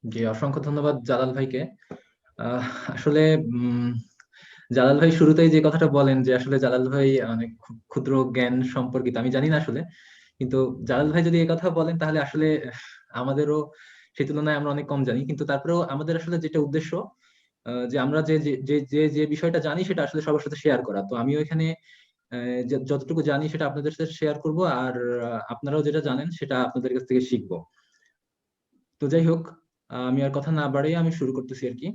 জি, অসংখ্য ধন্যবাদ জালাল ভাইকে। আহ, আসলে উম, জালাল ভাই শুরুতেই যে কথাটা বলেন যে আসলে জালাল ভাই অনেক ক্ষুদ্র জ্ঞান সম্পর্কিত, আমি জানি না আসলে, কিন্তু জালাল ভাই যদি এই কথা বলেন তাহলে আসলে আমাদেরও সেই তুলনায় আমরা অনেক কম জানি, কিন্তু তারপরেও আমাদের আসলে যেটা উদ্দেশ্য, যে আমরা যে যে যে যে যে বিষয়টা জানি সেটা আসলে সবার সাথে শেয়ার করা। তো আমিও এখানে যতটুকু জানি সেটা আপনাদের সাথে শেয়ার করব, আর আপনারাও যেটা জানেন সেটা আপনাদের কাছ থেকে শিখবো। তো যাই হোক, আমি আর কথা না বাড়িয়ে আমি শুরু করতেছি আর কি।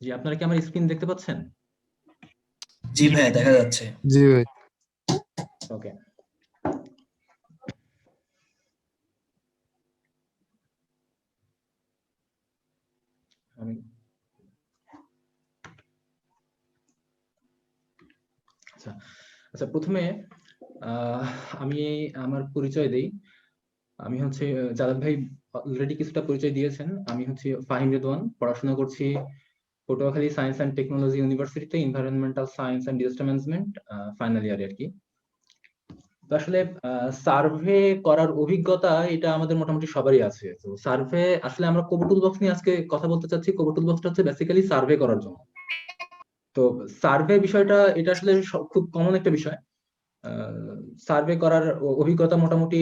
জি, আপনারা কি আমার স্ক্রিন দেখতে পাচ্ছেন? জি ভাইয়া, দেখা যাচ্ছে। জি ভাই। ওকে। আমি আচ্ছা আচ্ছা, প্রথমে আহ, আমি আমার পরিচয় দেই। আমি হচ্ছে জালাল ভাই অলরেডি কিছুটা পরিচয় দিয়েছেন। আমি হচ্ছে ফাহিম রেদওয়ান, পড়াশোনা করছি পটুয়াখালী সায়েন্স অ্যান্ড টেকনোলজি ইউনিভার্সিটিতে, environmental science and disaster management, final ইয়ারে আর কি। তো আসলে সার্ভে করার অভিজ্ঞতা এটা আমাদের মোটামুটি সবারই আছে। তো সার্ভে আসলে আমরা কোবো বক্স নিয়ে আজকে কথা বলতে চাচ্ছি। কোবো বক্সটা হচ্ছে বেসিক্যালি সার্ভে করার জন্য। তো সার্ভে বিষয়টা এটা আসলে খুব কমন একটা বিষয়। সার্ভে করার অভিজ্ঞতা মোটামুটি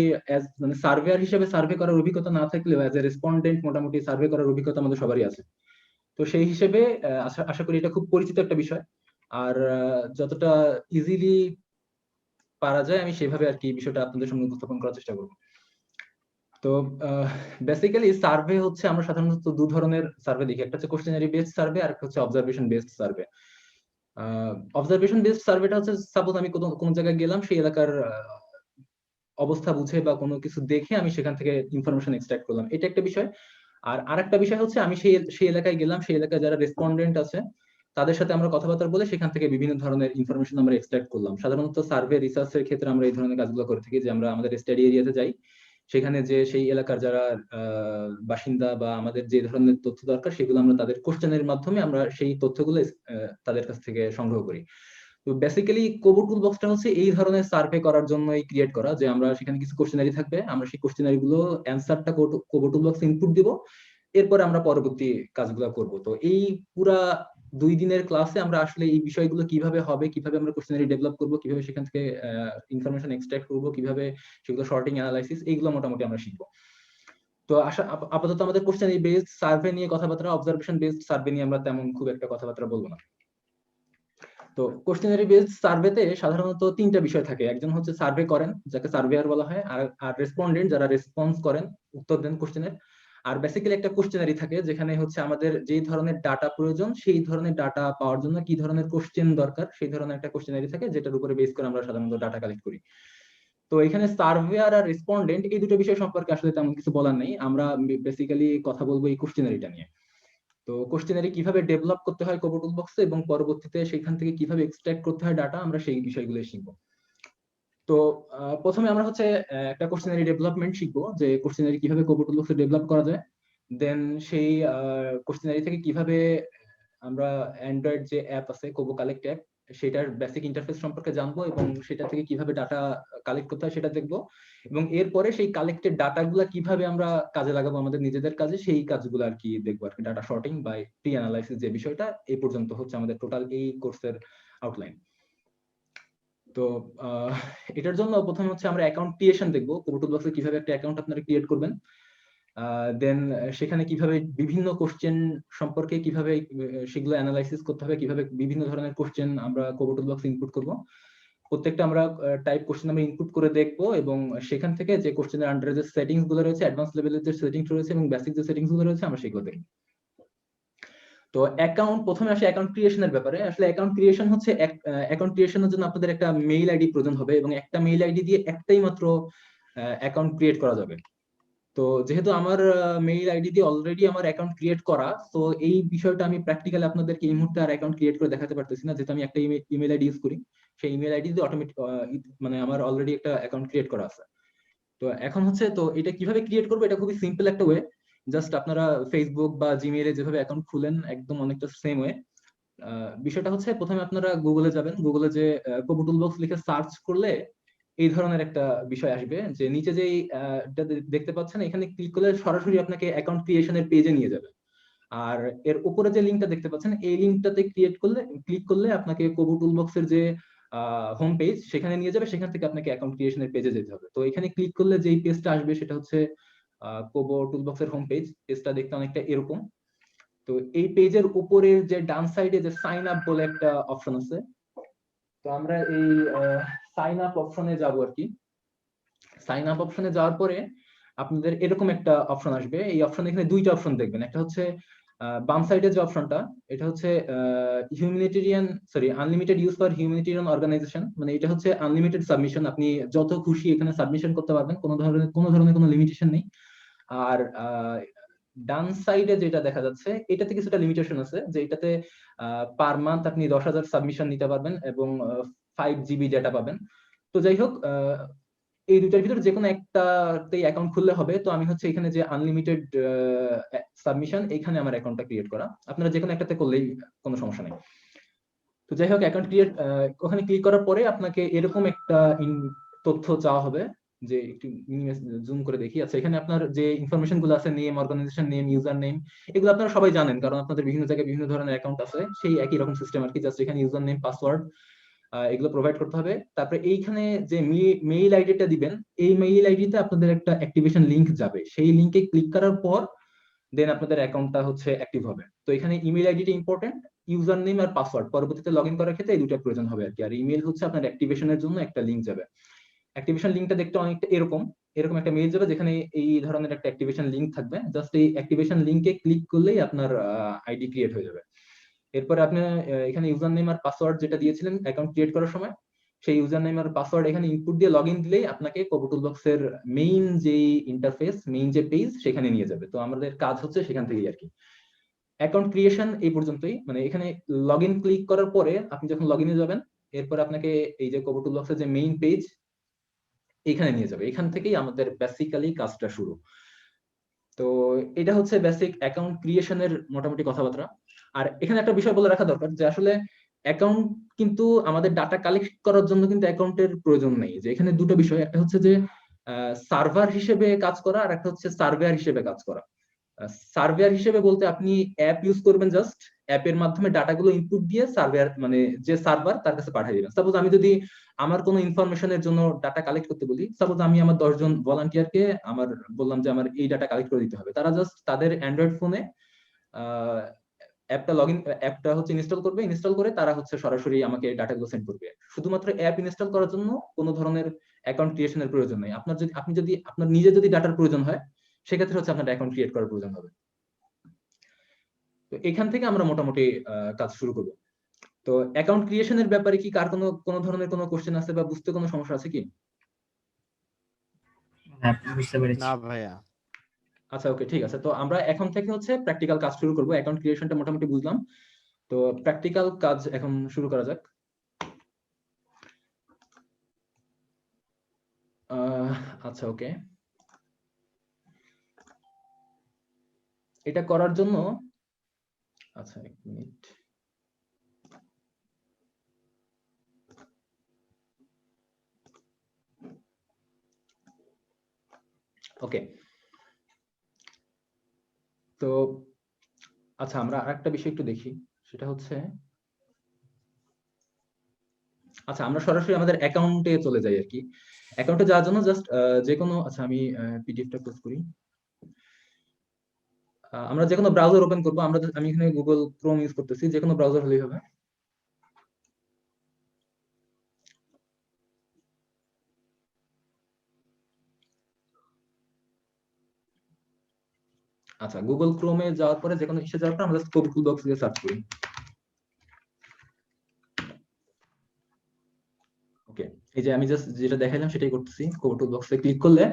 মানে সার্ভেয়ার হিসেবে সার্ভে করার অভিজ্ঞতা না থাকলেও অ্যাজ এ রেসপন্ডেন্ট মোটামুটি সার্ভে করার অভিজ্ঞতা আমাদের সবারই আছে। তো সেই হিসেবে আশা আশা করি এটা খুব পরিচিত একটা বিষয়। আর যতটা ইজিলি পারা যায় আমি সেভাবে আর কি বিষয়টা আপনাদের সামনে উপস্থাপন করার চেষ্টা করবো। তো বেসিক্যালি সার্ভে হচ্ছে আমরা সাধারণত দু ধরনের সার্ভে দেখি, একটা হচ্ছে কোশ্চেনারি বেসড সার্ভে আর একটা হচ্ছে observation based survey. Observation based সার্ভেটা হচ্ছে সাপোজ আমি কোনো কোনো জায়গায় গেলাম, সেই এলাকার অবস্থা বুঝে বা কোনো কিছু দেখে আমি সেখান থেকে ইনফরমেশন এক্সট্রাক্ট করলাম, এটা একটা বিষয়। আর আরেকটা বিষয় হচ্ছে আমি সেই সেই এলাকায় গেলাম, সেই এলাকায় যারা রেসপন্ডেন্ট আছে তাদের সাথে আমরা কথাবার্তা বলে সেখান থেকে বিভিন্ন ধরনের ইনফরমেশন আমরা এক্সট্রাক্ট করলাম। সাধারণত সার্ভে রিসার্চের ক্ষেত্রে আমরা এই ধরনের কাজগুলো করে থাকি, যে আমরা আমাদের স্টাডি এরিয়াতে যাই, সেখানে যে সেই এলাকার যারা বাসিন্দা বা আমাদের যে ধরনের তথ্য দরকার সেগুলো আমরা তাদের কোশ্চেনের মাধ্যমে আমরা সেই তথ্যগুলো তাদের কাছ থেকে সংগ্রহ করি। তো বেসিক্যালি কোবো টুল বক্সটা হচ্ছে এই ধরনের সার্ভে করার জন্যই ক্রিয়েট করা, যে আমরা সেখানে কিছু কোশ্চেনারি থাকবে, আমরা সেই কোশ্চেনারি গুলো অ্যান্সারটা কোবো টুল বক্সে ইনপুট দিব, এরপরে আমরা পরবর্তী কাজগুলো করব। তো এই পুরা 2 দিনের ক্লাসে আমরা আসলে এই বিষয়গুলো কিভাবে হবে, কিভাবে আমরা কোশ্চেনারি ডেভেলপ করব, কিভাবে সেখান থেকে ইনফরমেশন এক্সট্রাক্ট করব, কিভাবে সেগুলো শর্টিং অ্যানালাইসিস, এইগুলো মোটামুটি আমরা শিখবো। তো আপাতত আমাদের কোশ্চেনারি বেসড সার্ভে নিয়ে কথাবার্তা, অবজারভেশন বেসড সার্ভে নিয়ে আমরা তেমন খুব একটা কথাবার্তা বলবো না। তো কোশ্চেনারি বেসড সার্ভেতে সাধারণত 3টা বিষয় থাকে। একজন হচ্ছে সার্ভে করেন, যাকে সার্ভেয়ার বলা হয়, আর আর রেসপন্ডেন্ট যারা রেসপন্স করেন, উত্তর দেন কোশ্চেনের। আর বেসিক্যালি একটা কোশ্চেনারি থাকে যেখানে হচ্ছে আমাদের যেই ধরনের ডাটা প্রয়োজন সেই ধরনের ডাটা পাওয়ার জন্য কি ধরনের কোশ্চেন দরকার সেই ধরনের একটা কোশ্চেনারি থাকে, যেটার উপরে বেস করে আমরা সাধারণত ডাটা কালেক্ট করি। তো এখানে সার্ভেয়ার আর রেসপন্ডেন্ট এই দুটো বিষয় সম্পর্কে আসলে তেমন কিছু বলার নেই, আমরা বেসিক্যালি কথা বলবো এই কোশ্চেনারিটা নিয়ে। তো কোশ্চেনারি কিভাবে ডেভেলপ করতে হয় কোবো টুল বক্সে এবং পরবর্তীতে সেখান থেকে কিভাবে এক্সট্রাক্ট করতে হয় ডাটা, আমরা সেই বিষয়গুলো শিখবো। তো প্রথমে আমরা হচ্ছে একটা কোশ্চেনারি ডেভেলপমেন্ট শিখবো, যে কোশ্চেনারি কিভাবে কোবো টুল বক্সে ডেভেলপ করা যায়। দেন সেই কোশ্চেনারি থেকে কিভাবে আমরা অ্যান্ড্রয়েড যে অ্যাপ আছে কোবো কালেক্ট অ্যাপ, সেটার বেসিক ইন্টারফেস সম্পর্কে জানবো এবং সেটা থেকে কিভাবে ডাটা কালেক্ট করতে হয় সেটা দেখবো। এবং এরপরে সেই কালেক্টেড ডাটাগুলো কিভাবে আমরা কাজে লাগাবো আমাদের নিজেদের কাজে, সেই কাজগুলো আর কি দেখবো আর কি। ডাটা শর্টিং বা প্রি অ্যানালাইসিস যে বিষয়টা, এই পর্যন্ত হচ্ছে আমাদের টোটাল এই কোর্সের আউটলাইন। তো এটার জন্য প্রথমে হচ্ছে আমরা অ্যাকাউন্ট ক্রিয়েশন দেখবো, কোবো টুল বক্সে কিভাবে একটা অ্যাকাউন্ট আপনারা ক্রিয়েট করবেন। দেন সেখানে কিভাবে বিভিন্ন কোশ্চেন সম্পর্কে কিভাবে সেগুলো অ্যানালাইসিস করতে হবে, কিভাবে বিভিন্ন ধরনের কোশ্চেন আমরা কোবো টুল বক্সে ইনপুট করব। প্রত্যেকটা আমরা টাইপ কোশ্চেন আমরা ইনপুট করে দেখবো এবং সেখান থেকে যে কোশ্চেনের আন্ডারে যে সেটিংস গুলো রয়েছে, অ্যাডভান্স লেভেলের যে সেটিংস রয়েছে এবং বেসিক যে সেটিংস গুলো রয়েছে, আমরা সেগুলো দেখবো। তো অ্যাকাউন্ট প্রথমে আসে অ্যাকাউন্ট ক্রিয়েশনের ব্যাপারে। আসলে অ্যাকাউন্ট ক্রিয়েশন হচ্ছে অ্যাকাউন্ট ক্রিয়েশনের জন্য আপনাদের একটা মেইল আইডি প্রয়োজন হবে এবং একটা মেইল আইডি দিয়ে একটাই মাত্র অ্যাকাউন্ট ক্রিয়েট করা যাবে। তো যেহেতু আমার মেইল আইডি দিয়ে অলরেডি আমার অ্যাকাউন্ট ক্রিয়েট করা, তো এই বিষয়টা আমি প্র্যাকটিক্যালি আপনাদেরকে এই মুহূর্তে আর অ্যাকাউন্ট ক্রিয়েট করে দেখাতে পারতেছি না, যেহেতু আমি একটা ইমেল আইডি ইউজ করি। সেই ইমেল আইডি দিয়ে অটোমেটিক মানে আমার অলরেডি একটা অ্যাকাউন্ট ক্রিয়েট করা আছে। তো এখন হচ্ছে তো এটা কিভাবে ক্রিয়েট করবো, এটা খুবই সিম্পল একটা ওয়ে। জাস্ট আপনারা ফেসবুক বা জিমেইলে যেভাবে অ্যাকাউন্ট খুলেন একদম অনেকটা সেম ওয়ে। বিষয়টা হচ্ছে প্রথমে আপনারা গুগলে যাবেন, গুগলে যে কোবো টুলবক্স লিখে সার্চ করলে এই ধরনের একটা বিষয় আসবে, যে নিচে যেই দেখতে পাচ্ছেন এখানে ক্লিক করলে সরাসরি আপনাকে অ্যাকাউন্ট ক্রিয়েশনের পেজে নিয়ে যাবে। আর এর উপরে যে লিঙ্কটা দেখতে পাচ্ছেন এই লিঙ্কটাতে ক্লিক করলে আপনাকে কোবো টুলবক্সের যে হোম পেজ সেখানে নিয়ে যাবে, সেখান থেকে আপনাকে অ্যাকাউন্ট ক্রিয়েশনের পেজে যেতে হবে। তো এখানে ক্লিক করলে যেই পেজটা আসবে সেটা হচ্ছে কোবো টুলবক্সের হোম পেজ। পেজটা দেখতে অনেকটা এরকম। তো এই পেজের উপরে যে ডান সাইডে যে সাইন আপ বলে একটা অপশন আছে, তো আমরা এই সাইন আপ অপশনে যাব আর কি। সাইন আপ অপশনে যাওয়ার পরে আপনাদের এরকম একটা অপশন আসবে। এই অপশন এখানে দুইটা অপশন দেখবেন, একটা হচ্ছে বাম সাইডে যে অপশনটা, এটা হচ্ছে unlimited use for humanitarian organisation, মানে এটা হচ্ছে আনলিমিটেড সাবমিশন, আপনি যত খুশি এখানে সাবমিশন করতে পারবেন, কোনো ধরনের কোনো লিমিটেশন নেই। আর ডান সাইডে যেটা দেখা যাচ্ছে এটাতে কিছুটা লিমিটেশন আছে, যে এটাতে পার মান্থ আপনি 10,000 সাবমিশন নিতে পারবেন এবং 5 GB ডেটা পাবেন। তো যাই হোক, এই দুইটার ভিতর যে কোনো একটাতেই অ্যাকাউন্ট খুললে হবে। তো আমি হচ্ছে এখানে যে আনলিমিটেড সাবমিশন, এখানে আমার অ্যাকাউন্টটা ক্রিয়েট করা, আপনারা যে কোনো একটাতে করলেই কোনো সমস্যা নেই। তো যাই হোক, অ্যাকাউন্ট ক্রিয়েট, ওখানে ক্লিক করার পরে আপনাকে এরকম একটা তথ্য চাওয়া হবে, যে একটু জুম করে দেখি। আচ্ছা, এখানে আপনার যে ইনফরমেশন গুলো আছে, name, organisation name, user name, এগুলো আপনারা সবাই জানেন, কারণ আপনাদের বিভিন্ন জায়গায় বিভিন্ন ধরনের অ্যাকাউন্ট আছে, সেই একই রকম সিস্টেম আর কি। জাস্ট এখানে ইউজার নেম, পাসওয়ার্ড এগুলো প্রোভাইড করতে হবে। তারপরে এইখানে যে মেইল আইডিটা দিবেন, এই মেইল আইডিতে আপনাদের একটা অ্যাক্টিভেশন লিংক যাবে, সেই লিংকে ক্লিক করার পর দেন আপনাদের অ্যাকাউন্টটা হচ্ছে অ্যাক্টিভ হবে। তো এখানে ইমেল আইডিটা ইম্পর্টেন্ট, ইউজার নেম আর পাসওয়ার্ড পরবর্তীতে লগ ইন করার ক্ষেত্রে এই দুটো প্রয়োজন হবে আর কি। আর ইমেল হচ্ছে আপনার অ্যাক্টিভেশনের জন্য একটা লিংক যাবে। অ্যাক্টিভেশন লিংকটা দেখতে অনেকটা এরকম, এরকম একটা মেইল যাবে যেখানে এই ধরনের একটা অ্যাক্টিভেশন লিংক থাকবে। জাস্ট এই অ্যাক্টিভেশন লিংকে ক্লিক করলেই আপনার আইডি ক্রিয়েট হয়ে যাবে। এরপরে আপনি এখানে ইউজার নেম আর পাসওয়ার্ড যেটা দিয়েছিলেন অ্যাকাউন্ট ক্রিয়েট করার সময়, সেই ইউজার নেম আর পাসওয়ার্ড এখানে ইনপুট দিয়ে লগ ইন দিলেই আপনাকে কোবো টুলবক্সের মেইন যে ইন্টারফেস, মেইন যে পেজ, সেখানে নিয়ে যাবে। তো আমাদের কাজ হচ্ছে সেখান থেকেই আর কি। অ্যাকাউন্ট ক্রিয়েশন এই পর্যন্তই, মানে এখানে লগ ইন ক্লিক করার পরে আপনি যখন লগ ইনে যাবেন, এরপর আপনাকে এই যে কোবো টুলবক্সের যে মেইন পেজ, এখানে নিয়ে যাবে। এখান থেকেই আমাদের বেসিক্যালি কাজটা শুরু। তো এটা হচ্ছে বেসিক অ্যাকাউন্ট ক্রিয়েশনের মোটামুটি কথাবার্তা। আর এখানে একটা বিষয় বলে রাখা দরকার, যে আসলে অ্যাকাউন্ট কিন্তু আমাদের ডাটা কালেক্ট করার জন্য কিন্তু অ্যাকাউন্টের প্রয়োজন নেই। যে এখানে দুটো বিষয়, একটা হচ্ছে যে সার্ভার হিসেবে কাজ করা, আর একটা হচ্ছে সার্ভেয়ার হিসেবে কাজ করা। সার্ভেয়ার হিসেবে বলতে আপনি অ্যাপ ইউজ করবেন, জাস্ট অ্যাপের মাধ্যমে ডাটাগুলো ইনপুট দিয়ে সার্ভেয়ার মানে যে সার্ভার তার কাছে পাঠিয়ে দিবেন। সাপোজ আমি যদি আমার কোনো ইনফরমেশনের জন্য ডাটা কালেক্ট করতে বলি, সাপোজ আমি আমার 10 জন ভলান্টিয়ারকে বললাম যে আমার এই ডাটা কালেক্ট করে দিতে হবে, তারা জাস্ট তাদের অ্যান্ড্রয়েড ফোনে অ্যাপটা হচ্ছে ইনস্টল করবে, ইনস্টল করে তারা হচ্ছে সরাসরি আমাকে ডাটাগুলো সেন্ড করবে। শুধুমাত্র অ্যাপ ইনস্টল করার জন্য কোনো ধরনের অ্যাকাউন্ট ক্রিয়েশনের প্রয়োজন নেই। আপনি যদি আপনার নিজে যদি ডাটার প্রয়োজন হয়, সেক্ষেত্রে হচ্ছে আপনার অ্যাকাউন্ট ক্রিয়েট করার প্রয়োজন হবে। তো এখান থেকে আমরা মোটামুটি কাজ শুরু করব। তো অ্যাকাউন্ট ক্রিয়েশনের ব্যাপারে কি কার কোনো ধরনের কোনো কোশ্চেন আছে বা বুঝতে কোনো সমস্যা আছে কি? হ্যাঁ, বুঝতে পেরেছি। না ভাইয়া। আচ্ছা, ওকে, ঠিক আছে। তো আমরা এখন থেকে হচ্ছে প্র্যাকটিক্যাল কাজ শুরু করব। অ্যাকাউন্ট ক্রিয়েশনটা মোটামুটি বুঝলাম, তো প্র্যাকটিক্যাল কাজ এখন শুরু করা যাক। আচ্ছা, ওকে, এটা করার জন্য, আচ্ছা, এক মিনিট। ওকে, তো আচ্ছা, আমরা আরেকটা বিষয় একটু দেখি, সেটা হচ্ছে, আচ্ছা, আমরা সরাসরি আমাদের অ্যাকাউন্টে চলে যাই আর কি। অ্যাকাউন্টে যাওয়ার জন্য জাস্ট যে কোনো, আচ্ছা, আমি পিডিএফটা ক্লোজ করি। আমরা যে কোনো ব্রাউজার ওপেন করবো, আমি এখানে গুগল ক্রোম ইউজ করতেছি, যে কোনো ব্রাউজার হলেই হবে। আচ্ছা, গুগল ক্রোমে যাওয়ার পরে যে কোনো ইসে যাওয়ার পর আমরা জাস্ট কোবো টুলবক্স দিয়ে সার্চ করি। ওকে, এই যে আমি জাস্ট যেটা দেখাইলাম সেটাই করতেছি। কোবো টুলবক্সে ক্লিক করলে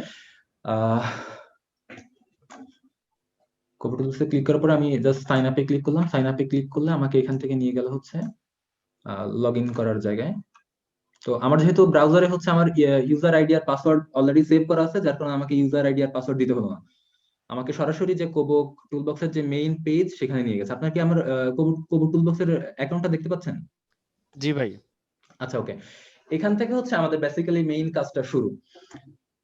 কোবো টুলবক্সে ক্লিক করার পরে আমি জাস্ট সাইন আপে ক্লিক করলাম। সাইন আপে ক্লিক করলে আমাকে এখান থেকে নিয়ে গেল হচ্ছে লগ ইন করার জায়গায়। তো আমার যেহেতু ব্রাউজারে হচ্ছে আমার ইউজার আইডি আর পাসওয়ার্ড অলরেডি সেভ করা আছে, যার কারণে আমাকে ইউজার আইডি আর পাসওয়ার্ড দিতে হলো না। আমাকে সরাসরি যে কোবো টুলবক্সের যে মেইন পেজ সেখানে নিয়ে গেছে। আপনার কি আমার কোবো কোবো টুলবক্সের অ্যাকাউন্টটা দেখতে পাচ্ছেন? জি ভাই। আচ্ছা, ওকে। এখান থেকে হচ্ছে আমাদের বেসিক্যালি মেইন কাজটা শুরু।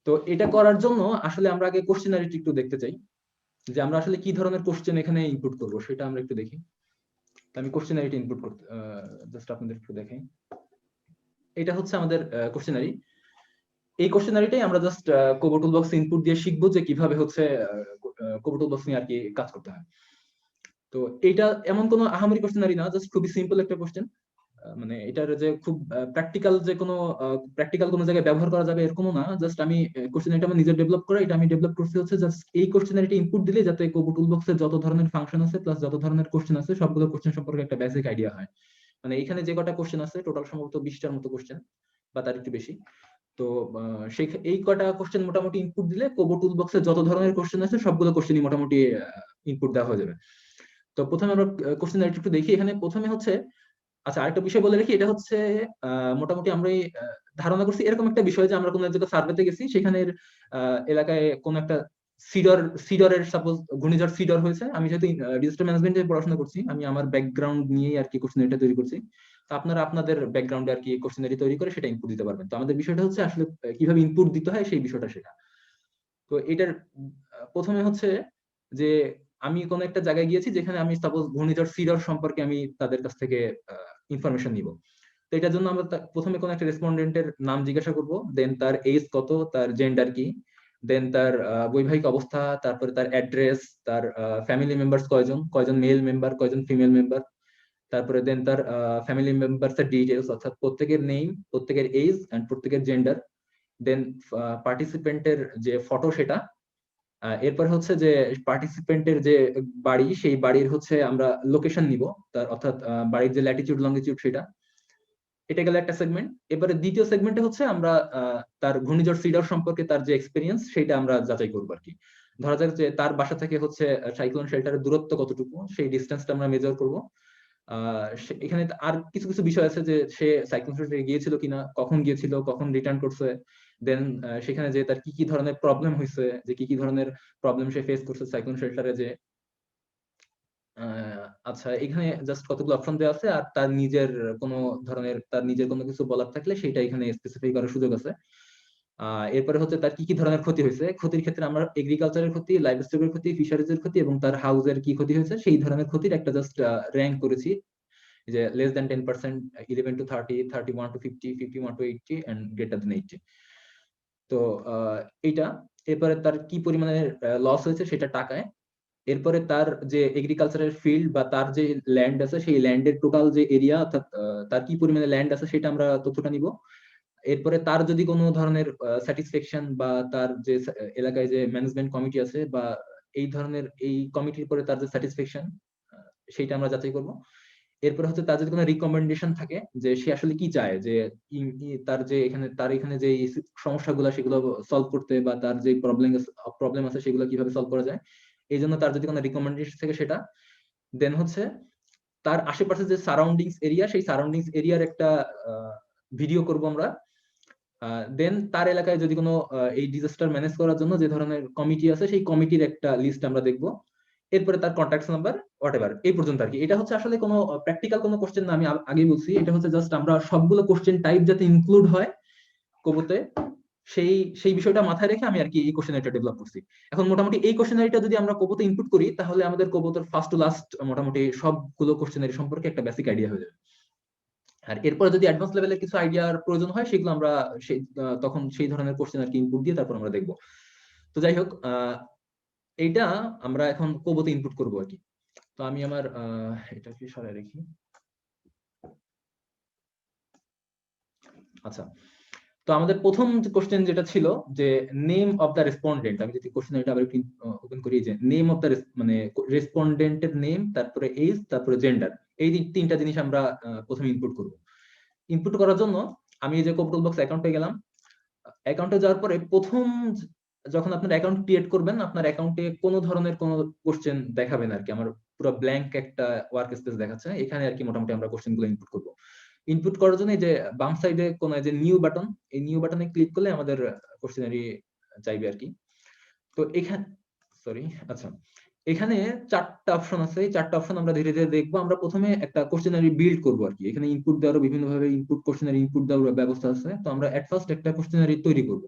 তো এটা করার জন্য আসলে আমরা আগে কোশ্চেনারিটি একটু দেখতে চাই, যে আমরা আসলে কি ধরনের কোশ্চেন এখানে ইনপুট করব সেটা আমরা একটু দেখি। তো আমি কোশ্চেনারিটি ইনপুট করতে জাস্ট আপনাদের একটু দেখাই। এটা হচ্ছে আমাদের কোশ্চেনারি। এই কোশ্চেনারিটাই আমরা জাস্ট কোবো টুলবক্স ইনপুট দিয়ে শিখবো যে কিভাবে হচ্ছে কোবো টুলবক্স নিয়ে আর কি কাজ করতে হয়। তো এটা এমন কোনো আহামরি কোশ্চেনারি না, জাস্ট খুবই সিম্পল একটা কোশ্চেন। মানে এটার যে খুব প্র্যাকটিক্যাল যে কোনো প্র্যাকটিক্যাল কোনো জায়গায় ব্যবহার করা যাবে এরকমও না। জাস্ট আমি কোশ্চেনারিটা আমার নিজে ডেভেলপ করা, এটা আমি ডেভেলপ করছি হচ্ছে জাস্ট এই কোশ্চেনারিটা ইনপুট দিলে যাতে কোবো টুলবক্সে যত ধরনের ফাংশন আছে প্লাস যত ধরনের কোশ্চেন আছে সবগুলো কোশ্চেন সম্পর্কে একটা বেসিক আইডিয়া হয়। মানে এখানে যে কটা কোশ্চেন আছে টোটাল সম্ভবত 20টার মতো কোশ্চেন বা তার একটু বেশি। তো সেই এই কটা কোশ্চেন মোটামুটি ইনপুট দিলে কোবো টুলবক্সে যত ধরনের কোশ্চেন আছে সবগুলো কোশ্চেনই মোটামুটি ইনপুট দেওয়া হয়ে যাবে। তো প্রথমে আমরা কোশ্চেনারিটা একটু দেখি। এখানে প্রথমে হচ্ছে, আচ্ছা আরেকটা বিষয় বলে রাখি, এটা হচ্ছে মোটামুটি আমরা ধারণা করছি এরকম একটা বিষয় যে আমরা কোনো একটা সার্ভেতে গেছি, সেখানের এলাকায় কোন একটা সিডরের সাপোজ ঘূর্ণিঝড় সিডর হয়েছে। আমি যেহেতু ডিজাস্টার ম্যানেজমেন্টে পড়াশোনা করছি, আমি আমার ব্যাকগ্রাউন্ড নিয়ে আর কি কোশ্চেনারিটা তৈরি করছি। তো আপনারা আপনাদের ব্যাকগ্রাউন্ডে আর কি কোশ্চেনারি তৈরি করে সেটা ইনপুট দিতে পারবেন। তো আমাদের বিষয়টা হচ্ছে আসলে কিভাবে ইনপুট দিতে হয় সেই বিষয়টা শেখা। তো এটার প্রথমে হচ্ছে যে আমি কোন একটা জায়গায় গিয়েছি যেখানে আমি সাপোজ ঘূর্ণিঝড় সিডর সম্পর্কে আমি তাদের কাছ থেকে ইনফরমেশন নিব। তো এটার জন্য আমরা প্রথমে কোন একটা রেসপন্ডেন্টের নাম জিজ্ঞাসা করব, দেন তার এজ কত, তার জেন্ডার কি, দেন তার বৈবাহিক অবস্থা, তারপরে তার অ্যাড্রেস, তার ফ্যামিলি মেম্বার্স কয়জন, কয়জন মেল মেম্বার, কয়জন ফিমেল মেম্বার, তারপরে দেন তার ফ্যামিলি মেম্বার্স এর ডিটেলস অর্থাৎ প্রত্যেকের নেম, প্রত্যেকের এজ এন্ড প্রত্যেকের জেন্ডার, দেন পার্টিসিপেন্টের যে ফটো সেটা, এরপর হচ্ছে যে পার্টিসিপেন্টের যে বাড়ি সেই বাড়ির হচ্ছে আমরা লোকেশন নিব, তার অর্থাৎ বাড়ির যে ল্যাটিটিউড লঙ্গিটিউড সেটা। এটা গেল একটা সেগমেন্ট। এবারে দ্বিতীয় সেগমেন্টে হচ্ছে আমরা তার ঘূর্ণিঝড় সিডর সম্পর্কে তার যে এক্সপিরিয়েন্স সেটা আমরা যাচাই করবো আর কি। ধরা যাক যে তার বাসা থেকে হচ্ছে সাইক্লোন শেল্টারের দূরত্ব কতটুকু, সেই ডিস্টেন্সটা আমরা মেজার করব। এখানে আর কিছু কিছু বিষয় আছে যে সে সাইক্লোন শেল্টারে গিয়েছিল কিনা, কখন গিয়েছিল, কখন রিটার্ন করছে, দেন সেখানে যে তার কি কি ধরনের প্রবলেম হয়েছে, যে কি কি ধরনের প্রবলেম সে ফেস করছে সাইক্লোন শেল্টারে যে। আচ্ছা, এখানে জাস্ট কতগুলো অপশন দেওয়া আছে, আর তার নিজের কোনো ধরনের তার নিজের কোনো কিছু বলার থাকলে সেটা এখানে স্পেসিফাই করার সুযোগ আছে। এরপরে হচ্ছে তার কি কি ধরনের ক্ষতি হয়েছে, ক্ষতির ক্ষেত্রে আমরা এগ্রিকালচারের ক্ষতি, লাইভ স্টকের ক্ষতি, ফিশারিজের ক্ষতি এবং তার হাউসের কি ক্ষতি হয়েছে সেই ধরনের ক্ষতির একটা জাস্ট র্যাঙ্ক করেছি, যে less than 10%, 11 to 30, 31 to 50, 51 to 80 and greater than 80। তো এইটা, এরপরে তার কি পরিমাণে লস হয়েছে সেটা টাকায়, এরপরে তার যে এগ্রিকালচারের ফিল্ড বা তার যে ল্যান্ড আছে সেই ল্যান্ডের টোটাল যে এরিয়া অর্থাৎ তার কি পরিমাণে ল্যান্ড আছে সেটা আমরা তথ্যটা নিব। এরপরে তার যদি কোনো ধরনের স্যাটিসফ্যাকশন বা তার যে এলাকায় যে ম্যানেজমেন্ট কমিটি আছে বা এই ধরনের এই কমিটির পরে তার যে স্যাটিসফ্যাকশন সেইটা আমরা যাচাই করব। এরপরে হচ্ছে তার যদি কোনো রিকমেন্ডেশন থাকে যে সে আসলে কি চায়, যে তার যে এখানে যে সমস্যাগুলো সেগুলো সলভ করতে বা তার যে প্রবলেম আছে সেগুলো কিভাবে সলভ করা যায়, এই জন্য তার যদি কোনো রিকমেন্ডেশন থাকে সেটা। দেন হচ্ছে তার আশেপাশে যে সারাউন্ডিংস এরিয়া সেই সারাউন্ডিংস এরিয়ার একটা ভিডিও করব আমরা। দেন তার এলাকায় যদি কোনো এই ডিজাস্টার ম্যানেজ করার জন্য যে ধরনের কমিটি আছে সেই কমিটির একটা লিস্ট আমরা দেখব। এরপরে তার কন্ট্যাক্ট নাম্বার হোয়াটএভার, এই পর্যন্ত আর কি। এটা হচ্ছে আসলে কোনো প্র্যাকটিক্যাল কোনো কোশ্চেন না, আমি আগেই বলছি। এটা হচ্ছে জাস্ট আমরা সবগুলো কোশ্চেন টাইপ যাতে ইনক্লুড হয় কোবোতে সেই সেই বিষয়টা মাথায় রেখে আমি আর কি এই কোশ্চেনারিটা ডেভেলপ করছি। এখন মোটামুটি এই কোশ্চেনারিটা যদি আমরা কোবোতে ইনপুট করি তাহলে আমাদের কোবোতের ফার্স্ট টু লাস্ট মোটামুটি সবগুলো কোশ্চেনারি সম্পর্কে একটা বেসিক আইডিয়া হয়ে যাবে। আর এরপরে যদি অ্যাডভান্স লেভেলের কিছু আইডিয়ার প্রয়োজন হয় সেগুলো আমরা তখন সেই ধরনের কোশ্চেন আর কি ইনপুট দিয়ে তারপর আমরা দেখবো। তো যাই হোক, এইটা আমরা এখন কোবোতে ইনপুট করবো আর কি। তো আমি আমার এটাকে সরাই রাখি। আচ্ছা, তো আমাদের প্রথম কোশ্চেন যেটা ছিল যে নেম অফ দ্য রেসপন্ডেন্ট, আমি যদি কোশ্চেন এটা আবার একটু ওপেন করি, যে নেম অফ দ্য মানে রেসপন্ডেন্টের নেম, তারপরে এজ, তারপরে জেন্ডার, এই তিনটা জিনিস আমরা প্রথমে ইনপুট করব। ইনপুট করার জন্য আমি এই যে কোবো টুলবক্স অ্যাকাউন্টে গেলাম। অ্যাকাউন্টে যাওয়ার পরে প্রথম যখন আপনার অ্যাকাউন্ট ক্রিয়েট করবেন আপনার অ্যাকাউন্টে কোনো ধরনের কোনো কোশ্চেন দেখাবেন আর কি। আমার পুরো ব্ল্যাঙ্ক একটা ওয়ার্ক স্পেস দেখাচ্ছে, এখানে আর কি মোটামুটি আমরা কোশ্চেন গুলো ইনপুট করবো। ইনপুট করার জন্য এই যে বাম সাইডে কোন যে নিউ বাটন, এই নিউ বাটনে ক্লিক করলে আমাদের কোশ্চেনারি চাইবে আর কি। তো এখানে সরি আচ্ছা, এখানে 4টা অপশন আছে। এই 4টা অপশন আমরা ধীরে ধীরে দেখবো। আমরা প্রথমে একটা কোশ্চেনারি বিল্ড করবো আর কি। এখানে ইনপুট দেওয়ারও বিভিন্ন ভাবে ইনপুট কোশ্চেনারি ইনপুট দেওয়ার ব্যবস্থা আছে। তো আমরা এট ফার্স্ট একটা কোশ্চেনারি তৈরি করব।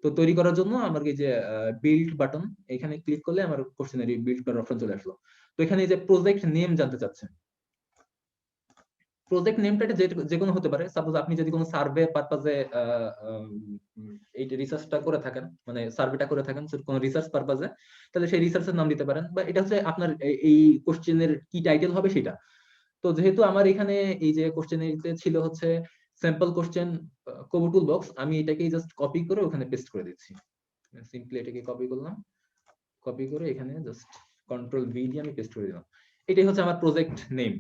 তো তৈরি করার জন্য আমার এই যে বিল্ড বাটন, এখানে ক্লিক করলে আমার কোশ্চেনারি বিল্ড করার অপশন চলে আসলো। তো এখানে এই যে প্রজেক্ট নেম জানতে চাচ্ছে। প্রজেক্ট নেমটা যে কোনো হতে পারে। সাপোজ আপনি যদি কোনো সার্ভে পারপাজে এই রিসার্চটা করে থাকেন, মানে সার্ভেটা করে থাকেন কোনো রিসার্চ পারপাজে, তাহলে সেই রিসার্চের নাম দিতে পারেন, বা এটা হচ্ছে আপনার এই কোশ্চেনের কি টাইটেল হবে সেটা। তো যেহেতু আমার এখানে এই যে কোশ্চেনারিতে ছিল হচ্ছে sample question Kobo tool box, আমি এটাকে জাস্ট কপি করে ওখানে পেস্ট করে দিচ্ছি। সিম্পলি এটাকে কপি করলাম, কপি করে এখানে জাস্ট কন্ট্রোল ভি দিয়ে আমি পেস্ট করে দিলাম। এটাই হচ্ছে আমার প্রজেক্ট নেম।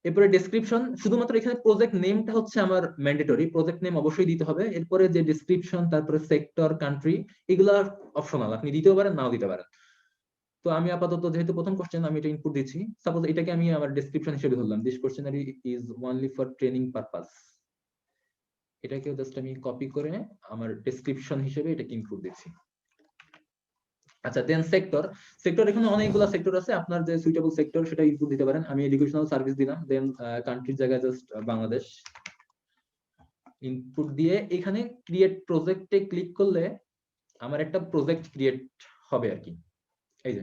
এরপরে ডেসক্রিপশন, শুধুমাত্র এখানে প্রজেক্ট নেমটা হচ্ছে আমার ম্যান্ডেটরি, প্রজেক্ট নেম অবশ্যই দিতে হবে। এরপরে যে ডেসক্রিপশন, তারপরে সেক্টর, কান্ট্রি, এগুলা অপশনাল, আপনি দিতেও পারেন নাও দিতে পারেন। তো আমি আপাতত যেহেতু প্রথম কোশ্চেন আমি এটা ইনপুট দিচ্ছি, সাপোজ এটাকে আমি আমার ডেসক্রিপশন হিসেবে ধরলাম, this questionnaire is only for training purpose. এটাকে জাস্ট আমি কপি করে আমার ডেসক্রিপশন হিসেবে এটাকে ইনপুট দিচ্ছি। আচ্ছা, দেন সেক্টর। সেক্টর এখানে অনেকগুলো সেক্টর আছে, আপনার যে সুইটেবল সেক্টর সেটা ইনপুট দিতে পারেন। আমি এডুকেশনাল সার্ভিস দিলাম। দেন কান্ট্রির জায়গায় জাস্ট বাংলাদেশ ইনপুট দিয়ে এখানে ক্রিয়েট প্রজেক্টে ক্লিক করলে আমার একটা প্রজেক্ট ক্রিয়েট হবে আর কি। এই যে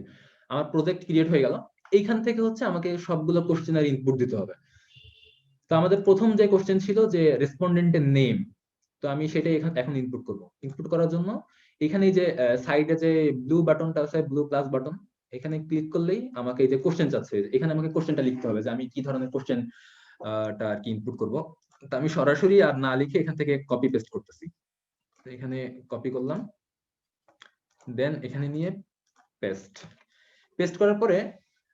আমার প্রজেক্ট ক্রিয়েট হয়ে গেল। এইখান থেকে হচ্ছে আমাকে সবগুলো কোশ্চেনার ইনপুট দিতে হবে। তো আমাদের প্রথম যে কোশ্চেন ছিল যে রেসপন্ডেন্টের নেম, তো আমি সেটাই এখন ইনপুট করব। ইনপুট করার জন্য এখানে যে সাইডে যে ব্লু বাটনটা আছে, ব্লু প্লাস বাটন, এখানে ক্লিক করলেই আমাকে এই যে কোশ্চেন চাচ্ছে, এখানে আমাকে কোশ্চেনটা লিখতে হবে যে আমি কি ধরনের কোশ্চেন টা আর কি ইনপুট করব। তো আমি সরাসরি আর না লিখে এখান থেকে কপি পেস্ট করতেছি। তো এখানে কপি করলাম, দেন এখানে নিয়ে পেস্ট। পেস্ট করার পরে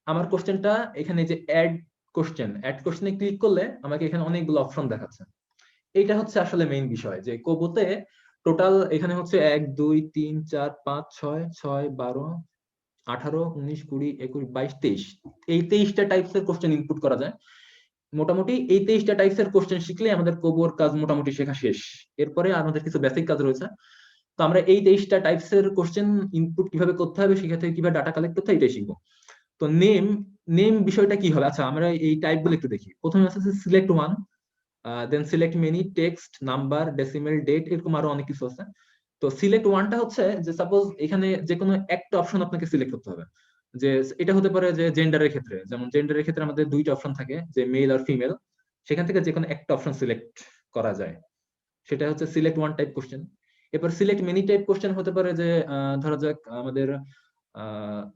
আমার কোশ্চেনটা এখানে যে অ্যাড কোশ্চেনে ক্লিক করলে আমাকে এখানে অনেকগুলো অপশন দেখাচ্ছে। এইটা হচ্ছে আসলে মেইন বিষয়, যে কোবোতে টোটাল এখানে হচ্ছে 1 2 3 4 5 6 6 12 18 19 20 21 22 23, এই 23টা টাইপস এর কোশ্চেন ইনপুট করা যায়। মোটামুটি এই 23টা টাইপস এর কোশ্চেন শিখলে আমাদের কোবোর কাজ মোটামুটি শেখা শেষ। এরপরে আমাদের কিছু বেসিক কাজ রয়েছে। তো আমরা এই 23টা টাইপস এর কোশ্চেন ইনপুট কিভাবে করতে হবে, সেখান থেকে কিভাবে ডাটা কালেক্ট করতে হয় এটাই শিখবো। তো নেম বিষয়টা কি হবে, আচ্ছা আমরা এই টাইপগুলো একটু দেখি। প্রথমে আছে select one, then select many, text, number, decimal, date, এরকম আরো অনেক কিছু আছে। তো সিলেক্ট ওয়ানটা হচ্ছে যে সাপোজ এখানে যে কোনো একটা অপশন আপনাকে সিলেক্ট করতে হবে। যে এটা হতে পারে যে জেন্ডারের ক্ষেত্রে, যেমন জেন্ডারের ক্ষেত্রে আমাদের দুইটা অপশন থাকে, যে মেল আর ফিমেল, সেখান থেকে যে কোনো একটা অপশন সিলেক্ট করা যায়, সেটা হচ্ছে সিলেক্ট ওয়ান টাইপ কোশ্চেন। এরপর সিলেক্ট মেনি টাইপ কোশ্চেন হতে পারে যে ধরা যাক আমাদের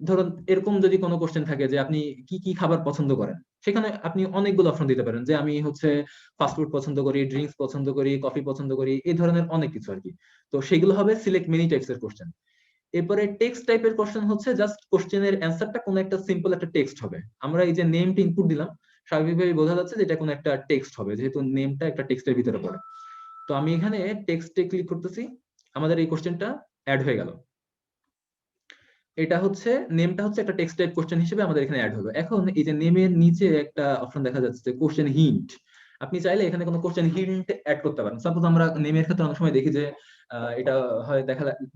ধরুন এরকম যদি কোনো কোশ্চেন থাকে যে আপনি কি কি খাবার পছন্দ করেন, সেখানে আপনি অনেকগুলো অপশন দিতে পারেন, যে আমি হচ্ছে ফাস্টফুড পছন্দ করি, ড্রিঙ্কস পছন্দ করি, কফি পছন্দ করি, এই ধরনের অনেক কিছু আর কি। তো সেগুলো হবে সিলেক্ট মেনি টাইপস এর কোশ্চেন। এরপরে টেক্সট টাইপের কোশ্চেন হচ্ছে জাস্ট কোশ্চেনের অ্যান্সারটা কোনো একটা সিম্পল একটা টেক্সট হবে। আমরা এই যে নেমটা ইনপুট দিলাম, স্বাভাবিকভাবে বোঝা যাচ্ছে যে এটা কোনো একটা টেক্সট হবে, যেহেতু নেমটা একটা টেক্সটের ভিতরে পড়ে। তো আমি এখানে টেক্সটে ক্লিক করতেছি, আমাদের এই কোশ্চেনটা অ্যাড হয়ে গেল। এটা হচ্ছে নেমটা হচ্ছে একটা টেক্সট টাইপ কোশ্চেন হিসেবে আমাদের এখানে অ্যাড হলো। এখন এই যে নেমের নিচে একটা অপশন দেখা যাচ্ছে কোশ্চেন হিন্ট, আপনি চাইলে এখানে কোনো কোশ্চেন হিন্ট অ্যাড করতে পারেন। সাপোজ আমরা নেমের ক্ষেত্রে অনেক সময় দেখি যে এটা হয়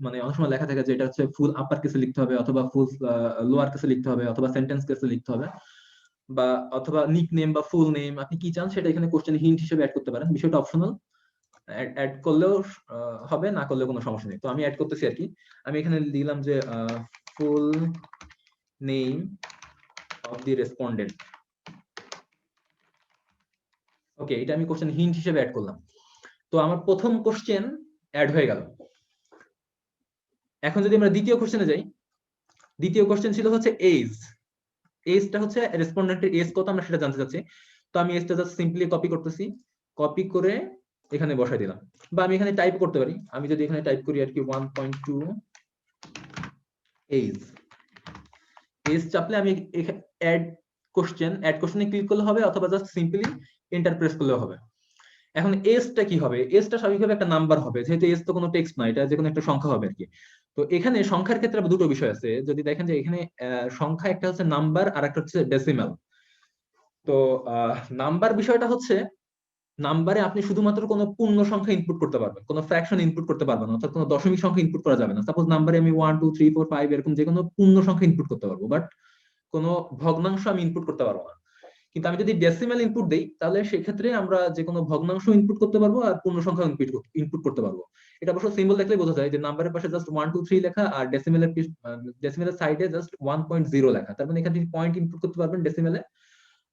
মানে অনেক সময় লেখা থাকে যে এটা হচ্ছে ফুল আপার কেসে লিখতে হবে, অথবা ফুল লোয়ার কেসে লিখতে হবে, অথবা সেন্টেন্স কেসে লিখতে হবে, বা অথবা নিক নেম বা ফুল নেম, আপনি কি চান সেটা এখানে কোশ্চেন হিন্ট হিসেবে অ্যাড করতে পারেন। বিষয়টা অপশনাল, অ্যাড করলেও হবে, না করলেও কোনো সমস্যা নেই। তো আমি অ্যাড করতেছি আর কি। আমি এখানে দিলাম যে full name of the respondent. Okay, এটা আমি কোশ্চেন হিন্ট হিসেবে অ্যাড করলাম। তো আমার প্রথম কোশ্চেন অ্যাড হয়ে গেল। এখন যদি আমরা দ্বিতীয় কোশ্চেনে যাই, দ্বিতীয় কোশ্চেন ছিল হচ্ছে এজ। এজটা হচ্ছে রেসপন্ডেন্টের এজ কত আমরা সেটা জানতে চাচ্ছি। তো আমি এজটা জাস্ট সিম্পলি কপি করতেছি, কপি করে এখানে বসাই দিলাম। বা আমি এখানে টাইপ করতে পারি, আমি যদি এখানে টাইপ করি আর কি 1.2 এজ। এজ চাপলে আমি অ্যাড কোশ্চেনে ক্লিক করলে হবে, অথবা জাস্ট সিম্পলি এন্টার প্রেস করলেও হবে। এখন এজটা কি হবে, এজটা স্বাভাবিকভাবে একটা নাম্বার হবে, যেহেতু এজ তো কোনো টেক্সট না, এটা যে কোনো একটা সংখ্যা হবে আর কি। তো এখানে সংখ্যার ক্ষেত্রে আবার দুটো বিষয় আছে, যদি দেখেন যে এখানে সংখ্যা একটা হচ্ছে নাম্বার আর একটা হচ্ছে ডেসিমাল। তো নাম্বার বিষয়টা হচ্ছে নাম্বারে আপনি শুধুমাত্র কোনো পূর্ণ সংখ্যা ইনপুট করতে পারবেন, কোনো ফ্র্যাকশন ইনপুট করতে পারবেন না, অর্থাৎ কোনো দশমিক সংখ্যা ইনপুট করা যাবে না। সাপোজ নাম্বারে আমি 1 2 3 4 5 এরকম যে কোনো পূর্ণ সংখ্যা ইনপুট করতে পারবো, বাট কোনো ভগ্নাংশ আমি ইনপুট করতে পারবো না। কিন্তু আমি যদি ডেসিমাল ইনপুট দেই তাহলে সেক্ষেত্রে আমরা যে কোনো ভগ্নাংশ ইনপুট করতে পারবো আর পূর্ণ সংখ্যা ইনপুট করতে পারবো। এটা অবশ্য সিম্বল দেখলে বোঝা যায় যে নাম্বারের পাশে জাস্ট 1 2 3 লেখা আর ডেসিমেলের সাইডে জাস্ট 1.0 লেখা, তার মানে এখানে পয়েন্ট ইনপুট করতে পারবেন ডেসিমেলে,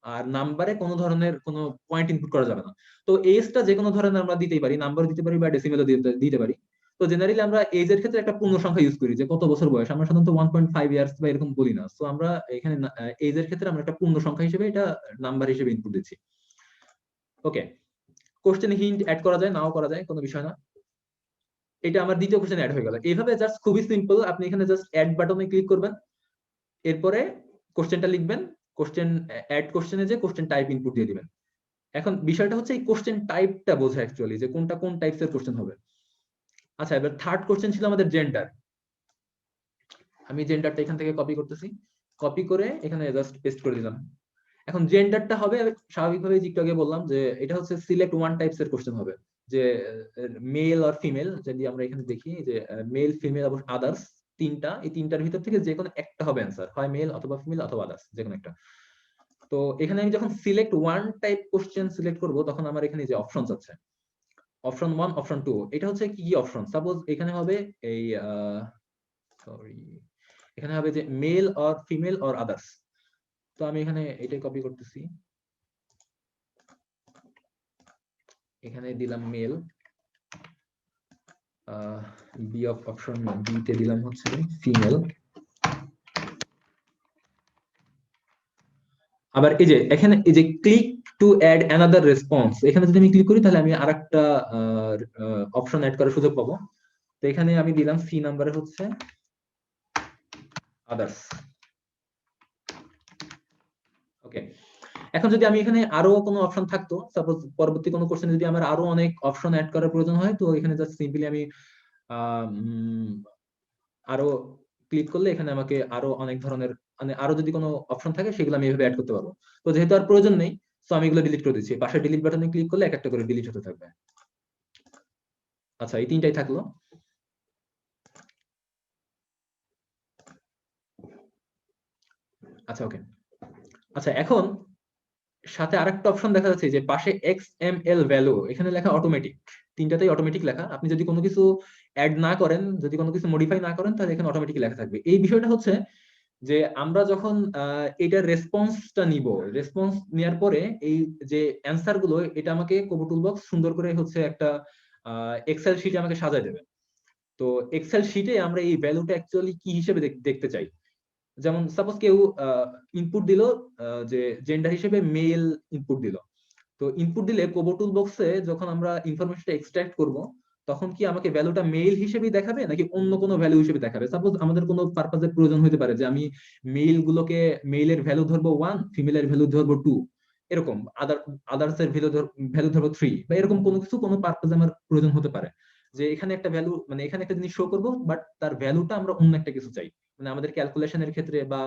আর নাম্বারে কোনো ধরনের কোনো পয়েন্ট ইনপুট করা যাবে না। তো এজটা যে কোনো ধরনের আমরা দিতেই পারি, নাম্বার দিতে পারি বা ডেসিমেলও দিতে পারি। তো জেনারেলি আমরা এজ এর ক্ষেত্রে একটা পূর্ণ সংখ্যা ইউজ করি, যে কত বছর বয়স, আমরা সাধারণত 1.5 ইয়ার্স বা এরকম বলি না। তো আমরা এখানে এজ এর ক্ষেত্রে আমরা একটা পূর্ণ সংখ্যা হিসেবে এটা নাম্বার হিসেবে ইনপুট দিচ্ছি। ওকে, কোশ্চেন হিন্ট অ্যাড করা যায়, নাও করা যায়, কোনো বিষয় না। এটা আমার দ্বিতীয় কোশ্চেন অ্যাড হয়ে গেল। এইভাবে জাস্ট খুবই সিম্পল, আপনি এখানে জাস্ট অ্যাড বাটনে ক্লিক করবেন, এরপরে কোশ্চেনটা লিখবেন, কোশ্চেন অ্যাড কোশ্চেনে যে কোশ্চেন টাইপ ইনপুট দিয়ে দিবেন। এখন বিষয়টা হচ্ছে এই কোশ্চেন টাইপটা বোঝা অ্যাকচুয়ালি, যে কোনটা কোন টাইপসের কোশ্চেন হবে। আচ্ছা, এবার থার্ড কোশ্চেন ছিল আমাদের জেন্ডার। আমি জেন্ডারটা এখান থেকে কপি করতেছি, কপি করে এখানে জাস্ট পেস্ট করে দিলাম। এখন জেন্ডারটা হবে স্বাভাবিকভাবে, একটু আগে বললাম যে এটা হচ্ছে সিলেক্ট ওয়ান টাইপস এর কোশ্চেন হবে, যে মেল আর ফিমেল। যদি আমরা এখানে দেখি যে মেল ফিমেল এবং আদার্স তিনটা, এই তিনটার ভিতর থেকে যে কোনো একটা হবে অ্যান্সার, হয় মেল অথবা ফিমেল অথবা আদার্স, যে কোনো একটা। তো এখানে আমি যখন select one type question select করব তখন আমার এখানে যে অপশনস আছে, অপশন 1 অপশন 2, এটা হচ্ছে কি কি অপশন। সাপোজ এখানে হবে এই সরি, এখানে হবে যে male or female or others. তো আমি এখানে এটাই কপি করতেছি, এখানে দিলাম male, B of option B তে দিলাম হচ্ছে ফিমেল। আবার এই যে এখানে এই যে click to add another response, এখানে যদি আমি ক্লিক করি তাহলে আমি আরেকটা অপশন অ্যাড করার সুযোগ পাবো। তো এখানে আমি দিলাম সি নাম্বারে হচ্ছে আদার্স। ওকে, এখন যদি আমি এখানে আরো কোনো অপশন থাকতো, সাপোজ পরবর্তী কোনো কোশ্চেনে যদি আমার আরো অনেক অপশন অ্যাড করার প্রয়োজন হয়, তো এখানে জাস্ট সিম্পলি আমি আরো ক্লিক করলে এখানে আমাকে আরো অনেক ধরনের, মানে আরো যদি কোনো অপশন থাকে সেগুলো আমি এভাবে অ্যাড করতে পারবো। তো যেহেতু আর প্রয়োজন নেই, তো আমি এগুলো ডিলিট করে দিচ্ছি, পাশে ডিলিট বাটনে ক্লিক করলে এক একটা করে ডিলিট হতে থাকবে। আচ্ছা, এই তিনটাই থাকলো। আচ্ছা, ওকে। আচ্ছা, এখন সাথে আরেকটা অপশন দেখা যাচ্ছে যে পাশে XML ভ্যালু, এখানে লেখা অটোমেটিক, তিনটাতেই অটোমেটিক লেখা। আপনি যদি কোনো কিছু অ্যাড না করেন, যদি কোনো কিছু মডিফাই না করেন, তাহলে এখানে অটোমেটিক লেখা থাকবে। এই বিষয়টা হচ্ছে যে আমরা যখন এটার রেসপন্সটা নিব, রেসপন্স নেওয়ার পরে এই যে অ্যান্সার গুলো, এটা আমাকে কোবো টুলবক্স সুন্দর করে হচ্ছে একটা এক্সেল শিটে আমাকে সাজায় দেবে। তো এক্সেল শিটে আমরা এই ভ্যালুটা অ্যাকচুয়ালি কি হিসেবে দেখতে চাই। যেমন সাপোজ কেউ ইনপুট দিল যে জেন্ডার হিসেবে মেল ইনপুট দিল, তো ইনপুট দিলে কোবো টুলবক্সে যখন আমরা ইনফরমেশনটা এক্সট্রাক্ট করব, তখন কি আমাকে ভ্যালুটা মেল হিসেবেই দেখাবে নাকি অন্য কোনো ভ্যালু হিসেবে দেখাবে। সাপোজ আমাদের কোনো পারপাজের প্রয়োজন হতে পারে যে আমি মেল গুলোকে, মেলের ভ্যালু ধরবো 1, ফিমেলের ভ্যালু ধরবো 2, এরকম আদার্স এর ভ্যালু ধরবো 3, বা এরকম কোনো কিছু কোনো পারপাজে আমার প্রয়োজন হতে পারে, যে এখানে একটা ভ্যালু, মানে এখানে একটা জিনিস শো করবো, বাট তার ভ্যালুটা আমরা অন্য একটা কিছু চাই, মানে আমাদের ক্যালকুলেশনের ক্ষেত্রে বা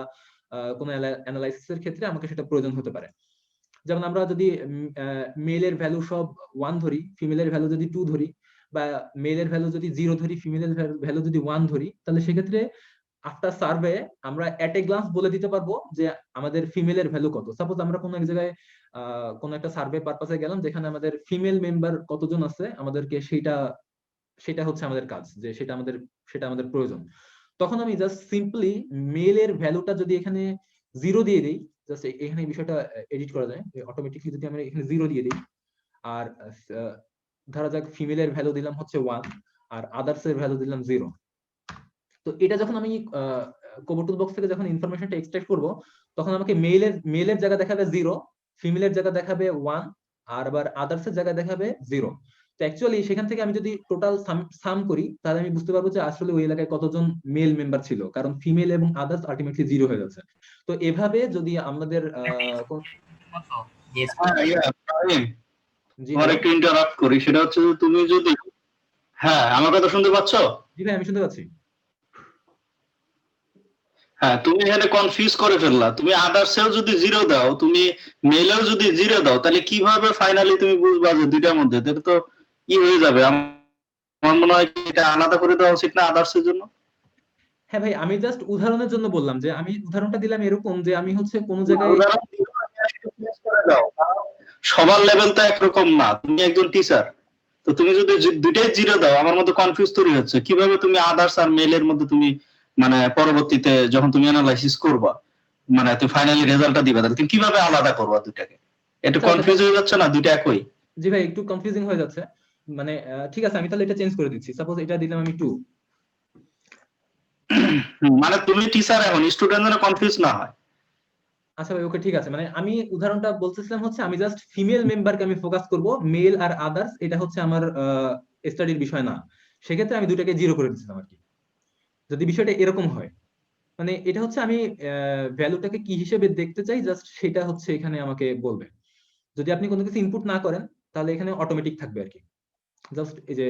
কোনো অ্যানালাইসিসের ক্ষেত্রে আমাকে সেটা প্রয়োজন হতে পারে। যেমন আমরা যদি মেলের ভ্যালু সব 1 ধরি, ফিমেলের ভ্যালু যদি 2 ধরি, বা মেলের ভ্যালু যদি 0 ধরি, ফিমেলের ভ্যালু যদি 1 ধরি, তাহলে সেক্ষেত্রে আফটার সার্ভে আমরা এট এ গ্লান্স বলে দিতে পারবো যে আমাদের ফিমেলের ভ্যালু কত। সাপোজ আমরা কোনো এক জায়গায় কোনো একটা সার্ভে পারপাসে গেলাম, যেখানে আমাদের ফিমেল মেম্বার কতজন আছে, আমাদেরকে সেটা হচ্ছে আমাদের কাজ, যে সেটা আমাদের প্রয়োজন। তখন আমি জাস্ট সিম্পলি মেলের ভ্যালুটা যদি এখানে 0 দিয়ে দিই, জাস্ট এখানে এই বিষয়টা এডিট করা যায়, অটোমেটিকলি যদি আমরা এখানে 0 দিয়ে দিই, আর ধরা যাক ফিমেলের ভ্যালু দিলাম হচ্ছে 1 আর আদার্স এর ভ্যালু দিলাম 0। তো এটা যখন আমি কোবো টুলবক্স থেকে যখন ইনফরমেশনটা এক্সট্রাক্ট করব, তখন আমাকে মেলের জায়গা দেখাবে 0, ফিমেলের জায়গা দেখাবে 1, আর আবার আদার্স এর জায়গা দেখাবে 0। তো অ্যাকচুয়ালি সেখান থেকে আমি যদি টোটাল সাম করি, তাহলে আমি বুঝতে পারবো যে আসলে ওই এলাকায় কতজন মেল মেম্বার ছিল, কারণ ফিমেল এবং আদার্স আলটিমেটলি 0 হয়ে যাচ্ছে। তো এভাবে যদি আমাদের জি একটু ইন্টারাপ্ট করি, সেটা হচ্ছে তুমি যদি, হ্যাঁ আমার কথা শুনতে পাচ্ছ? জি ভাই, আমি শুনতে পাচ্ছি। হ্যাঁ, তুমি এখানে কনফিউজ করে ফেললা। তুমি আদার্সেও যদি 0 দাও, তুমি মেইলেও যদি 0 দাও, তাহলে কিভাবে ফাইনালি তুমি বুঝবা যে দুইটার মধ্যে? এটা তো হয়ে যাবে। আমার মনে হয় কি এটা আলাদা করে দেওয়া উচিত না আদার্সের জন্য? হ্যাঁ ভাই, আমি জাস্ট উদাহরণের জন্য বললাম যে আমি উদাহরণটা দিলাম এরকম যে আমি হচ্ছে কোনো না, জায়গায় উদাহরণ দিও না, তুমি আরেকটু clear করে দাও। সবার লেভেল তো একরকম না। তুমি একজন টিচার, তো তুমি যদি দুইটাই 0 দাও, আমার মধ্যে কনফিউজ তৈরি হচ্ছে। কিভাবে তুমি আদার্স আর মেলের মধ্যে তুমি মানে পরবর্তীতে যখন তুমি অ্যানালাইসিস করবা, মানে তুমি ফাইনালি রেজাল্টটা দিবা, তাহলে তুমি কিভাবে আলাদা করবা দুটাকে? একটু আচ্ছা আচ্ছা কনফিউজ হয়ে যাচ্ছে না দুইটা একই? জি ভাই, একটু কনফিউজিং হয়ে যাচ্ছে। মানে ঠিক আছে, আমি তাহলে এটা চেঞ্জ করে দিচ্ছি। সাপোজ এটা দিলাম আমি 2। মানে তুমি টিচার, এখন স্টুডেন্ট যেন কনফিউজ না হয়। আচ্ছা ভাই, ওকে, ঠিক আছে। মানে আমি উদাহরণটা বলতেছিলাম হচ্ছে আমি জাস্ট ফিমেল মেম্বারকে আমি ফোকাস করব, মেল আর আদার্স এটা হচ্ছে আমার স্টাডির বিষয় না। সেক্ষেত্রে আমি দুটাকে 0 করে দিচ্ছিলাম আর কি, যদি বিষয়টা এরকম হয়। মানে এটা হচ্ছে আমি ভ্যালুটাকে কি হিসেবে দেখতে চাই, জাস্ট সেটা হচ্ছে এখানে আমাকে বলবে। যদি আপনি কোনো কিছু ইনপুট না করেন তাহলে এখানে অটোমেটিক থাকবে আর কি। জাস্ট এই যে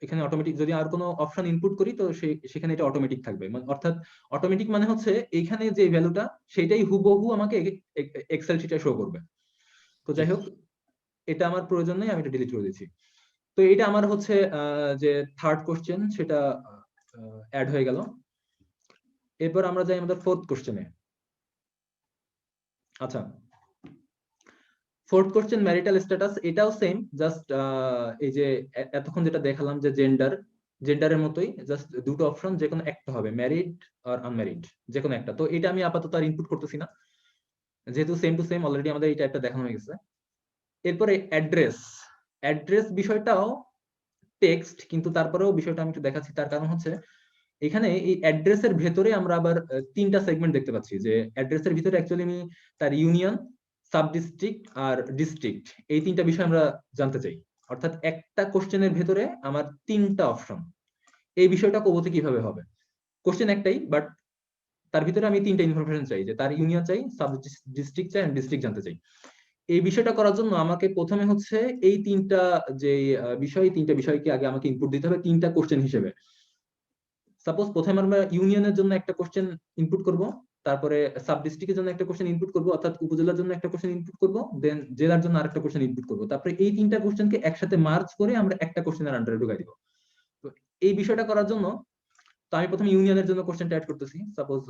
এখানে অটোমেটিক, যদি আর কোনো অপশন ইনপুট করি তো সেখানে এটা অটোমেটিক থাকবে। মানে অর্থাৎ অটোমেটিক মানে হচ্ছে এইখানে যে ভ্যালুটা সেটাই হুবহু আমাকে এক্সেল শিটে শো করবে। তো যাই হোক, এটা আমার প্রয়োজন নেই, আমি এটা ডিলিট করে দিচ্ছি। তো এটা আমার হচ্ছে যে থার্ড কোশ্চেন সেটা অ্যাড হয়ে গেল। এরপর আমরা যাই আমাদের ফোর্থ কোশ্চেনে। আচ্ছা, ফোর্থ কোশ্চেন ম্যারিটাল স্ট্যাটাস, এটাও সেম, জাস্ট এই যে এতক্ষণ যেটা দেখালাম যে জেন্ডারের মতোই, জাস্ট দুটো অপশন, যে কোনো একটা হবে, ম্যারিড আর আনম্যারিড, যে কোনো একটা। তো এটা আমি আপাতত আর ইনপুট করতেছি না, যেহেতু সেম টু সেম অলরেডি আমাদের এই টাইপটা দেখানো হয়ে গেছে। এরপরে অ্যাড্রেস বিষয়টাও টেক্সট, কিন্তু তারপরেও বিষয়টা আমি একটু দেখাচ্ছি। তার কারণ হচ্ছে এখানে এই অ্যাড্রেসের ভেতরে আমরা আবার তিনটা সেগমেন্ট দেখতে পাচ্ছি, যে অ্যাড্রেসের ভিতরে অ্যাকচুয়ালি আমি তার ইউনিয়ন, সাব ডিস্ট্রিক্ট আর ডিস্ট্রিক্ট, এই তিনটা বিষয় আমরা জানতে চাই। অর্থাৎ একটা কোশ্চেনের ভেতরে আমার তিনটা অপশন। এই বিষয়টা কোবোতে কিভাবে হবে? কোশ্চেন একটাই, বাট তার ভিতরে আমি তিনটা ইনফরমেশন চাই, যে তার ইউনিয়ন চাই, সাব ডিস্ট্রিক্ট চাই, ডিস্ট্রিক্ট জানতে চাই। এই বিষয়টা করার জন্য আমাকে প্রথমে হচ্ছে এই তিনটা যে তিনটা বিষয়কে আগে আমাকে ইনপুট দিতে হবে তিনটা কোশ্চেন হিসেবে। সাপোজ প্রথমে আমরা ইউনিয়নের জন্য একটা কোশ্চেন ইনপুট করব, তারপরে সাব ডিস্ট্রিক্টের জন্য একটা কোশ্চেন ইনপুট করব, অর্থাৎ উপজেলার জন্য একটা কোশ্চেন ইনপুট করব, দেন জেলার জন্য আরেকটা কোশ্চেন ইনপুট করব। তারপরে এই তিনটা কোশ্চেনকে একসাথে মার্জ করে আমরা একটা কোশ্চেনের আন্ডারে ঢুকাই দিব। তো এই বিষয়টা করার জন্য তো আমি প্রথমে ইউনিয়নের জন্য কোশ্চেনটা অ্যাড করতেছি। সাপোজ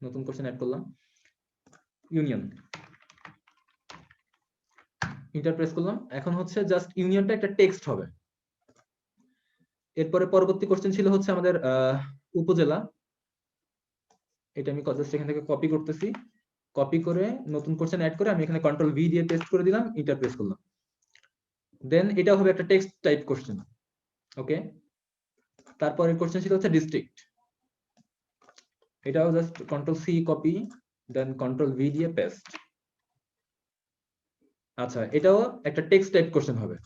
নতুন কোশ্চেন অ্যাড করলাম, ইউনিয়ন, ইন্টার প্রেস করলাম। এখন হচ্ছে জাস্ট ইউনিয়নটা একটা টেক্সট হবে। এরপরে পরবর্তী কোশ্চেন ছিল হচ্ছে আমাদের উপজেলা। এটা আমি জাস্ট এখান থেকে কপি করতেছি, কপি করে নতুন কোশ্চেন অ্যাড করে আমি এখানে কন্ট্রোল ভি দিয়ে পেস্ট করে দিলাম, ইন্টার প্রেস করলাম। দেন এটা হবে একটা টেক্সট টাইপ কোশ্চেন। ওকে, তারপরের কোশ্চেন ছিল হচ্ছে ডিস্ট্রিক্ট। এটাও জাস্ট কন্ট্রোল সি কপি, দেন কন্ট্রোল ভি দিয়ে পেস্ট। আচ্ছা, এটাও একটা টেক্সট টাইপ কোশ্চেন হবে।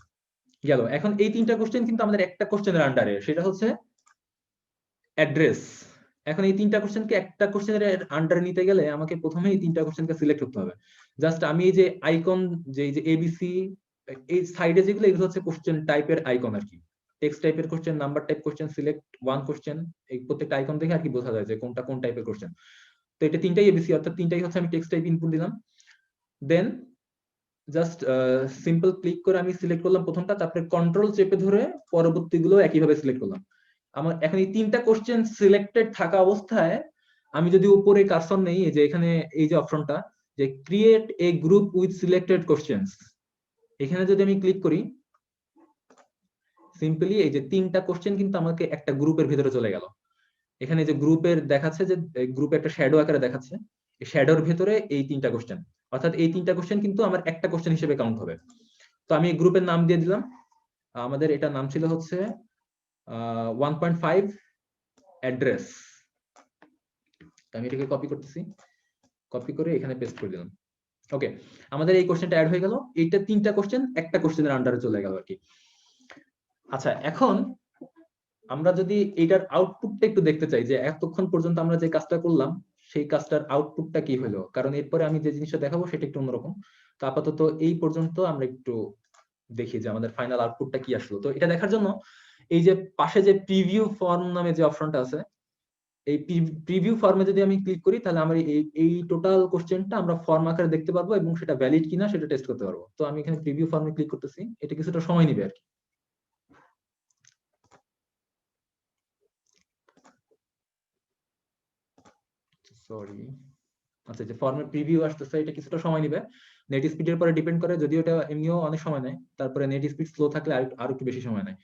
গেল। এখন এই তিনটা কোশ্চেন কিন্তু আমাদের একটা কোশ্চেনের আন্ডারে, সেটা হচ্ছে অ্যাড্রেস। এখন এই তিনটা কোশ্চেনকে একটা কোশ্চেনের আন্ডারে নিতে গেলে আমাকে প্রথমে এই তিনটা কোশ্চেনকে সিলেক্ট করতে হবে। জাস্ট আমি এই যে আইকন, যে এই যে এবিসি, এই সাইডে যেগুলো, এগুলো হচ্ছে কোশ্চেন টাইপের আইকন আর কি। টেক্সট টাইপের question, number type question, select one question, এই প্রত্যেকটা আইকন দেখে আর কি বোঝা যায় যে কোনটা কোন টাইপের কোশ্চেন। তো এটা তিনটাই এবিসি, অর্থাৎ তিনটাই হচ্ছে আমি টেক্সট টাইপ ইনপুট দিলাম। দেন জাস্ট সিম্পল ক্লিক করে আমি সিলেক্ট করলাম প্রথমটা, তারপরে কন্ট্রোল চেপে ধরে পরবর্তীগুলো একইভাবে সিলেক্ট করলাম। আমার এখন এই তিনটা কোশ্চেন সিলেক্টেড থাকা অবস্থায় আমি যদি উপরে কার্সর নেই, যে এখানে এই যে অপশনটা, যে create a group with selected questions, এখানে যদি আমি ক্লিক করি, সিম্পলি এই যে তিনটা কোশ্চেন কিন্তু আমাকে একটা গ্রুপের ভিতরে চলে গেল। এখানে যে গ্রুপের দেখাচ্ছে, যে গ্রুপে একটা শ্যাডো আকারে দেখাচ্ছে, এই শ্যাডোর ভিতরে এই তিনটা কোশ্চেন, অর্থাৎ এই তিনটা কোশ্চেন কিন্তু আমার একটা কোশ্চেন হিসেবে কাউন্ট হবে। তো আমি গ্রুপের নাম দিয়ে দিলাম, আমাদের এটা নাম ছিল হচ্ছে 1.5 অ্যাড্রেস। আমি এটাকে কপি করতেছি, কপি করে এখানে পেস্ট করে দিলাম। ওকে, আমাদের এই কোশ্চেনটা অ্যাড হয়ে গেল। এইটা তিনটা কোশ্চেন একটা কোশ্চেনের আন্ডারে চলে গেল আর কি। আচ্ছা, এখন আমরা যদি এটার আউটপুটটা একটু দেখতে চাই, যে এতক্ষণ পর্যন্ত আমরা যে কাজটা করলাম সেই কাজটার আউটপুটটা কি হলো, কারণ এরপরে আমি যে জিনিসটা দেখাবো সেটা একটু অন্যরকম। তো আপাতত এই পর্যন্ত আমরা একটু দেখি যে আমাদের ফাইনাল আউটপুটটা কি আসলো। তো এটা দেখার জন্য এই যে পাশে যে প্রিভিউ ফর্ম নামে যে অপশনটা আছে, এই প্রিভিউ ফর্মে যদি আমি ক্লিক করি তাহলে আমার এই টোটাল কোশ্চেনটা আমরা ফর্ম আকারে দেখতে পারবো এবং সেটা ভ্যালিড কিনা সেটা টেস্ট করতে পারবো। তো আমি এখানে প্রিভিউ ফর্মে ক্লিক করতেছি, এটা কিছুটা সময় নেবে আর কি। সরি, আচ্ছা, যে ফর্মের প্রিভিউ আসতেছে এটা কিছুটা সময় নেবে, নেট স্পিডের পরে ডিপেন্ড করে, যদিও এটা এমনিও অনেক সময় নেয়, তারপরে নেট স্পিড স্লো থাকলে আরো একটু বেশি সময় নেয়।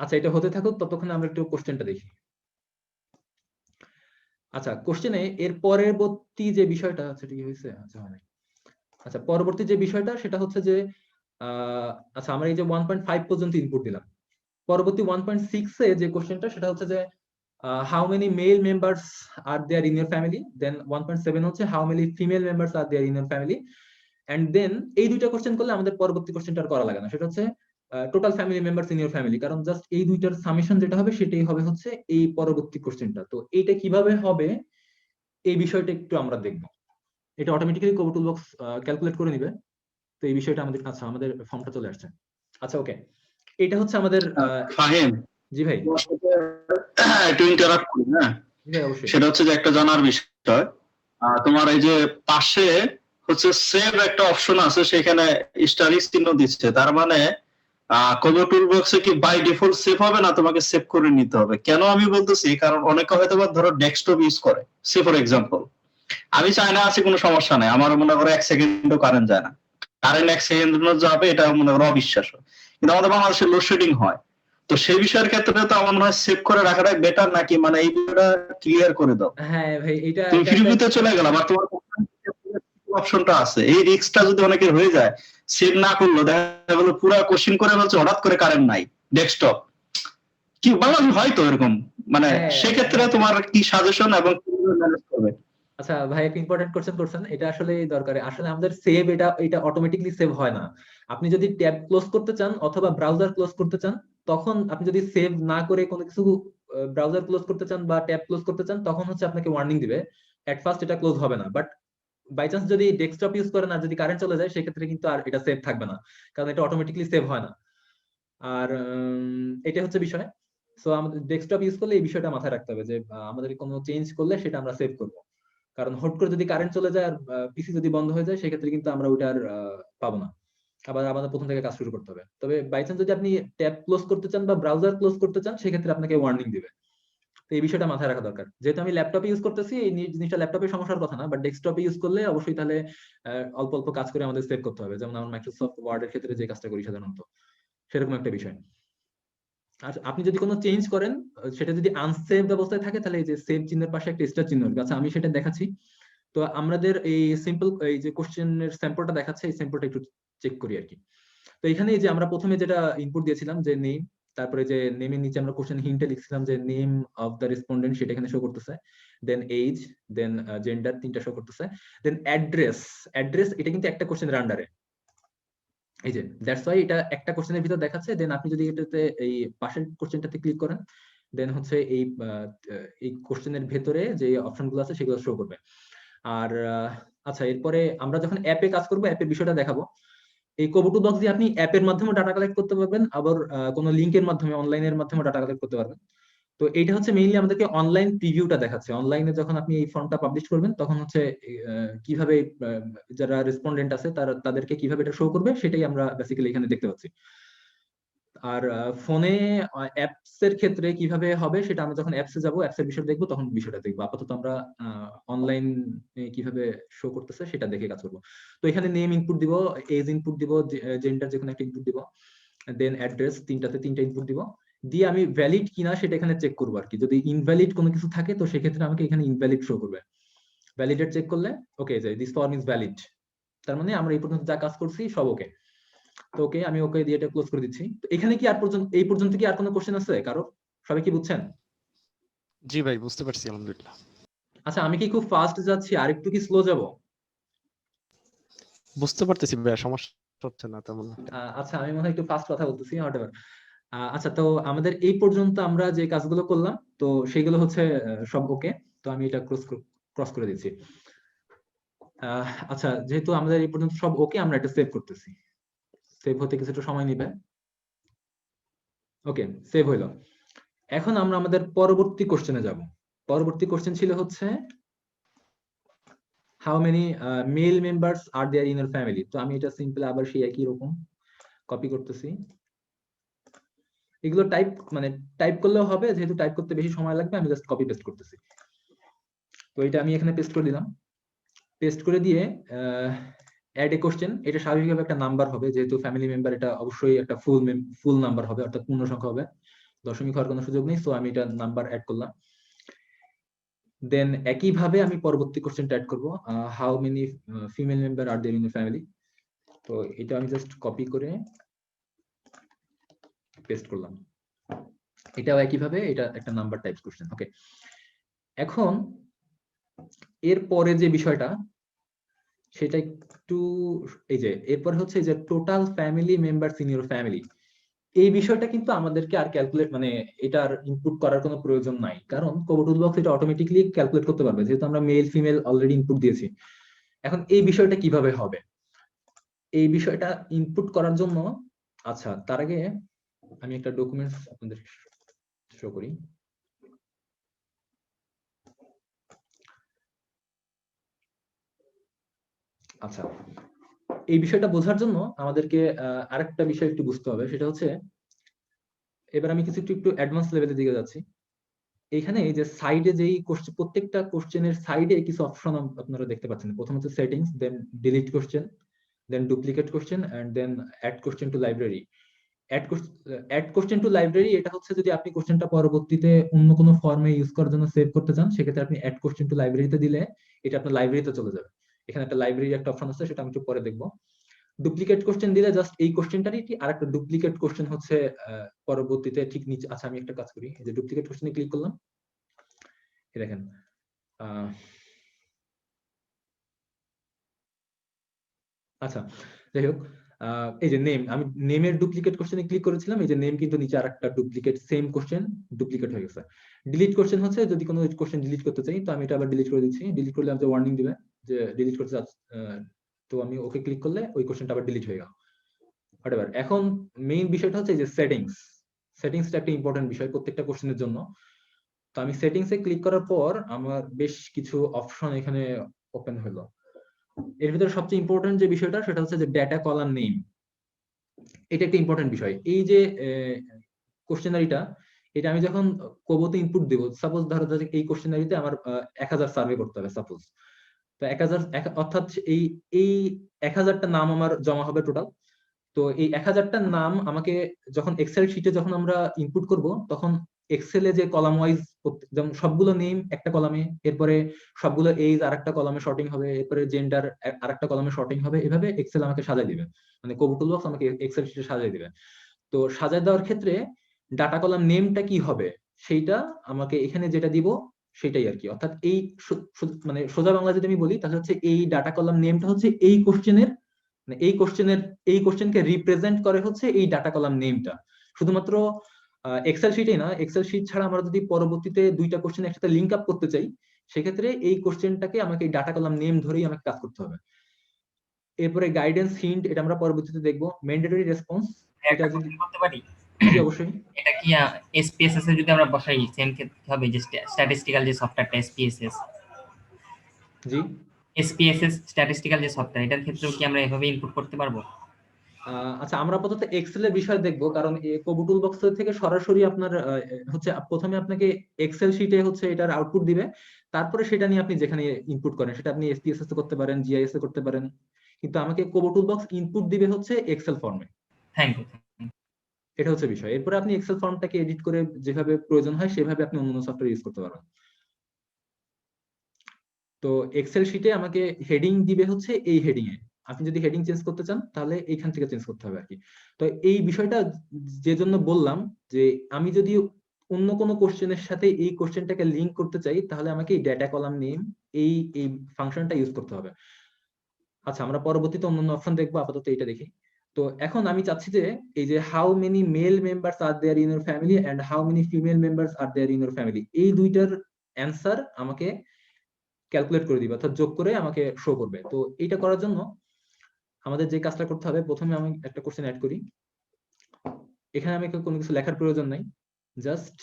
আচ্ছা, এটা হতে থাকুক, ততক্ষণে আমরা একটু কোশ্চেনটা দেখি। আচ্ছা, কোশ্চেনে এর পরবর্তী যে বিষয়টা আছে, ঠিক হয়েছে? আচ্ছা, হয় নাই। আচ্ছা, পরবর্তী যে বিষয়টা সেটা হচ্ছে যে আচ্ছা, আমরা এই যে 1.5 পর্যন্ত ইনপুট দিলাম, পরবর্তী 1.6 এ যে কোশ্চেনটা সেটা হচ্ছে যে how many male members are there in your family, then 1.7 হচ্ছে how many female members are there in your family, and then এই দুইটা কোশ্চেন করলে আমাদের পরবর্তী কোশ্চেনটা আর করা লাগে না, সেটা হচ্ছে total family members in your family, কারণ জাস্ট এই দুইটার সামেশন যেটা হবে সেটাই হবে হচ্ছে এই পরবর্তী কোশ্চেনটা। তো এইটা কিভাবে হবে এই বিষয়টা একটু আমরা দেখব। এটা অটোমেটিক্যালি কোবো টুলবক্স ক্যালকুলেট করে নিবে। তো এই বিষয়টা আমাদের, আচ্ছা, আমাদের ফর্মটা চলে আসছে। আচ্ছা, ওকে, এটা হচ্ছে আমাদের ফাহিম, জি ভাই। একটু ইন্টারাপ্ট করি, হ্যাঁ? জি ভাই, অবশ্যই। সেটা হচ্ছে যে একটা জানার বিষয়, তোমার এই যে পাশে হচ্ছে সেভ একটা অপশন আছে, সেখানে স্টারিক চিহ্ন দিচ্ছে, তার মানে কোবো টুলবক্সে কি বাই ডিফল্ট সেভ হবে না, তোমাকে সেভ করে নিতে হবে। কেন আমি বলতেছি, কারণ অনেকে হয়তো ধরো ডেস্কটপ ইউজ করে, সে ফর এক্সাম্পল আমি চায়না আছি, কোনো সমস্যা নাই, আমার মনে করো 1 সেকেন্ডও কারেন্ট যায় না, কারেন্ট 1 সেকেন্ড যাবে এটা মনে করো অবিশ্বাস্য, কিন্তু আমাদের বাংলাদেশে লোডশেডিং হয়। তো সেই বিষয়ের ক্ষেত্রে তো আমার মনে হয় সেভ করে রাখাটাই বেটার, নাকি মানে এই বিষয়টা ক্লিয়ার করে দাও। হ্যাঁ ভাই, এটা তুমি ফ্রিভিউতে চলে গেলাম আর তোমার অপশনটা আছে, এই রিস্কটা যদি অনেকের হয়ে যায়, সেভ না করলো, দেখা গেল পুরো কোশ্চেন করে বলছে হঠাৎ করে কারেন্ট নাই ডেস্কটপ, কি বাংলাদেশে হয় তো এরকম, মানে সেক্ষেত্রে তোমার কি সাজেশন এবং কিভাবে ম্যানেজ করবে? আচ্ছা ভাই, একটা ইম্পর্টেন্ট কোশ্চেন করছেন, এটা আসলে দরকারি। আসলে আমাদের সেভ এটা অটোমেটিকলি সেভ হয় না। আপনি যদি ট্যাব ক্লোজ করতে চান অথবা ব্রাউজার ক্লোজ করতে চান, তখন আপনি যদি সেভ না করে কোনো কিছু ব্রাউজার ক্লোজ করতে চান বা ট্যাব ক্লোজ করতে চান, তখন হচ্ছে আপনাকে ওয়ার্নিং দিবে। এট ফার্স্ট এটা ক্লোজ হবে না, বাট বাই চান্স যদি ডেস্কটপ ইউজ করেন আর যদি কারেন্ট চলে যায়, সেক্ষেত্রে কিন্তু আর এটা সেভ থাকবে না, কারণ এটা অটোমেটিকলি সেভ হয় না। আর এটা হচ্ছে বিষয়। সো আমাদের ডেস্কটপ ইউজ করলে এই বিষয়টা মাথায় রাখতে হবে যে আমাদের কোনো চেঞ্জ করলে সেটা আমরা সেভ করবো, কারণ হুট করে যদি কারেন্ট চলে যায় আর পিসি যদি বন্ধ হয়ে যায়, সেক্ষেত্রে কিন্তু আমরা ওইটা আর পাবো না, আবার আমাদের প্রথম থেকে কাজ শুরু করতে হবে। তবে বাই চান্স যদি আপনি ট্যাব ক্লোজ করতে চান বা ব্রাউজার ক্লোজ করতে চান, সেক্ষেত্রে আপনাকে ওয়ার্নিং দিবে। তো এই বিষয়টা মাথায় রাখা দরকার। যেহেতু আমি ল্যাপটপে ইউজ করতেছি, এই জিনিসটা ল্যাপটপে সমস্যার কথা না, বাট ডেস্কটপে ইউজ করলে অবশ্যই তাহলে অল্প অল্প কাজ করে আমাদের সেভ করতে হবে, যেমন আমরা মাইক্রোসফট ওয়ার্ডের ক্ষেত্রে যে কাজটা করি সাধারণত, সেরকম একটা বিষয়। আর আপনি যদি কোনো চেঞ্জ করেন, সেটা যদি আনসেভড অবস্থায় থাকে, তাহলে এই যে সেভ চিহ্নের পাশে একটা স্টার চিহ্ন আসবে। আচ্ছা, আমি সেটা দেখাচ্ছি। তো আমাদের এই সিম্পল এই যে কোশ্চেনের স্যাম্পলটা দেখাচ্ছে, এই স্যাম্পলটা একটু চেক করি আর কি। তো এখানে যে আমরা প্রথমে যেটা ইনপুট দিয়েছিলাম যে নেম, তারপরে যে নেমের নিচে আমরা কোশ্চেন হিন্টে লিখছিলাম যে নেম অফ দ্য রেসপন্ডেন্ট, সেটা এখানে শো করতেছে, দেন এজ, দেন জেন্ডার, তিনটা শো করতেছে, দেন অ্যাড্রেস। অ্যাড্রেস এটা কিন্তু একটা কোশ্চেনের আন্ডারে, এই যে দ্যাটস ওয়াই এটা একটা কোশ্চেনের ভিতর দেখাচ্ছে। দেন আপনি যদি এটাতে এই পাশের কোশ্চেনটাতে ক্লিক করেন, দেন হচ্ছে এই কোশ্চেনের ভেতরে যে অপশনগুলো আছে সেগুলো শো করবে। আর আচ্ছা, এরপরে আমরা যখন অ্যাপে কাজ করবো, অ্যাপের বিষয়টা দেখাবো। এই কোবো টুলবক্স দিয়ে আপনি অ্যাপের মাধ্যমে ডাটা কালেক্ট করতে পারবেন, আবার কোনো লিংকের মাধ্যমে, অনলাইনের মাধ্যমে ডাটা কালেক্ট করতে পারবেন। তো এইটা হচ্ছে মেইনলি আমাদেরকে অনলাইন প্রিভিউটা দেখাচ্ছে। অনলাইনে যখন আপনি এই ফর্মটা পাবলিশ করবেন, তখন হচ্ছে কিভাবে যারা রেসপন্ডেন্ট আছে তাদেরকে কিভাবে এটা শো করবে, সেটাই আমরা বেসিক্যালি এখানে দেখতে পাচ্ছি। আর ফোনে অ্যাপস এর ক্ষেত্রে কিভাবে হবে, সেটা আমরা যখন অ্যাপসে যাব, অ্যাপসের বিষয় দেখবো, তখন বিষয়টা দেখবো। আপাতত আমরা অনলাইন কিভাবে শো করতেছে সেটা দেখে কাজ করবো। তো এখানে নেম ইনপুট দিব, এজ ইনপুট দিব, জেন্ডার যে কোনো একটা ইনপুট দিব, দেন অ্যাড্রেস, তিনটা ইনপুট দিব, দিয়ে আমি ভ্যালিড কিনা সেটা এখানে চেক করবো আর কি। যদি ইনভ্যালিড কোনো কিছু থাকে, তো সেক্ষেত্রে আমাকে এখানে ইনভ্যালিড শো করবে। ভ্যালিডেট চেক করলে ওকে, যে দিস ফর্ম ইজ ভ্যালিড, তার মানে আমরা এই পর্যন্ত যা কাজ করছি সব ওকে। তো ওকে, আমি ওকে দিয়ে এটা ক্লোজ করে দিচ্ছি। তো এখানে কি আর পর্যন্ত, এই পর্যন্ত কি আর কোনো কোশ্চেন আছে কারো? সবাই কি বুঝছেন? জি ভাই, বুঝতে পারছি আলহামদুলিল্লাহ। আচ্ছা, আমি কি খুব ফাস্ট যাচ্ছি, আর একটু কি স্লো যাব? বুঝতে পারতেছি ভাই, সমস্যা হচ্ছে না তেমন একটা। আচ্ছা, আমি মনে হয় একটু ফাস্ট কথা বলতেছি, হোয়াটএভার। আচ্ছা, তো আমাদের এই পর্যন্ত আমরা যে কাজগুলো করলাম, তো সেগুলো হচ্ছে সব ওকে। তো আমি এটা ক্রস করে দিচ্ছি। আচ্ছা, যেহেতু আমাদের এই পর্যন্ত সব ওকে, আমরা এটা সেভ করতেছি। সেভ হতে কিছুটা সময় নেবে। ওকে, সেভ হইলো। এখন আমরা আমাদের পরবর্তী কোশ্চেনে যাব। পরবর্তী কোশ্চেন ছিল হচ্ছে how many male members are there in your family. তো আমি এটা সিম্পল আবার সেই একই রকম কপি করতেছি। এগুলো টাইপ করলেও হবে, যেহেতু টাইপ করতে বেশি সময় লাগবে আমি জাস্ট কপি পেস্ট করতেছি। তো এটা আমি এখানে পেস্ট করে দিলাম। পেস্ট করে দিয়ে অ্যাড এ কোশ্চেন, এটা স্বাভাবিকভাবে একটা নাম্বার হবে, যেহেতু ফ্যামিলি মেম্বার এটা অবশ্যই একটা ফুল নাম্বার হবে, অর্থাৎ পূর্ণ সংখ্যা হবে, দশমিক হওয়ার কোনো সুযোগ নেই। সো আমি এটা নাম্বার অ্যাড করলাম। দেন একইভাবে আমি পরবর্তী কোশ্চেনটা অ্যাড করব, how many female member are there in the family. তো এটা আমি জাস্ট কপি করে পেস্ট করলাম। এটাও একইভাবে, এটা একটা নাম্বার টাইপ কোশ্চেন। ওকে, এখন এর পরে যে বিষয়টা সেটা একটু, এই যে এরপর হচ্ছে যে total family members in your family, এই বিষয়টা কিন্তু আমাদেরকে আর ক্যালকুলেট এটার ইনপুট করার কোনো প্রয়োজন নাই, কারণ কোবো টুলবক্স এটা অটোমেটিক্যালি ক্যালকুলেট করতে পারবে, যেহেতু আমরা মেল ফিমেল অলরেডি ইনপুট দিয়েছি। এখন এই বিষয়টা কিভাবে হবে, এই বিষয়টা ইনপুট করার জন্য, আচ্ছা তার আগে আমি একটা ডকুমেন্টস আপনাদের শো করি। আচ্ছা, এই বিষয়টা বোঝার জন্য আমাদেরকে আরেকটা বিষয় একটু বুঝতে হবে, সেটা হচ্ছে, এবার আমি কিছু একটু অ্যাডভান্স লেভেলের দিকে যাচ্ছি। এখানে এই যে সাইডে যেই কোশ্চেন, প্রত্যেকটা কোশ্চেনের সাইডে কিছু অপশন আপনারা দেখতে পাচ্ছেন। প্রথম হচ্ছে settings, then delete question, then duplicate question, and then add question to library. Add question to library এটা হচ্ছে যদি আপনি কোশ্চেনটা পরবর্তীতে অন্য কোনো ফর্মে ইউজ করার জন্য সেভ করতে চান, সেক্ষেত্রে আপনি অ্যাড কোশ্চেন টু লাইব্রেরিতে দিলে এটা আপনার লাইব্রেরিতে চলে যাবে। এখানে একটা লাইব্রেরি একটা অপশন আছে, সেটা আমি একটু পরে দেখবো। ডুপ্লিকেট কোশ্চেন দিলে জাস্ট এই কোশ্চেনটারই আর একটা ডুপ্লিকেট কোশ্চেন হচ্ছে পরবর্তীতে ঠিক নিচে। আচ্ছা আমি একটা কাজ করি, এই যে ডুপ্লিকেট কোশ্চেনে ক্লিক করলাম, দেখেন আচ্ছা যাই হোক, এই যে নেম, আমি নেমের ডুপ্লিকেট কোশ্চেনে ক্লিক করেছিলাম, এই যে নেম কিন্তু নিচে আরেকটা ডুপ্লিকেট সেম কোশ্চেন ডুপ্লিকেট হয়ে গেছে। ডিলিট কোশ্চেন হচ্ছে যদি কোনো কোশ্চেন ডিলিট করতে চাই, তো আমি এটা আবার ডিলিট করে দিচ্ছি। ডিলিট করলে আমাকে ওয়ার্নিং দিবে যে ডিলিট করতে চাচ্ছি, তো আমি ওকে ক্লিক করলে ওই কোশ্চেনটা আবার ডিলিট হয়ে গেল। হোয়াটএভার। এখন মেইন বিষয়টা হচ্ছে যে সেটিংস। সেটিংসটা একটা ইম্পর্টেন্ট বিষয় প্রত্যেকটা কোশ্চেনের জন্য। তো আমি সেটিংসে ক্লিক করার পর আমার বেশ কিছু অপশন এখানে ওপেন হলো। এর ভিতরে সবচেয়ে ইম্পর্টেন্ট যে বিষয়টা সেটা হচ্ছে যে ডেটা কলাম নেম। এটা একটা ইম্পর্টেন্ট বিষয়। এই যে কোশ্চেনারিটা, এটা আমি যখন কোবোতে ইনপুট দেব, সাপোজ ধরো যে এই কোশ্চেনারিতে আমার 1000 সার্ভে করতে হবে সাপোজ। তো 1000, অর্থাৎ এই এই 1000টা নাম আমার জমা হবে টোটাল। তো এই 1000টা নাম আমাকে যখন এক্সেল শিটে যখন আমরা ইনপুট করব, তখন এক্সেলে যে কলাম ওয়াইজ, যেমন সবগুলো নেম একটা কলামে, এরপরে সবগুলো এইজ আরেকটা কলামে শর্টিং হবে, এরপরে জেন্ডার আরেকটা কলামে শর্টিং হবে, এভাবে এক্সেল আমাকে সাজাই দিবে, মানে কোবো টুলবক্স আমাকে এক্সেল শিটে সাজাই দিবে। তো সাজাই দেওয়ার ক্ষেত্রে ডাটা কলাম নেমটা কি হবে সেইটা আমাকে এখানে যেটা দিব সেটাই আর কি। অর্থাৎ এই মানে সোজা বাংলা যদি আমি বলি তাহলে হচ্ছে এই ডাটা কলাম নেমটা হচ্ছে এই কোশ্চেনের, মানে এই কোশ্চেনকে রিপ্রেজেন্ট করে হচ্ছে এই ডাটা কলাম নেমটা। শুধুমাত্র এক্সেল শিটেই না, এক্সেল শিট ছাড়া আমরা যদি পরবর্তীতে দুইটা কোশ্চেন একসাথে লিংক আপ করতে চাই, সেক্ষেত্রে এই কোশ্চেনটাকে আমাকে এই ডাটা কলাম নেম ধরেই আমাকে কাজ করতে হবে। এরপরে গাইডেন্স হিন্ট, এটা আমরা পরবর্তীতে দেখব। ম্যান্ডেটরি রেসপন্স, এটা যদি করতে পারি, জি অবশ্যই। এটা কি এসপিএসএস এ যদি আমরা বসাই সেম ক্ষেত্রে হবে, যে স্ট্যাটিস্টিক্যাল যে সফটওয়্যারটা এসপিএসএস, জি এসপিএসএস স্ট্যাটিস্টিক্যাল যে সফটওয়্যার, এটার ক্ষেত্রেও কি আমরা এভাবে ইনপুট করতে পারবো? আচ্ছা আমরা আপাতত এক্সেল এর বিষয় দেখবো, কারণ কোবো টুলবক্স থেকে সরাসরি আপনার হচ্ছে প্রথমে আপনাকে এক্সেল শিটে হচ্ছে এটার আউটপুট দিবে, তারপরে সেটা নিয়ে আপনি যেখানে ইনপুট করেন সেটা আপনি এসপিএসএস করতে পারেন, জিআইএস এ করতে পারেন, কিন্তু আমাকে কোবো টুলবক্স ইনপুট দিবে হচ্ছে এক্সেল ফর্মে। Thank you. এটা হচ্ছে বিষয়। এরপরে আপনি এক্সেল ফর্মটাকে এডিট করে যেভাবে প্রয়োজন হয় সেভাবে আপনি অন্য সফটওয়্যার ইউজ করতে পারবেন। তো এক্সেল শিটে আমাকে হেডিং দিবে হচ্ছে এই হেডিং এ, আপনি যদি হেডিং চেঞ্জ করতে চান তাহলে এইখান থেকে চেঞ্জ করতে হবে আর কি। তো এই বিষয়টা যে জন্য বললাম যে আমি যদি অন্য কোনো কোশ্চেনের সাথে এই কোশ্চেনটাকে লিংক করতে চাই, তাহলে আমাকে এই ডেটা কলাম নেম এই এই ফাংশনটা ইউজ করতে হবে। আচ্ছা আমরা পরবর্তীতে অন্যান্য অপশন দেখবো, আপাতত এটা দেখি। তো এখন আমি চাচ্ছি যে এই যে how many male members are there in your family and how many female members are there in your family, এই দুইটার অ্যান্সার আমাকে ক্যালকুলেট করে দিবে, অর্থাৎ যোগ করে আমাকে শো করবে। তো এইটা করার জন্য আমাদের যে কাজটা করতে হবে, প্রথমে আমি একটা কোশ্চেন অ্যাড করি। এখানে আমি কোনো কিছু লেখার প্রয়োজন নাই, জাস্ট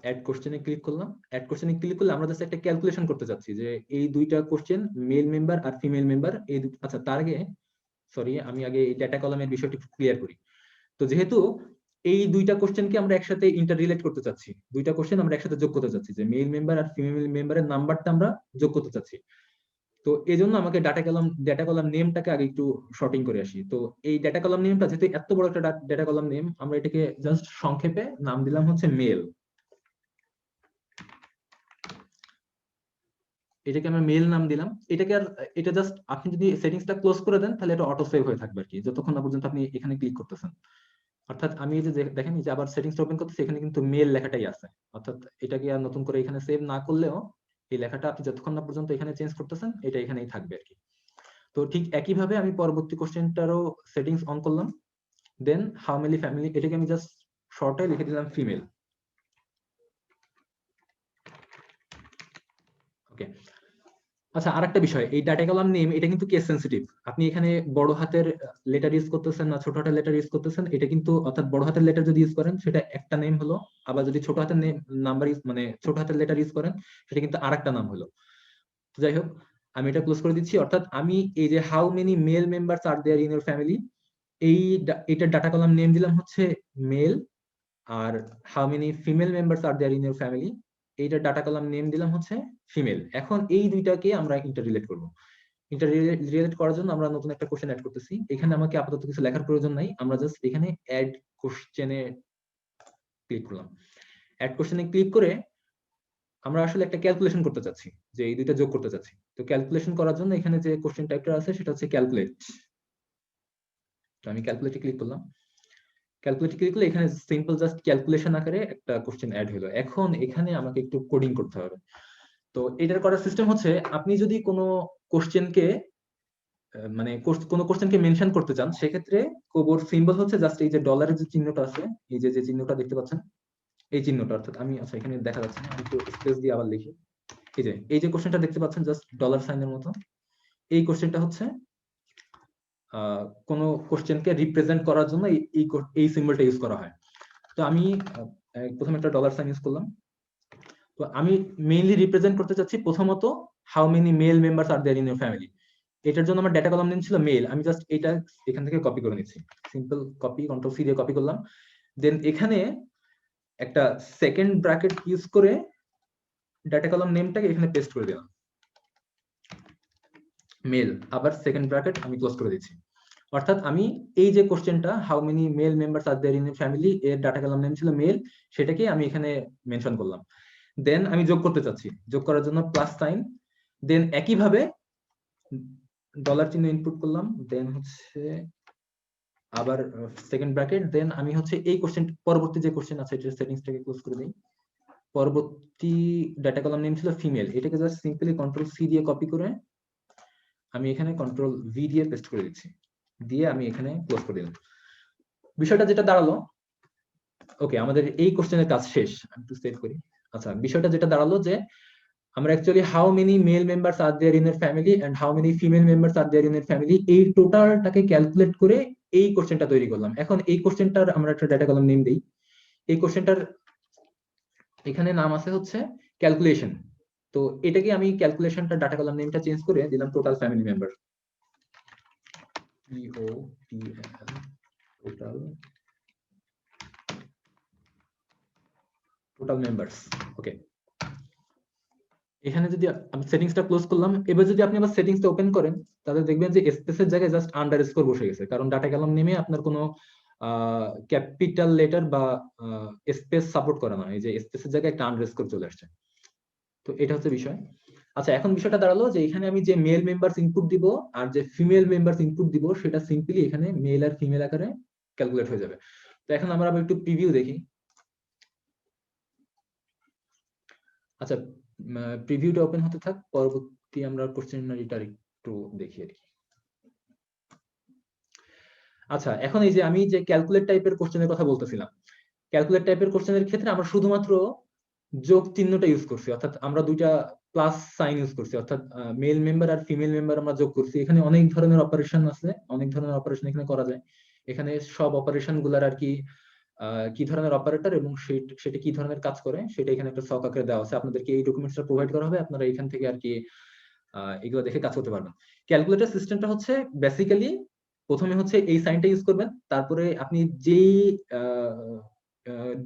অ্যাড কোশ্চেনে ক্লিক করলাম। অ্যাড কোশ্চেনে ক্লিক করলে আমরা জাস্ট একটা ক্যালকুলেশন করতে চাচ্ছি যে এই দুইটা কোশ্চেন মেল মেম্বার আর ফিমেল মেম্বার এই আচ্ছা তার আগে সরি আমি আগে এই ডেটা কলামের বিষয়টি ক্লিয়ার করি। তো যেহেতু এই দুইটা কোশ্চেনকে আমরা একসাথে ইন্টার রিলেট করতে চাচ্ছি, দুইটা কোশ্চেন আমরা একসাথে যোগ করতে চাচ্ছি, যে মেল মেম্বার আর ফিমেল মেম্বারের নাম্বারটা আমরা যোগ করতে চাচ্ছি। তো এই জন্য আমাকে ডেটা কলাম নেমটাকে আগে একটু শর্টিং করে আসি। তো এই ডেটা কলাম নেমটা যেহেতু এত বড় একটা ডেটা কলাম নেম, আমরা এটাকে জাস্ট সংক্ষেপে নাম দিলাম হচ্ছে মেল। এটাকে আমরা মেল নাম দিলাম। এটাকে আর এটা জাস্ট আপনি যদি সেটিংসটা ক্লোজ করে দেন তাহলে এটা অটো সেভ হয়ে থাকবে আর কি, যতক্ষণ না পর্যন্ত আপনি এখানে ক্লিক করতেছেন। অর্থাৎ আমি এই যে দেখেন যে আবার সেটিংসটা ওপেন করতেছি, এখানে কিন্তু মেল লেখাটাই আছে। অর্থাৎ এটাকে আর নতুন করে এখানে সেভ না করলেও এই লেখাটা আপনি যতক্ষণ না পর্যন্ত এখানে চেঞ্জ করতেছেন এটা এখানেই থাকবে আর কি। তো ঠিক একই ভাবে আমি পরবর্তী কোশ্চেনটারও সেটিংস অন করলাম। দেন হাউ মেনি ফ্যামিলি, এটাকে আমি জাস্ট শর্টে লিখে দিলাম ফিমেল। ওকে, আচ্ছা আরেকটা বিষয়, এই ডাটা কলাম নেম এটা কিন্তু কেস সেনসিটিভ। আপনি এখানে বড় হাতের লেটার ইউজ করতেছেন না ছোট হাতের লেটার ইউজ করতেছেন, এটা কিন্তু অর্থাৎ বড় হাতের লেটার যদি ইউজ করেন সেটা একটা নেম হলো, আবার যদি ছোট হাতের নাম্বার মানে ছোট হাতের লেটার ইউজ করেন সেটা কিন্তু আরেকটা নাম হলো। তো যাই হোক আমি এটা ক্লোজ করে দিচ্ছি। অর্থাৎ আমি এই যে how many male members are there in your family, এইটার ডাটা কলাম নেম দিলাম হচ্ছে মেল, আর how many female members are there in your family এইটার ডাটা কলাম নেম দিলাম হচ্ছে ফিমেল। এখন এই দুইটাকে আমরা ইন্টার রিলেট করবো। ইন্টার রিলেট করার জন্য আমরা নতুন একটা কোশ্চেন অ্যাড করতেছি। এখানে আমাকে আপাতত কিছু লেখার প্রয়োজন নাই, আমরা জাস্ট এখানে অ্যাড কোশ্চেনে ক্লিক করলাম। অ্যাড কোশ্চেনে ক্লিক করে আমরা আসলে একটা ক্যালকুলেশন করতে চাচ্ছি, যে এই দুইটা যোগ করতে চাচ্ছি। তো ক্যালকুলেশন করার জন্য এখানে যে কোশ্চেন টাইপটা আছে সেটা হচ্ছে ক্যালকুলেট। তো আমি ক্যালকুলেটে ক্লিক করলাম। ক্যালকুলেটে ক্লিক করলে এখানে সিম্পল জাস্ট ক্যালকুলেশন আকারে একটা কোশ্চেন অ্যাড হলো। এখন এখানে আমাকে একটু কোডিং করতে হবে। তো এটার করার সিস্টেম হচ্ছে, আপনি যদি কোনো কোশ্চেনকে মানে কোনো কোশ্চেনকে মেনশন করতে চান, সেক্ষেত্রে কোবোর সিম্বল হচ্ছে জাস্ট এই যে ডলারের যে চিহ্নটা আছে, এই যে চিহ্নটা দেখতে পাচ্ছেন এই চিহ্নটা। অর্থাৎ আমি আচ্ছা এখানে দেখা যাচ্ছে না, আমি একটু স্পেস দিয়ে আবার লিখি। এই যে কোশ্চেনটা দেখতে পাচ্ছেন জাস্ট ডলার সাইনের মতো, এই কোশ্চেনটা হচ্ছে কোনো কোশ্চেনকে রিপ্রেজেন্ট করার জন্য এই সিম্বলটা ইউজ করা হয়। তো আমি প্রথমে একটা ডলার সাইন ইউজ করলাম। তো আমি মেইনলি রিপ্রেজেন্ট করতে চাচ্ছি প্রথমত how many male members are there in your family. এটার জন্য আমার ডেটা কলাম নেম ছিল মেল, আমি জাস্ট এটা এখান থেকে কপি করে নিচ্ছি, সিম্পল কপি, কন্ট্রোল সি দিয়ে কপি করলাম। দেন এখানে একটা সেকেন্ড ব্র্যাকেট ইউজ করে ডেটা কলাম নেমটাকে এখানে পেস্ট করে দিলাম মেল, আবার সেকেন্ড ব্র্যাকেট আমি ক্লোজ করে দিচ্ছি। অর্থাৎ আমি এই যে কোশ্চেনটা how many male members are there in your family এর ডাটা কলাম নেম ছিল মেল, সেটাকে আমি এখানে মেনশন করলাম। দেন আমি যোগ করতে চাচ্ছি, যোগ করার জন্য প্লাস সাইন, দেন একইভাবে ডলার চিহ্ন ইনপুট করলাম, দেন হচ্ছে আবার সেকেন্ড ব্র্যাকেট, দেন আমি হচ্ছে এই কোশ্চেন পরবর্তী যে কোশ্চেন আছে এটার সেটিংসটাকে ক্লোজ করে দেই। পরবর্তী ডাটা কলাম নেম ছিল ফিমেল, এটাকে জাস্ট সিম্পলি কন্ট্রোল সি দিয়ে কপি করে আমি এখানে কন্ট্রোল ভি দিয়ে পেস্ট করে দিচ্ছি, দিয়ে আমি এখানে ক্লোজ করে দিলাম। বিষয়টা যেটা দাঁড়ালো, ওকে আমাদের এই কোশ্চেনের কাজ শেষ, আমি একটু সেভ করি। আচ্ছা বিষয়টা যেটা দাঁড়ালো যে আমরা actually how many male members are there in এর family and how many female members are there in এর ফ্যামিলি এই টোটালটাকে ক্যালকুলেট করে এই কোশ্চেনটা তৈরি করলাম। এখন এই কোশ্চেনটার আমরা একটা ডেটা কলাম নেম দেই। এই কোশ্চেনটার এখানে নাম আছে হচ্ছে ক্যালকুলেশন। তো এটাকে আমি ক্যালকুলেশনটা ডাটা কলাম নেমটা চেঞ্জ করে দিলাম total family member, total members. Okay, এখানে যদি আমি সেটিংসটা ক্লোজ করলাম, এবার যদি আপনি আবার সেটিংসটা ওপেন করেন তাহলে দেখবেন যে স্পেসের জায়গায় জাস্ট আন্ডারস্কোর বসে গেছে, কারণ ডাটা কলাম নেমে আপনার কোনো ক্যাপিটাল লেটার বা স্পেস সাপোর্ট করে না, এই যে স্পেসের জায়গায় একটা আন্ডারস্কোর চলে আসছে। তো এটা হচ্ছে বিষয়। আচ্ছা এখন বিষয়টা দাঁড়ালো যে এখানে আমি যে মেল মেম্বারস ইনপুট দিব আর যে ফিমেল মেম্বারস ইনপুট দিব সেটা সিম্পলি এখানে মেল আর ফিমেল আকারে ক্যালকুলেট হয়ে যাবে। তো এখন আমরা আবার একটু প্রিভিউ দেখি। আচ্ছা প্রিভিউটা ওপেন হতে থাক, পরবর্তী আমরা কোশ্চেনারিটা একটু দেখি আর কি। আচ্ছা এখন এই যে আমি যে ক্যালকুলেট টাইপের কোশ্চেনের কথা বলতেছিলাম, ক্যালকুলেট টাইপের কোশ্চেনের ক্ষেত্রে আমরা শুধুমাত্র যোগ চিহ্নটা ইউজ করছি, অর্থাৎ আমরা দুইটা প্লাস সাইন ইউজ করছি, অর্থাৎ মেল মেম্বার আর ফিমেল মেম্বার আমরা যোগ করছি। এখানে অনেক ধরনের অপারেশন আছে, অনেক ধরনের অপারেশন এখানে করা যায়। এখানে সব অপারেশন গুলার আর কি কি ধরনের অপারেটর এবং সেটা কি ধরনের কাজ করে সেটা এখানে একটা ছক আকারে দেওয়া আছে। আপনাদেরকে এই ডকুমেন্টসটা প্রোভাইড করা হবে, আপনারা এখান থেকে আর কি এগুলো দেখে কাজ করতে পারবেন। ক্যালকুলেটর সিস্টেমটা হচ্ছে বেসিক্যালি প্রথমে হচ্ছে এই সাইনটা ইউজ করবেন, তারপরে আপনি যেই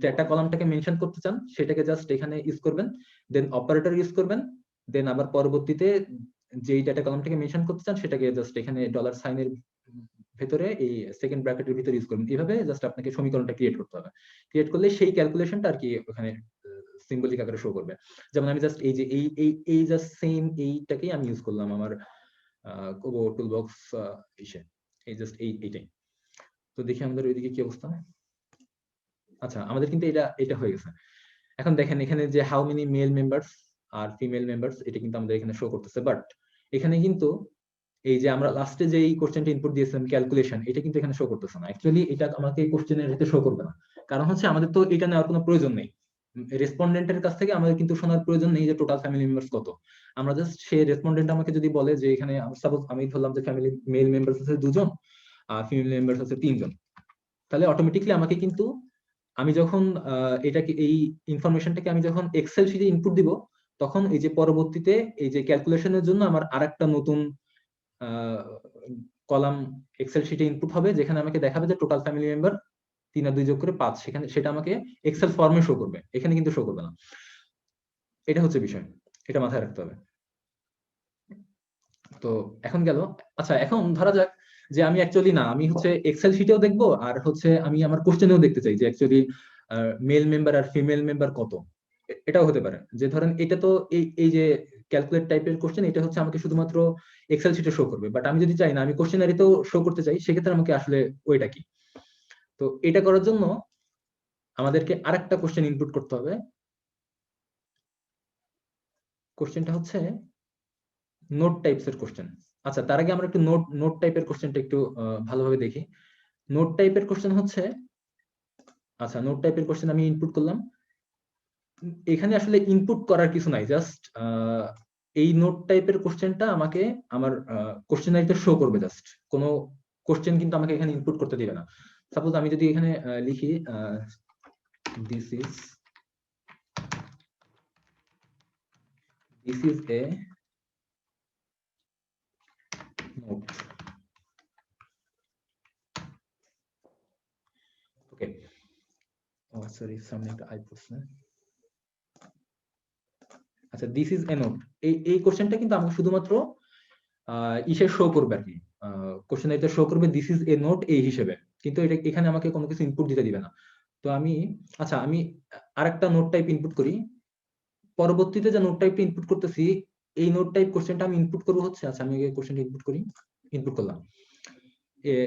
ডেটা কলামটাকে মেনশন করতে চান সেটাকে জাস্ট এখানে ইউজ করবেন, দেন অপারেটর ইউজ করবেন, দেন আবার পরবর্তীতে যেই ডেটা কলামটাকে মেনশন করতে চান সেটাকে জাস্ট এখানে ডলার সাইনের ভেতরে এই সেকেন্ড ব্র্যাকেটের ভিতরে ইউজ করবেন। এভাবে জাস্ট আপনাকে সমীকরণটা ক্রিয়েট করতে হবে। ক্রিয়েট করলে সেই ক্যালকুলেশনটা আর কি ওখানে সিম্বলিক আকারে শো করবে। যেমন আমি জাস্ট এই যে এই জাস্ট সেম এইটাকেই আমি ইউজ করলাম আমার কোবো টুলবক্স ইসে, এই জাস্ট এইটাই। তো দেখি আমাদের ওইদিকে কি অবস্থা। আচ্ছা, আমাদের কিন্তু এটা হয়ে গেছে। এখন দেখেন এখানে যে হাউ মেনি মেল মেম্বার্স আর ফিমেল মেম্বার্স এটা কিন্তু আমাদের এখানে শো করতেছে, বাট এখানে কিন্তু এই যে আমরা লাস্টে যে এই কোশ্চেনটা ইনপুট দিয়েছিলাম ক্যালকুলেশন, এটা কিন্তু এখানে শো করতেছে না। অ্যাকচুয়ালি এটা আমাকে এই কোশ্চেনের ভিতরে শো করবে না, কারণ হচ্ছে আমাদের তো এটা নেওয়ার কোনো প্রয়োজন নেই। রেসপন্ডেন্টের কাছ থেকে আমাদের কিন্তু শোনার প্রয়োজন নেই যে টোটাল ফ্যামিলি মেম্বার্স কত। আমরা জাস্ট সেই রেসপন্ডেন্ট আমাকে যদি বলে যে এখানে সাপোজ আমি ধরলাম যে ফ্যামিলি মেল মেম্বার্স আছে 2 জন আর ফিমেল মেম্বার্স আছে 3 জন, তাহলে অটোমেটিকলি আমাকে কিন্তু আমি যখন এটাকে এই ইনফরমেশনটাকে আমি যখন এক্সেল শিটে ইনপুট দিব, তখন এই যে পরবর্তীতে এই যে ক্যালকুলেশনের জন্য আমার আরেকটা নতুন কলাম এক্সেল শিটে ইনপুট হবে, যেখানে আমাকে দেখাবে যে টোটাল ফ্যামিলি মেম্বার 3 আর 2 যোগ করে 5, সেটা আমাকে এক্সেল ফর্মে শো করবে, এখানে কিন্তু শো করবে না। এটা হচ্ছে বিষয়, এটা মাথায় রাখতে হবে। তো এখন গেল। আচ্ছা, এখন ধরা যাক যে আমি অ্যাকচুয়ালি না, আমি হচ্ছে এক্সেল শিটেও দেখবো আর হচ্ছে আমি আমার কোশ্চেনেও দেখতে চাই যে অ্যাকচুয়ালি মেল মেম্বার আর ফিমেল মেম্বার কত। এটাও হতে পারে যে ধরেন এটা তো এই যে ক্যালকুলেট টাইপের কোশ্চেন, এটা হচ্ছে আমাকে শুধুমাত্র এক্সেল শিটে শো করবে, বাট আমি যদি চাই না আমি কোশ্চেনারিতেও শো করতে চাই, সেক্ষেত্রে আমাকে আসলে ওইটা কি। তো এটা করার জন্য আমাদেরকে আরেকটা কোশ্চেন ইনপুট করতে হবে। কোশ্চেনটা হচ্ছে নোট টাইপস এর কোশ্চেন। আচ্ছা, তার আগে আমরা একটু নোট টাইপের কোশ্চেনটা একটু ভালোভাবে দেখি। নোট টাইপের কোশ্চেন হচ্ছে, আচ্ছা নোট টাইপের কোশ্চেন আমি ইনপুট করলাম। এখানে আসলে ইনপুট করার কিছু নাই, জাস্ট এই নোট টাইপের কোশ্চেনটা আমাকে আমার কোশ্চেনারিতে শো করবে। জাস্ট কোনো কোশ্চেন কিন্তু আমাকে এখানে ইনপুট করতে দিবে না। সাপোজ আমি যদি এখানে লিখি this is a note, okay. Oh sorry, সামনে একটা আই পড়ছে। আচ্ছা, দিস ইজ এ নোট, এই কোশ্চেনটা কিন্তু আমাকে শুধুমাত্র ইসে শো করবে আর কি, কোশ্চেনারিতে শো করবে দিস ইজ এ নোট এই হিসেবে, কিন্তু এটা এখানে আমাকে কোনো কিছু ইনপুট দিতে দিবে না। তো আমি আমি আরেকটা নোট টাইপ ইনপুট করি। পরবর্তীতে যে নোট টাইপটা ইনপুট করতেছি, এই নোট টাইপ কোশ্চেনটা আমি ইনপুট করব হচ্ছে, আচ্ছা আমি আগে কোশ্চেনটা ইনপুট করি, ইনপুট করলাম।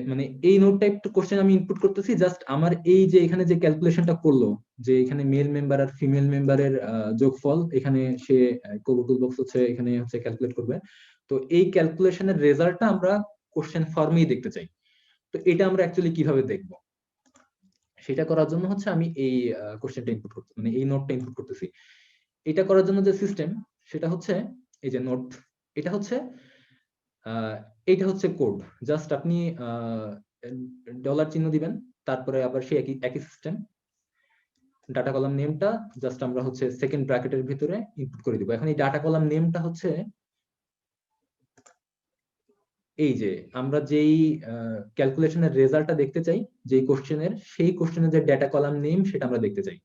মানে এই নোট টাইপ কোশ্চেন আমি ইনপুট করতেছি, জাস্ট আমার এই যে এখানে যে ক্যালকুলেশনটা করলো, যে এখানে মেল মেম্বার আর ফিমেল মেম্বারের যোগফল এখানে সে কোবো টুলবক্স হচ্ছে এখানে হচ্ছে ক্যালকুলেট করবে। তো এই ক্যালকুলেশনের রেজাল্টটা আমরা কোশ্চেন ফর্মেই দেখতে চাই। তো এটা আমরা অ্যাকচুয়ালি কিভাবে দেখব, সেটা করার জন্য হচ্ছে আমি এই কোশ্চেনটা ইনপুট করতে, মানে এই নোটটা ইনপুট করতেছি। এটা করার জন্য যে সিস্টেম সেটা হচ্ছে এই যে নোট, এটা হচ্ছে এইটা হচ্ছে কোড। জাস্ট আপনি ডলার চিহ্ন দিবেন, তারপরে আবার সেই একই সিস্টেম ডাটা কলাম নেমটা জাস্ট আমরা হচ্ছে সেকেন্ড ব্র্যাকেটের ভিতরে ইনপুট করে দিব। এখন এই ডাটা কলাম নেমটা হচ্ছে এই যে আমরা যেই ক্যালকুলেশনের রেজাল্টটা দেখতে চাই যেই কোশ্চেনের, সেই কোশ্চেনের যে ডাটা কলাম নেম সেটা আমরা দেখতে চাই।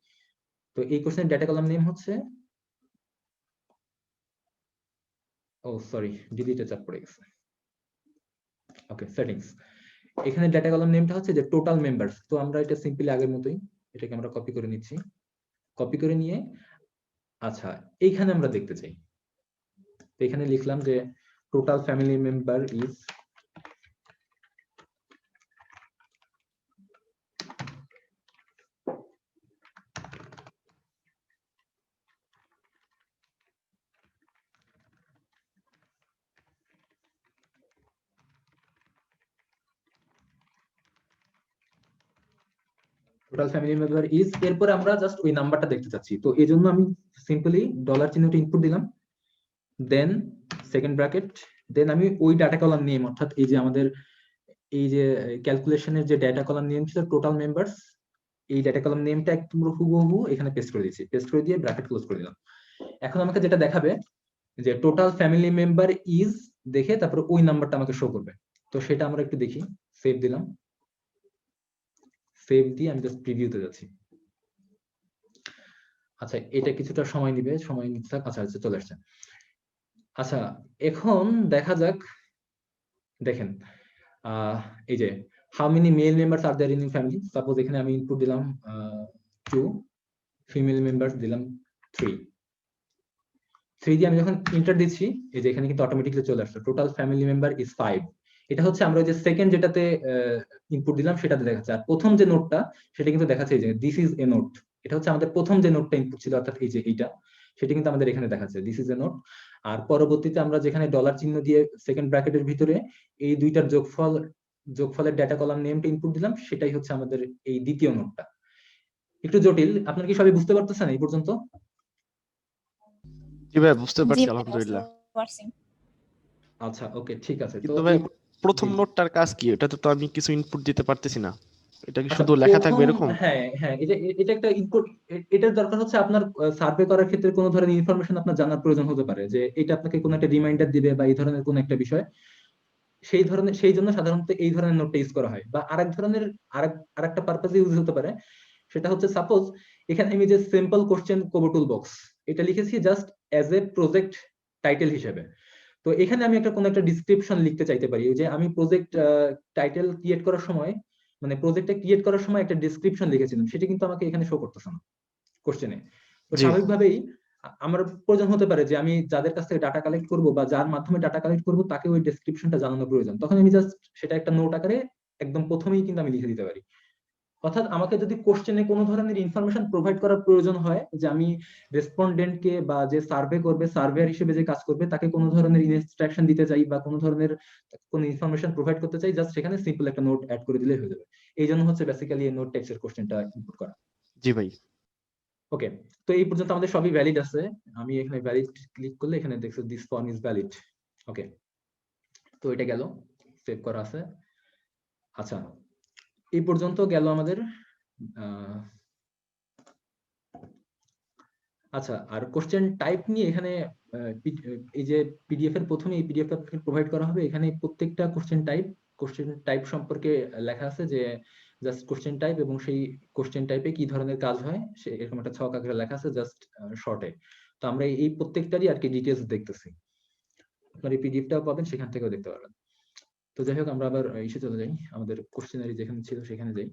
তো এই কোশ্চেনের ডাটা কলাম নেম হচ্ছে, ও সরি ডিলিটে চাপ পড়ে গেছে, ওকে সেটিংস। এখানে ডাটা কলাম নেমটা হচ্ছে যে টোটাল মেম্বারস। তো আমরা এটা সিম্পলি আগের মতোই এটাকে আমরা কপি করে নিচ্ছি, কপি করে নিয়ে আচ্ছা এইখানে আমরা দেখতে চাই। তো এখানে লিখলাম যে total family member is total family member is, এরপরে আমরা জাস্ট ওই নাম্বারটা দেখতে চাচ্ছি। তো এই জন্য আমি সিম্পলি ডলার চিহ্নটা ইনপুট দিলাম, দেন সেকেন্ড ব্র্যাকেট, দেন আমি ওই ডাটা কলাম নেম, অর্থাৎ এই যে আমাদের এই যে ক্যালকুলেশনের যে ডাটা কলাম নেম ছিল টোটাল মেম্বারস, এই ডেটা কলাম নেমটা একদম হুবহু এখানে পেস্ট করে দিচ্ছি, পেস্ট করে দিয়ে ব্র্যাকেট ক্লোজ করে দিলাম। এখন আমাকে যেটা দেখাবে যে টোটাল ফ্যামিলি মেম্বার ইজ দেখে তারপরে ওই নাম্বারটা আমাকে শো করবে। তো সেটা আমরা একটু দেখি। সেভ দিলাম, সেভ দিয়ে আমি জাস্ট প্রিভিউতে যাচ্ছি। আচ্ছা, এটা কিছুটা সময় নিবে, সময় নিতে থাক। আচ্ছা আচ্ছা, চলে আসছে। আচ্ছা, এখন দেখা যাক, দেখেন এই যে how many male members are there in family. Suppose এখানে আমি ইনপুট দিলাম 2, ফিমেল মেম্বার্স দিলাম 3 দিয়ে আমি যখন এন্টার দিচ্ছি, এই যে এখানে কিন্তু অটোমেটিক্যালি চলে আসছে টোটাল ফ্যামিলি মেম্বার ইজ 5। এটা হচ্ছে আমরা যে সেকেন্ড যেটাতে ইনপুট দিলাম সেটাতে দেখাচ্ছে। আর প্রথম যে নোটটা সেটা কিন্তু দেখাচ্ছে এই যে দিস ইজ এ নোট। এটা হচ্ছে আমাদের প্রথম যে নোটটা ইনপুট ছিল, অর্থাৎ এই যে এইটা, সেটা কিন্তু আমাদের এখানে দেখাচ্ছে দিস ইজ এ নোট। আর পরবর্তীতে আমরা যেখানে ডলার চিহ্ন দিয়ে সেকেন্ড ব্র্যাকেটের ভিতরে এই দুইটার যোগফলের ডেটা কলাম নেমটা ইনপুট দিলাম, সেটাই হচ্ছে আমাদের এই দ্বিতীয় নোটটা। একটু জটিল, আপনারা কি সবাই বুঝতে পারতেছেন এই পর্যন্ত? জি ভাই বুঝতে জি পারছি ভাই, আলহামদুলিল্লাহ। বুঝতে পারছি। আচ্ছা, ওকে, ঠিক আছে। তো কিন্তু ভাই প্রথম জি। নোটটার কাজ কি? এটাতে তো আমি কিছু ইনপুট দিতে পারতেছি না। এটা কি আচ্ছা, শুধু লেখা থাকবে প্রথম, এরকম? হ্যাঁ হ্যাঁ, এটা একটা ইনপুট। এটার দরকার হচ্ছে আপনার সার্ভে করার ক্ষেত্রে কোনো ধরনের ইনফরমেশন আপনার জানার প্রয়োজন হতে পারে, যে এটা আপনাকে কোনো একটা রিমাইন্ডার দিবে বা এই ধরনের কোনো একটা বিষয়। সেই জন্য সাধারণত এই ধরনের নোটটা ইউজ করা হয়। বা আরেক ধরনের আরেকটা পারপাসে ইউজ হতে পারে, সেটা হচ্ছে সাপোজ এখানে আমি যে simple question Kobo tool box এটা লিখেছি just as a project title হিসেবে। তো এখানে আমি কোনো একটা ডিসক্রিপশন লিখতে চাইতে পারি, যে আমি প্রজেক্ট টাইটেল ক্রিয়েট করার সময়, মানে প্রজেক্টটা ক্রিয়েট করার সময় একটা ডেসক্রিপশন লিখেছিলাম, সেটা কিন্তু আমাকে এখানে শো করতেছে না কোশ্চেনে। তো জি স্বাভাবিকভাবেই আমার প্রয়োজন হতে পারে যে আমি যাদের কাছ থেকে ডাটা কালেক্ট করব বা যার মাধ্যমে ডাটা কালেক্ট করব তাকে ওই ডেসক্রিপশনটা জানানো প্রয়োজন। তখন আমি জাস্ট সেটা একটা নোট আকারে একদম প্রথমেই কিন্তু আমি লিখে দিতে পারি। অর্থাৎ আমাকে যদি কোশ্চেনে কোনো ধরনের ইনফরমেশন প্রোভাইড করার প্রয়োজন হয়, যে আমি রেসপন্ডেন্টকে বা যে সার্ভে করবে, সার্ভেয়ার হিসেবে যে কাজ করবে, তাকে কোনো ধরনের ইনস্ট্রাকশন দিতে চাই বা কোনো ধরনের কোনো ইনফরমেশন প্রোভাইড করতে চাই, জাস্ট সেখানে সিম্পল একটা নোট অ্যাড করে দিলেই হয়ে যাবে। এই জন্য হচ্ছে বেসিক্যালি এই নোট টেক্সটের কোশ্চেনটা ইনপুট করা। জি ভাই। ওকে, তো এই পর্যন্ত আমাদের সবই ভ্যালিড আছে। আমি এখানে ভ্যালিড ক্লিক করলে এখানে দেখছো দিস ফর্ম ইজ ভ্যালিড। ওকে, তো এটা গেল, সেভ করা আছে। আচ্ছা, এই পর্যন্ত গেল আমাদের। আচ্ছা, আর কোশ্চেন টাইপ নিয়ে এখানে এই যে পিডিএফ এর প্রথমে এই পিডিএফ প্রোভাইড করা হবে, এখানে প্রত্যেকটা কোশ্চেন টাইপ সম্পর্কে লেখা আছে, যে জাস্ট কোশ্চেন টাইপ এবং সেই কোশ্চেন টাইপে কি ধরনের কাজ হয় সে এরকম একটা ছক আকারে লেখা আছে জাস্ট শর্টে। তো আমরা এই প্রত্যেকটারই আর কি ডিটেইলস দেখতেছি। আপনার এই পিডিএফটাও পাবেন, সেখান থেকেও দেখতে পারবেন। তো যাই হোক, আমরা আবার ইসে চলে যাই, আমাদের কোশ্চেনারি যেখানে ছিল সেখানে যাই।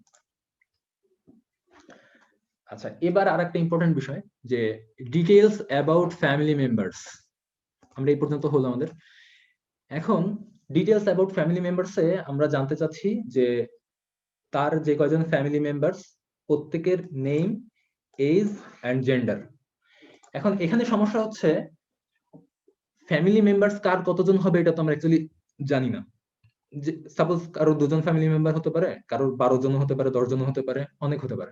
আচ্ছা, এবার আরেকটা ইম্পর্টেন্ট বিষয়, যে ডিটেইলস অ্যাবাউট ফ্যামিলি মেম্বার্স। আমরা এই পর্যন্ত হলো আমাদের। এখন ডিটেইলস অ্যাবাউট ফ্যামিলি মেম্বার্সে আমরা জানতে চাচ্ছি যে তার যে কয়জন ফ্যামিলি মেম্বার্স, প্রত্যেকের নেম, এজ এন্ড জেন্ডার। এখন এখানে সমস্যা হচ্ছে ফ্যামিলি মেম্বার্স কার কতজন হবে এটা তো আমরা অ্যাকচুয়ালি জানি না। সাপোজ কারো 2জন ফ্যামিলি মেম্বার হতে পারে, কারোর 12 জন হতে পারে, 10 জন হতে পারে, অনেক হতে পারে।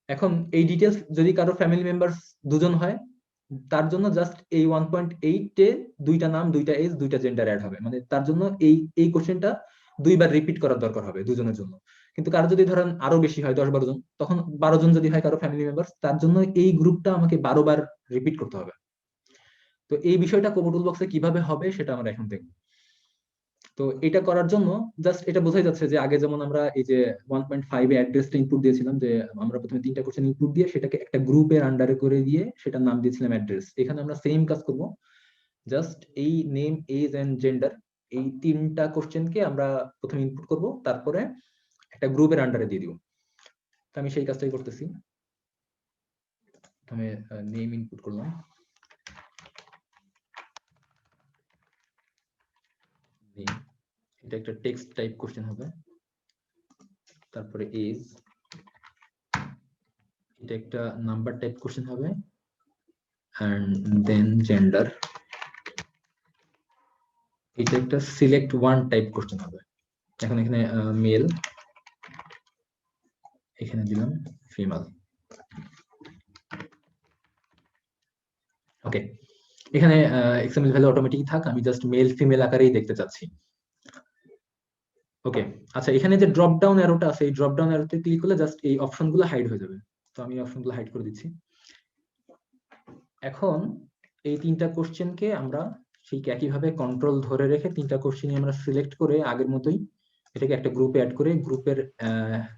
এখন এই ডিটেলস যদি কারো ফ্যামিলি মেম্বার 2জন হয়, তার জন্য জাস্ট এই 1.8 এ 2টা নাম, 2টা এজ, 2টা জেন্ডার অ্যাড হবে। মানে তার জন্য এই কোশ্চেনটা 2বার রিপিট করার দরকার হবে 2জনের জন্য। কিন্তু কারো যদি ধরেন আরো বেশি হয়, 10-12 জন, তখন 12 জন যদি হয় কারো ফ্যামিলি মেম্বার, তার জন্য এই গ্রুপটা আমাকে 12 বার রিপিট করতে হবে। তো এই বিষয়টা কোবো টুল বক্সে কিভাবে হবে সেটা আমরা এখন দেখব। তো এটা করার জন্য জাস্ট এটা বোঝাই যাচ্ছে যে আগে যেমন আমরা এই যে 1.5 এ অ্যাড্রেসটা ইনপুট দিয়েছিলাম, যে আমরা প্রথমে 3টা কোশ্চেন ইনপুট দিয়ে সেটাকে একটা গ্রুপের আন্ডারে করে দিয়ে সেটার নাম দিয়েছিলাম অ্যাড্রেস। এখানে আমরা সেম কাজ করব, জাস্ট এই নেম, এজ এন্ড জেন্ডার, এই 3টা কোশ্চেনকে আমরা প্রথমে ইনপুট করব, তারপরে একটা গ্রুপের আন্ডারে দিয়ে দিব। তো আমি সেই কাজটাই করতেছি। প্রথমে নেম ইনপুট করলাম, এটা একটা টেক্সট টাইপ কোশ্চেন হবে। তারপরে এজ, এটা একটা নাম্বার টাইপ কোশ্চেন হবে, and then gender, এটা একটা সিলেক্ট ওয়ান টাইপ কোশ্চেন হবে। এখন এখানে মেল, এখানে দিলাম ফিমেল। ওকে, এখানে এক্সএমএল ভ্যালু অটোমেটিক থাক, আমি জাস্ট মেল ফিমেল আকারেই দেখতে চাচ্ছি। ওকে, আচ্ছা এখানে যে ড্রপ ডাউন অ্যারোটা আছে, এই ড্রপ ডাউন অ্যারোতে ক্লিক করলে জাস্ট এই অপশনগুলো হাইড হয়ে যাবে। তো আমি অপশনগুলো হাইড করে দিচ্ছি। এখন এই তিনটা কোশ্চেনকে আমরা সেই একইভাবে কন্ট্রোল ধরে রেখে তিনটা কোশ্চেনই আমরা সিলেক্ট করে আগের মতোই এটাকে একটা গ্রুপে অ্যাড করে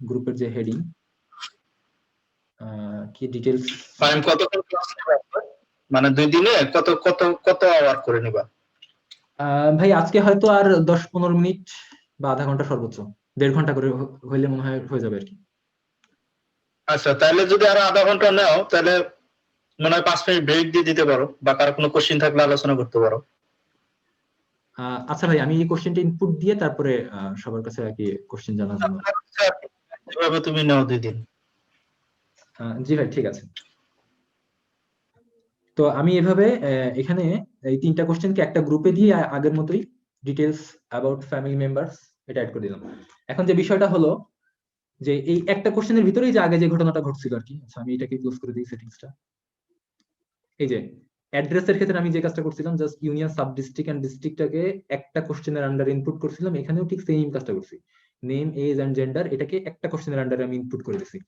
গ্রুপের যে হেডিং কি ডিটেলস, ফাইন কতক্ষণ ক্লাস নেবা? মানে 2 দিনে কত কত কত আওয়ার করে নিবা? ভাই আজকে হয়তো আর 10-15 মিনিট বা আধা ঘন্টা, সর্বোচ্চ 1.5 ঘন্টা করে হইলে মনে হয় হয়ে যাবে আর কি। আচ্ছা, তাহলে যদি আরো আধা ঘন্টা নাও তাহলে মনে হয় 5 মিনিট ব্রেক দিয়ে দিতে পারো, বা কারো কোনো কোশ্চেন থাকলে আলোচনা করতে পারো। আচ্ছা ভাই, আমি এই কোশ্চেনটা ইনপুট দিয়ে তারপরে সবার কাছে আর কি কোশ্চেন জানার জন্য। যেভাবে তুমি নাও 2 দিন। জি ভাই, ঠিক আছে। তো আমি এভাবে এখানে এই তিনটা কোশ্চেনকে একটা গ্রুপে দিয়ে আগের মতোই ডিটেলস অ্যাবাউট ফ্যামিলি মেম্বার্স এটা অ্যাড করে দিলাম। এখন যে বিষয়টা হলো যে এই একটা কোশ্চেনের ভিতরেই যে আগে যে ঘটনাটা ঘটছিল আর কি, আচ্ছা আমি এটাকে ক্লোজ করে দিই সেটিংসটা। এই যে অ্যাড্রেসের ক্ষেত্রে আমি যে কাজটা করছিলাম, just union, sub district and ডিস্ট্রিক্টটাকে একটা কোশ্চেনের আন্ডারে ইনপুট করছিলাম, এখানেও ঠিক সেম কাজটা করছি। নেম, এজ এন্ড জেন্ডার এটাকে একটা কোশ্চেনের আন্ডারে আমি ইনপুট করে দিছি।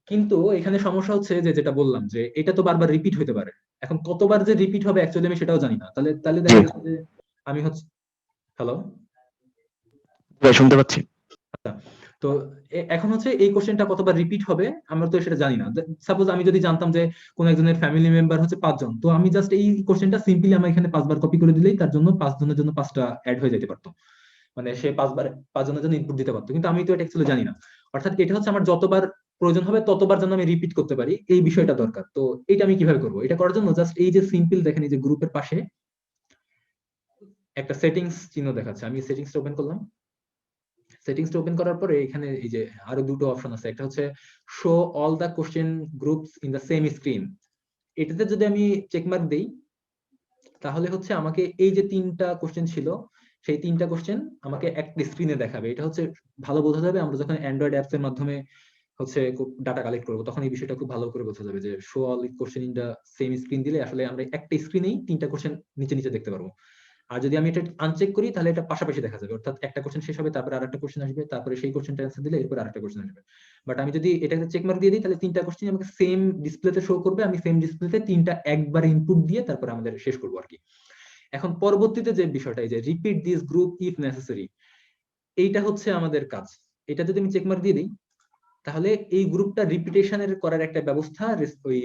কিন্তু এখানে সমস্যা হচ্ছে যে যেটা বললাম যে এটা তো বারবার রিপিট হতে পারে। এখন কতবার যে রিপিট হবে অ্যাকচুয়ালি আমি সেটাও জানি না। তাহলে তাহলে দেখা যাচ্ছে যে আমি হচ্ছে, হ্যালো, ভাই শুনতে পাচ্ছি। আচ্ছা, তো এখন হচ্ছে এই কোশ্চেনটা কতবার রিপিট হবে আমরা তো সেটা জানি না। সাপোজ আমি যদি জানতাম যে কোন একজনের ফ্যামিলি মেম্বার হচ্ছে 5 জন, তো আমি জাস্ট এই কোশ্চেনটা সিম্পলি আমার এখানে 5 বার কপি করে দিলেই তার জন্য 5 জনের জন্য 5টা অ্যাড হয়ে যেতে পারতো, মানে সে 5 জনের জন্য ইনপুট দিতে পারতো। কিন্তু আমি তো এটা অ্যাকচুয়ালি জানি না। অর্থাৎ এটা হচ্ছে আমার যতবার প্রয়োজন হবে ততবার যেন আমি রিপিট করতে পারি, এই বিষয়টা দরকার। তো এটা আমি কিভাবে করবো? এটা করার জন্য জাস্ট এই যে সিম্পল দেখেন, এই যে গ্রুপের পাশে একটা সেটিংস চিহ্ন দেখাচ্ছে, আমি সেটিংসটা ওপেন করলাম। সেটিংসটা ওপেন করার পরে এখানে এই যে আরো দুটো অপশন আছে, একটা হচ্ছে show all the question groups in the same screen. এটাতে যদি আমি চেকমার্ক দেই তাহলে হচ্ছে আমাকে এই যে তিনটা কোশ্চেন ছিল সেই তিনটা কোশ্চেন আমাকে একটা স্ক্রিনে দেখাবে। এটা হচ্ছে ভালো বোঝা যাবে আমরা যখন অ্যান্ড্রয়েড অ্যাপস এর মাধ্যমে হচ্ছে ডাটা কালেক্ট করবো, তখন এই বিষয়টা খুব ভালো করে বোঝা যাবে যে show all question in the same screen দিলে আসলে আমরা একটা স্ক্রিনেই তিনটা কোশ্চেন নিচে নিচে দেখতে পারবো। আর যদি আমি এটা আনচেক করি তাহলে এটা পাশাপাশি দেখা যাবে, অর্থাৎ একটা কোশ্চেন শেষ হবে তারপরে আরেকটা কোশ্চেন আসবে, তারপরে সেই কোশ্চেনটা অ্যান্সার দিলে এরপর আরেকটা কোশ্চেন আসবে। বাট আমি যদি এটাকে চেক মার্ক দিয়ে দিই তাহলে তিনটা কোশ্চেন আমাকে সেম ডিসপ্লেতে শো করবে, আমি সেম ডিসপ্লেতে তিনটা একবার ইনপুট দিয়ে তারপরে আমাদের শেষ করবো আর কি। এখন পরবর্তীতে যে বিষয়টা, এই যে repeat this group if necessary, এইটা হচ্ছে আমাদের কাজ। এটা যদি আমি চেক মার্ক দিয়ে দিই তাহলে এই গ্রুপটা রিপিটেশনের করার একটা ব্যবস্থা ওই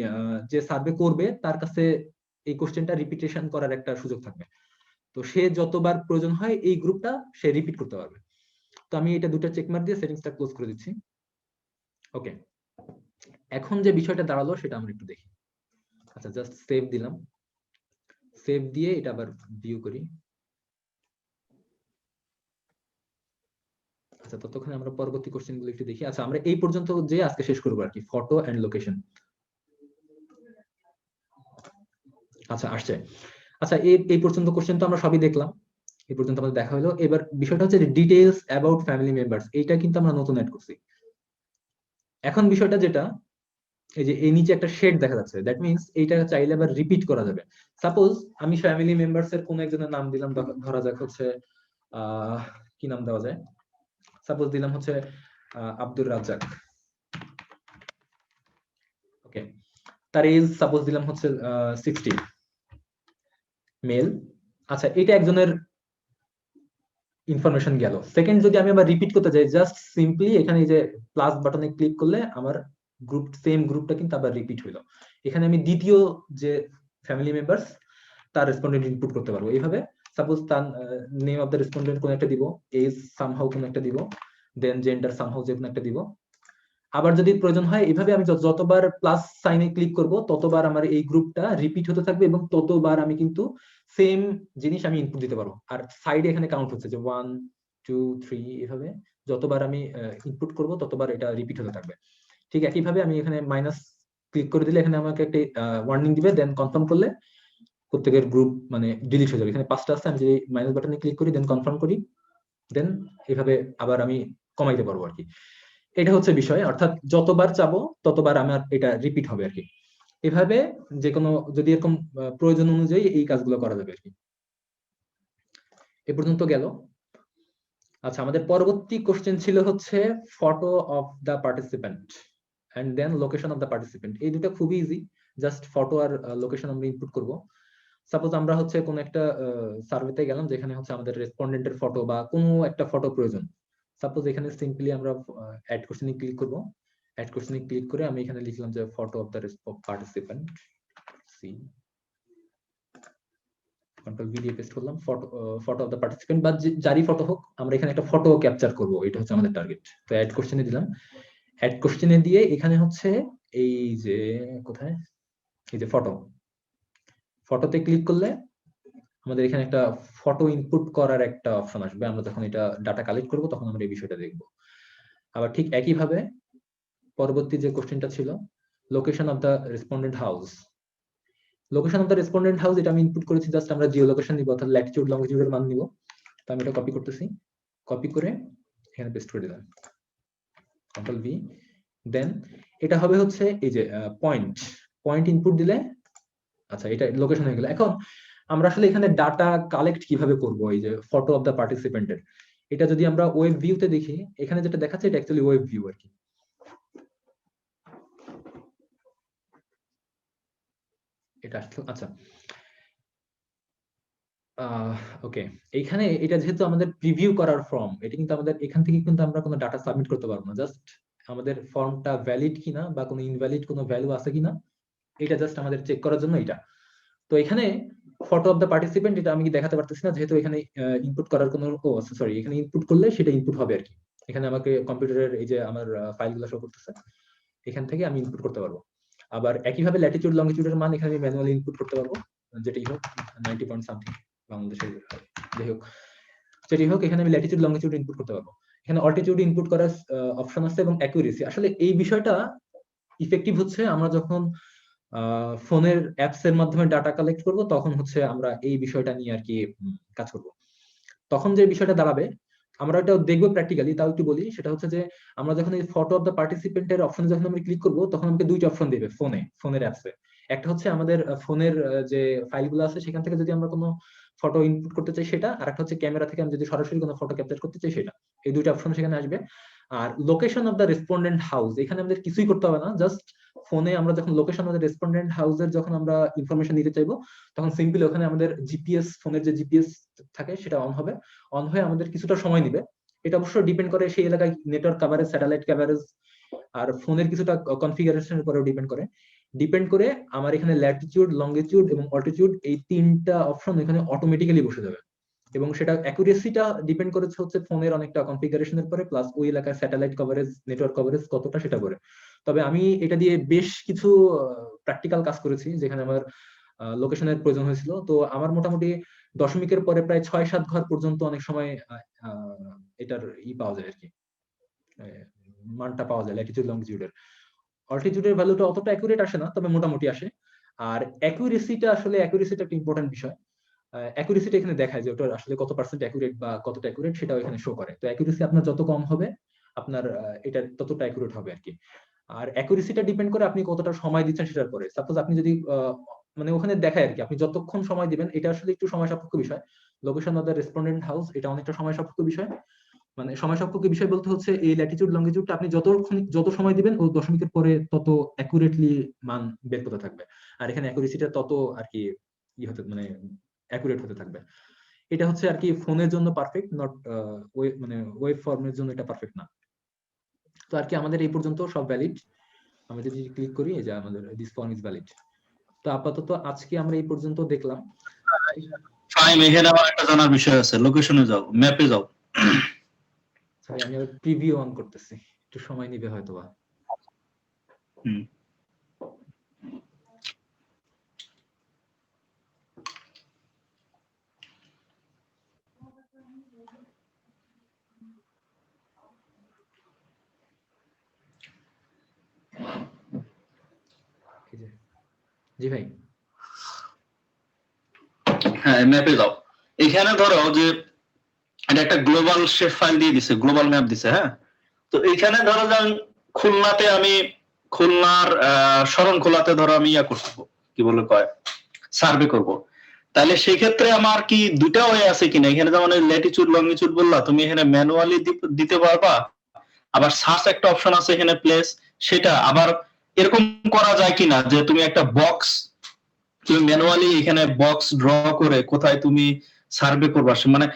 যে সার্ভে করবে তার কাছে এই কোশ্চেনটা রিপিটেশন করার একটা সুযোগ থাকবে। তো সে যতবার প্রয়োজন হয় এই গ্রুপটা সে রিপিট করতে পারবে। তো আমি এটা দুটো চেকমার্ক দিয়ে সেটিংসটা ক্লোজ করে দিচ্ছি। ওকে, এখন যে বিষয়টা দাঁড়ালো সেটা আমরা একটু দেখি। আচ্ছা, জাস্ট সেভ দিলাম। সেভ দিয়ে এটা আবার ভিউ করি। আচ্ছা, ততক্ষণে আমরা পরবর্তী কোশ্চেন গুলো একটু দেখি। আচ্ছা, আমরা এই পর্যন্ত যে আজকে শেষ করবো আর কি, ফটো এন্ড লোকেশন। আচ্ছা, আসছে। আচ্ছা, এই পর্যন্ত কোশ্চেন তো আমরা সবই দেখলাম, এই পর্যন্ত আমাদের দেখা হলো। এবার বিষয়টা হচ্ছে ডিটেইলস অ্যাবাউট ফ্যামিলি মেম্বার্স, এইটা কিন্তু আমরা নতুন অ্যাড করছি। এখন বিষয়টা যেটা, এই যে এই নিচে একটা শেড দেখা যাচ্ছে, দ্যাট মিন্স এইটা চাইলে আবার রিপিট করা যাবে। সাপোজ আমি ফ্যামিলি মেম্বার্স এর কোন একজনের নাম দিলাম, ধরা যাক হচ্ছে কি নাম দেওয়া যায়, সাপোজ দিলাম হচ্ছে আব্দুর রাজ্জাক। ওকে, তার এজ সাপোজ দিলাম হচ্ছে 60, মেল। আচ্ছা, এটা একজনের ইনফরমেশন গেল। সেকেন্ড যদি আমি আবার রিপিট করতে চাই, জাস্ট সিম্পলি এখানে এই যে প্লাস বাটনে ক্লিক করলে আমার সেম গ্রুপটা কিন্তু আবার রিপিট হইলো। এখানে আমি দ্বিতীয় যে ফ্যামিলি মেম্বার্স তার রেসপন্ডেন্ট ইনপুট করতে পারবো এইভাবে। সাপোজ তার নেম অফ দ্য রেসপন্ডেন্ট কোন একটা দিব, এজ সামহাউ কোন একটা দিব, দেন জেন্ডার সামহাউ যে কোন একটা দিব। আবার যদি প্রয়োজন হয় এইভাবে আমি যতবার প্লাস সাইনে ক্লিক করব ততবার আমার এই গ্রুপটা রিপিট হতে থাকবে এবং ততবার আমি কিন্তু সেম জিনিস আমি ইনপুট দিতে পারবো। আর সাইডে এখানে কাউন্ট হচ্ছে যে 1 2 3, এভাবে যতবার আমি ইনপুট করব ততবার এটা রিপিট হতে থাকবে। ঠিক একইভাবে আমি এখানে মাইনাস ক্লিক করে দিলে এখানে আমাকে একটা ওয়ার্নিং দিবে, দেন কনফার্ম করলে প্রত্যেকের গ্রুপ মানে ডিলিট হয়ে যাবে। এখানে 5টা আছে, আমি যদি মাইনাস বাটনে ক্লিক করি দেন কনফার্ম করি, দেন এইভাবে আবার আমি কমাইতে পারবো আর কি। এটা হচ্ছে বিষয়, অর্থাৎ যতবার চাবো ততবার আমার এটা রিপিট হবে আর কি। এভাবে যে কোনো যদি এরকম প্রয়োজন অনুযায়ী এই কাজগুলো করা যাবে আর কি। এ পর্যন্ত গেল। আচ্ছা, আমাদের পরবর্তী কোশ্চেন ছিল হচ্ছে photo of the participant and then location of the participant. এই দুটো খুবই ইজি, জাস্ট ফটো আর লোকেশন আমরা ইনপুট করব। সাপোজ আমরা হচ্ছে কোন একটা সার্ভেতে গেলাম যেখানে হচ্ছে আমাদের রেসপন্ডেন্টের ফটো বা কোনো একটা ফটো প্রয়োজন। সাপোজ এখানে সিম্পলি আমরা অ্যাড কোশ্চেনে ক্লিক করব। অ্যাড কোশ্চেনে ক্লিক করে আমি এখানে লিখলাম যে photo of the participant, C control V দিয়ে পেস্ট করলাম। ফটো অফ দ্য পার্টিসিপেন্ট বা যারই ফটো হোক, আমরা এখানে একটা ফটো ক্যাপচার করব, এটা হচ্ছে আমাদের টার্গেট। তো অ্যাড কোশ্চেনে দিলাম। অ্যাড কোশ্চেনে দিয়ে এখানে হচ্ছে এই যে কোথায়, এই যে ফটোতে ক্লিক করলে আমাদের এখানে একটা ফটো ইনপুট করার একটা অপশন আসবে। আমরা যখন এটা ডাটা কালেক্ট করব তখন আমরা এই বিষয়টা দেখব। আবার ঠিক একইভাবে পরবর্তী যে কোশ্চেনটা ছিল location of the respondent house. Location of the respondent house এটা আমি ইনপুট করেছি, জাস্ট আমরা জিও লোকেশন নিব, অর্থাৎ ল্যাটিটিউড লংজিটিউডের মান নিব। তো আমি এটা কপি করতেছি, কপি করে এখানে পেস্ট করে দিলাম, কন্ট্রোল ভি। দেন এটা হবে হচ্ছে এই যে পয়েন্ট ইনপুট দিলে, আচ্ছা এটা লোকেশন হয়ে গেল। এখন আমরা আসলে এখানে ডাটা কালেক্ট কিভাবে করব, এই যে ফটো অফ দ্য পার্টিসিপেন্টের, এটা যদি আমরা ওয়েব ভিউতে দেখি, এখানে যেটা দেখাচ্ছে এটা অ্যাকচুয়ালি ওয়েব ভিউ আর কি। এটা আচ্ছা, ওকে, এইখানে এটা যেহেতু আমাদের প্রিভিউ করার ফর্ম, এটা কিন্তু আমাদের এখান থেকে কিন্তু আমরা কোনো ডাটা সাবমিট করতে পারবো না। জাস্ট আমাদের ফর্মটা ভ্যালিড কিনা বা কোনো ইনভ্যালিড কোনো ভ্যালু আছে কিনা এটা জাস্ট আমাদের চেক করার জন্য এটা। তো এখানে ফটো অফ দ্য পার্টিসিপেন্ট এটা আমি দেখাতে পারতেছি না, যেহেতু এখানে ইনপুট করার কোনো সরি, এখানে ইনপুট করলে সেটা ইনপুট হবে আর কি। এখানে আমাকে কম্পিউটারের এই যে আমার ফাইলগুলো শো করতেছে, এখান থেকে আমি ইনপুট করতে পারবো। আবার একইভাবে ল্যাটিটিউড লংজিটিউডের মান এখানে আমি ম্যানুয়ালি ইনপুট করতে পারবো, যেটাই হোক 90 পয়েন্ট সামথিং বাংলাদেশের, যাই হোক যেটাই হোক, এখানে আমি ল্যাটিটিউড লংজিটিউড ইনপুট করতে পারবো। এখানে অল্টিটিউড ইনপুট করার অপশন আছে এবং অ্যাকুরেসি। আসলে এই বিষয়টা ইফেক্টিভ হচ্ছে আমরা যখন ফোনের অ্যাপস এর মাধ্যমে ডাটা কালেক্ট করব, তখন হচ্ছে আমরা এই বিষয়টা নিয়ে আর কি কাজ করব। তখন যে বিষয়টা দাঁড়াবে আমরা এটা দেখবো প্র্যাকটিক্যালি, তাও একটু বলি। সেটা হচ্ছে যে আমরা যখন এই ফটো অফ দ্য পার্টিসিপেন্টের অপশনে যখন আমরা ক্লিক করব, তখন আমাকে দুইটা অপশন দিবে ফোনের অ্যাপসে। একটা হচ্ছে আমাদের ফোনের যে ফাইলগুলো আছে সেখান থেকে যদি আমরা কোনো ফটো ইনপুট করতে চাই সেটা, আর একটা হচ্ছে ক্যামেরা থেকে আমি যদি সরাসরি কোনো ফটো ক্যাপচার করতে চাই সেটা। এই দুইটা অপশন সেখানে আসবে। আর location of the respondent house, এখানে আমাদের কিছুই করতে হবে না, জাস্ট ফোনে আমরা যখন লোকেশন অফ দ্য রেসপন্ডেন্ট হাউসের যখন আমরা ইনফরমেশন দিতে চাইবো, তখন সিম্পলি ওখানে আমাদের জিপিএস, ফোনের যে জিপিএস থাকে সেটা অন হবে। অন হয়ে আমাদের কিছুটা সময় নিবে। এটা অবশ্য ডিপেন্ড করে সেই এলাকায় নেটওয়ার্ক কভারেজ, স্যাটেলাইট কভারেজ আর ফোনের কিছুটা কনফিগারেশনের উপরে ডিপেন্ড করে আমার এখানে ল্যাটিটিউড, লংগিটিউড এবং অল্টিটিউড এই তিনটা অপশন এখানে অটোমেটিক্যালি বসে যাবে। এবং সেটা অ্যাকুরেসিটা ডিপেন্ড করেছে হচ্ছে ফোনের অনেকটা কনফিগারেশনের পরে, প্লাস ওই এলাকায় স্যাটেলাইট কভারেজ, নেটওয়ার্ক কভারেজ কতটা সেটা করে। তবে আমি এটা দিয়ে বেশ কিছু প্র্যাকটিক্যাল কাজ করেছি যেখানে আমার লোকেশনের প্রয়োজন হয়েছিল। তো আমার মোটামুটি দশমিকের পরে প্রায় 6-7 ঘর পর্যন্ত অনেক সময় এটার পাওয়া যায় আর কি, মানটা পাওয়া যায় ল্যাটিটিউড লংজিটিউডের। অল্টিটিউডের ভ্যালুটা অতটা অ্যাকুরেট আসে না, তবে মোটামুটি আসে। আর অ্যাকুরেসিটা একটা ইম্পর্টেন্ট বিষয়। অ্যাকুরেসিটা এখানে দেখায় যে ওটা আসলে কত পার্সেন্ট অ্যাকুরেট বা কতটা অ্যাকুরেট সেটাও এখানে শো করে। তো অ্যাকুরেসি আপনার যত কম হবে আপনার এটা ততটা অ্যাকুরেট হবে আর কি। আর অ্যাকুরেসিটা ডিপেন্ড করে আপনি কতটা সময় দিচ্ছেন সেটার পরে। সাপোজ আপনি যদি মানে ওখানে দেখায় আর কি আপনি যতক্ষণ সময় দিবেন, এটা আসলে একটু সময় সাপেক্ষ বিষয়। Location of the respondent house এটা অনেকটা সময় সাপেক্ষ বিষয়। মানে সময় সাপেক্ষ বিষয় বলতে হচ্ছে এই ল্যাটিটিউড লংজিটিউডটা আপনি যত সময় দিবেন ও দশমিকের পরে তত অ্যাকুরেটলি মান বের করতে থাকবে। আর এখানে অ্যাকুরেসিটা তত আর কি মানে অ্যাকুরেট হতে থাকবে। এটা হচ্ছে আর কি ফোনের জন্য পারফেক্ট, নট মানে ওয়েব ফর্মের জন্য এটা পারফেক্ট না। তো আর কি আমাদের এই পর্যন্ত সব ভ্যালিড। আমি যদি ক্লিক করি এই যে আমাদের দিস ফর্ম ইজ ভ্যালিড। তো আপাতত আজকে আমরা এই পর্যন্ত দেখলাম। ফাইন, এখানে আমার একটা জানার বিষয় আছে, লোকেশনে যাও, ম্যাপে যাও। সরি, আমি আবার প্রিভিউ অন করতেছি, একটু সময় নিবে হয়তোবা। জি ভাই। হ্যাঁ, ম্যাপে যাও। এখানে ধরো যে এটা একটা গ্লোবাল শেপ ফাইল দিয়ে দিছে, গ্লোবাল ম্যাপ দিছে। হ্যাঁ, তো এখানে ধরো যে খুলনাতে আমি খুলনার শরণখোলাতে ধরো আমি করব, কি বলে কয়, সার্ভে করব। তাহলে সেই ক্ষেত্রে আমার কি দুইটা ওয়ে আছে কিনা? এখানে যেমন ল্যাটিটিউড লঙ্গিটিউড বললা, তুমি এখানে ম্যানুয়ালি দিতে পারবা, আবার সার্চ একটা অপশন আছে এখানে প্লেস, সেটা আবার এরকম করা যায় কিনা যে তুমি একটা বক্স, তুমি ম্যানুয়ালি এখানে বক্স ড্র করে কোথায় তুমি সার্ভে করবা, মানে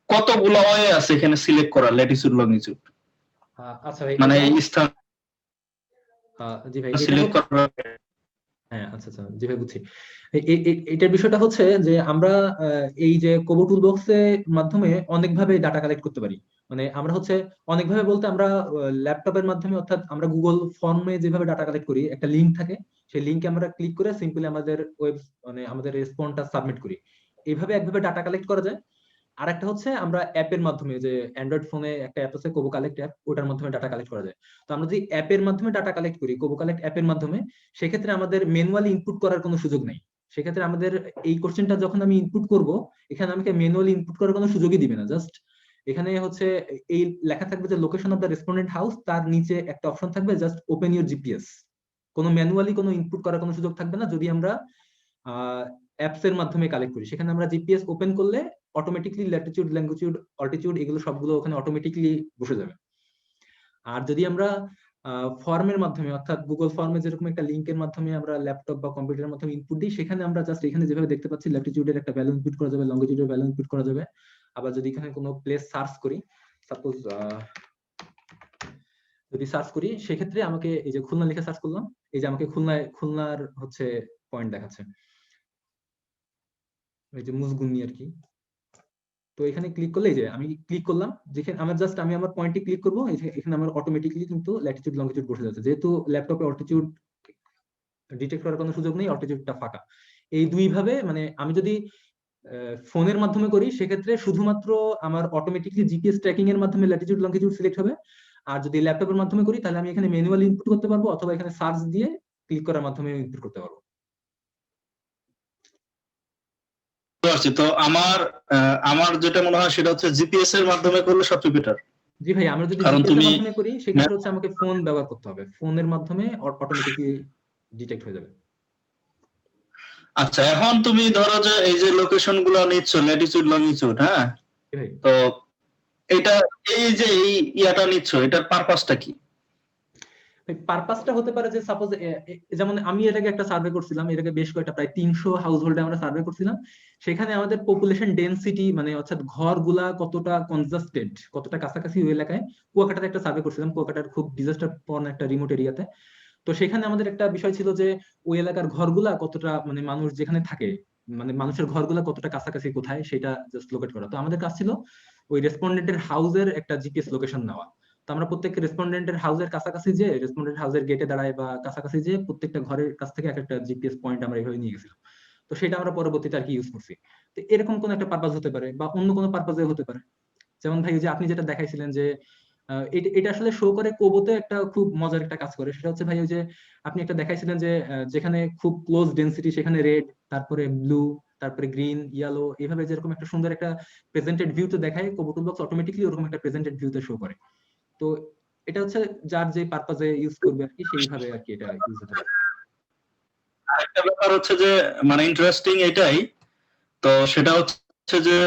কতগুলো ওয়ে আছে এখানে সিলেক্ট করা ল্যাটিটিউড লঙ্গিটিউড, আচ্ছা ভাই, মানে এই স্থান জি ভাই, এটা সিলেক্ট করা। হ্যাঁ, আচ্ছা আচ্ছা, জি ভাই, বুঝছি। এটার বিষয়টা হচ্ছে যে আমরা এই যে কোবো টুল বক্সের মাধ্যমে অনেকভাবে ডাটা কালেক্ট করতে পারি। মানে আমরা হচ্ছে অনেকভাবে বলতে আমরা ল্যাপটপের মাধ্যমে, অর্থাৎ আমরা গুগল ফর্মে যেভাবে ডাটা কালেক্ট করি, একটা লিঙ্ক থাকে, সেই লিঙ্কে আমরা ক্লিক করে সিম্পলি আমাদের মানে আমাদের রেসপন্সটা সাবমিট করি। এইভাবে একভাবে ডাটা কালেক্ট করা যায়। আর একটা হচ্ছে আমরা অ্যাপের মাধ্যমে, যে অ্যান্ড্রয়েড ফোনে একটা অ্যাপ আছে কোবো কালেক্ট অ্যাপ, ওটার মাধ্যমে ডাটা কালেক্ট করা যায়। তো আমরা যদি অ্যাপের মাধ্যমে ডাটা কালেক্ট করি, কোবো কালেক্ট অ্যাপের মাধ্যমে, সেক্ষেত্রে আমাদের ম্যানুয়ালি ইনপুট করার কোনো সুযোগ নেই। সেক্ষেত্রে আমাদের এই কোশ্চেনটা যখন আমি ইনপুট করব, এখানে আমাকে ম্যানুয়ালি ইনপুট করার কোনো সুযোগই দিবে না। জাস্ট এখানে হচ্ছে এই লেখা থাকবে যে location of the respondent house, তার নিচে একটা অপশন থাকবে জাস্ট ওপেন ইউর জিপিএস। কোনো ম্যানুয়ালি কোনো ইনপুট করার কোনো সুযোগ থাকবে না যদি আমরা অ্যাপস এর মাধ্যমে কালেক্ট করি। সেখানে আমরা জিপিএস ওপেন করলে অটোমেটিকলি ল্যাটিটিউড, লঙ্গিটিউড, অল্টিটিউড এগুলো সবগুলো ওখানে অটোমেটিকলি বসে যাবে। আর যদি আমরা ফর্মের মাধ্যমে, অর্থাৎ গুগল ফর্মে যেরকম একটা লিংকের মাধ্যমে আমরা ল্যাপটপ বা কম্পিউটারের মাধ্যমে ইনপুট দিই, সেখানে আমরা জাস্ট এখানে যেভাবে দেখতে পাচ্ছি ল্যাটিটিউডের একটা ভ্যালু ইনপুট করা যাবে, লঙ্গিটিউডের ভ্যালু ইনপুট করা যাবে। আবার যদি এখানে কোনো প্লেস সার্চ করি, সাপোজ যদি সার্চ করি, সেক্ষেত্রে আমাকে এই যে খুলনা লিখে সার্চ করলাম, এই যে আমাকে খুলনার হচ্ছে পয়েন্ট দেখাচ্ছে, এই যে মুজগুনি আর কি। তো এখানে ক্লিক করলে, এই যে আমি ক্লিক করলাম, যেখানে আমি আমার পয়েন্টে ক্লিক করবো, এখানে আমার অটোমেটিক্যালি কিন্তু ল্যাটিটিউড লঙ্গিটিউড বসে যাচ্ছে। যেহেতু ল্যাপটপে অল্টিটিউড ডিটেক্ট করার কোনো সুযোগ নেই, অল্টিটিউডটা ফাঁকা। এই দুই ভাবে, মানে আমি যদি ফোনের মাধ্যমে করি, সেক্ষেত্রে শুধুমাত্র আমার অটোমেটিক্যালি জিপিএস ট্র্যাকিং এর মাধ্যমে ল্যাটিটিউড লঙ্গিটিউড সিলেক্ট হবে। আর যদি ল্যাপটপের মাধ্যমে করি, তাহলে আমি এখানে ম্যানুয়ালি ইনপুট করতে পারবো, অথবা এখানে সার্চ দিয়ে ক্লিক করার মাধ্যমে ইনপুট করতে পারবো। তো আমার যেটা মনে হয় সেটা হচ্ছে জিপিএস এর মাধ্যমে করলে সবচেয়ে বেটার। জি ভাই, আমরা যদি কারণ জিপিএস এর তুমি মাধ্যমে করি, সেক্ষেত্রে হচ্ছে আমাকে ফোন ব্যবহার করতে হবে, ফোনের মাধ্যমে অটোমেটিক্যালি ডিটেক্ট হয়ে যাবে। আচ্ছা, এখন তুমি ধরো যে এই যে লোকেশন গুলো নিচ্ছ, ল্যাটিটিউড লঙ্গিটিউড, হ্যাঁ, জি ভাই, তো এটা এই যে এই ইয়াটা নিচ্ছ, এটার পারপাসটা কি? পারপাসটা হতে পারে যে সাপোজ, যেমন আমি এটাকে একটা সার্ভে করছিলাম, এটাকে বেশ কয়েকটা প্রায় 300 হাউস হোল্ডে আমরা সার্ভে করছিলাম। সেখানে আমাদের পপুলেশন ডেনসিটি, মানে অর্থাৎ ঘরগুলা কতটা কনজাস্টেড, কতটা কাছাকাছি ওই এলাকায়, কুয়াকাটাতে একটা সার্ভে করছিলাম, কুয়াকাটার খুব ডিজাস্টার প্রবণ একটা রিমোট এরিয়াতে। তো সেখানে আমাদের একটা বিষয় ছিল যে ওই এলাকার ঘরগুলা কতটা, মানে মানুষ যেখানে থাকে, মানে মানুষের ঘরগুলা কতটা কাছাকাছি কোথায়, সেটা জাস্ট লোকেট করা। তো আমাদের কাজ ছিল ওই রেসপন্ডেন্টের হাউসের একটা জিপিএস লোকেশন নেওয়া। তো আমরা প্রত্যেক রেসপন্ডেন্টের হাউসের কাছাকাছি, যে রেসপন্ডেন্ট হাউসের গেটে দাঁড়ায় বা কাছাকাছি, যে প্রত্যেকটা ঘরের কাছ থেকে এক একটা জিপিএস পয়েন্ট আমরা এইভাবে নিয়ে গেছিলাম। তো সেটা আমরা পরবর্তীতে আর কি ইউজ করছি। তো এরকম কোন একটা পারপাস হতে পারে, বা অন্য কোনো পারপাসে হতে পারে। যেমন ভাই, যে আপনি যেটা দেখাইছিলেন যে এটা আসলে শো করে কোবোতে একটা খুব মজার একটা কাজ করে, সেটা হচ্ছে ভাই ওই যে আপনি একটা দেখাইছিলেন যে যেখানে খুব ক্লোজ ডেনসিটি, সেখানে রেড, তারপরে ব্লু, তারপরে গ্রিন, ইয়েলো, এইভাবে যেরকম একটা সুন্দর একটা প্রেজেন্টেড ভিউতে দেখায়, কোবো টুল বক্স অটোমেটিক্যালি ওরকম একটা প্রেজেন্টেড ভিউতে শো করে। তো এটা হচ্ছে যার যে পারপাসে ইউজ করবে আর কি, সেইভাবে আর কি এটা ইউজ হতে পারে। আরেকটা ব্যাপার হচ্ছে যে মানে ইন্টারেস্টিং এটাই, তো সেটা হচ্ছে যে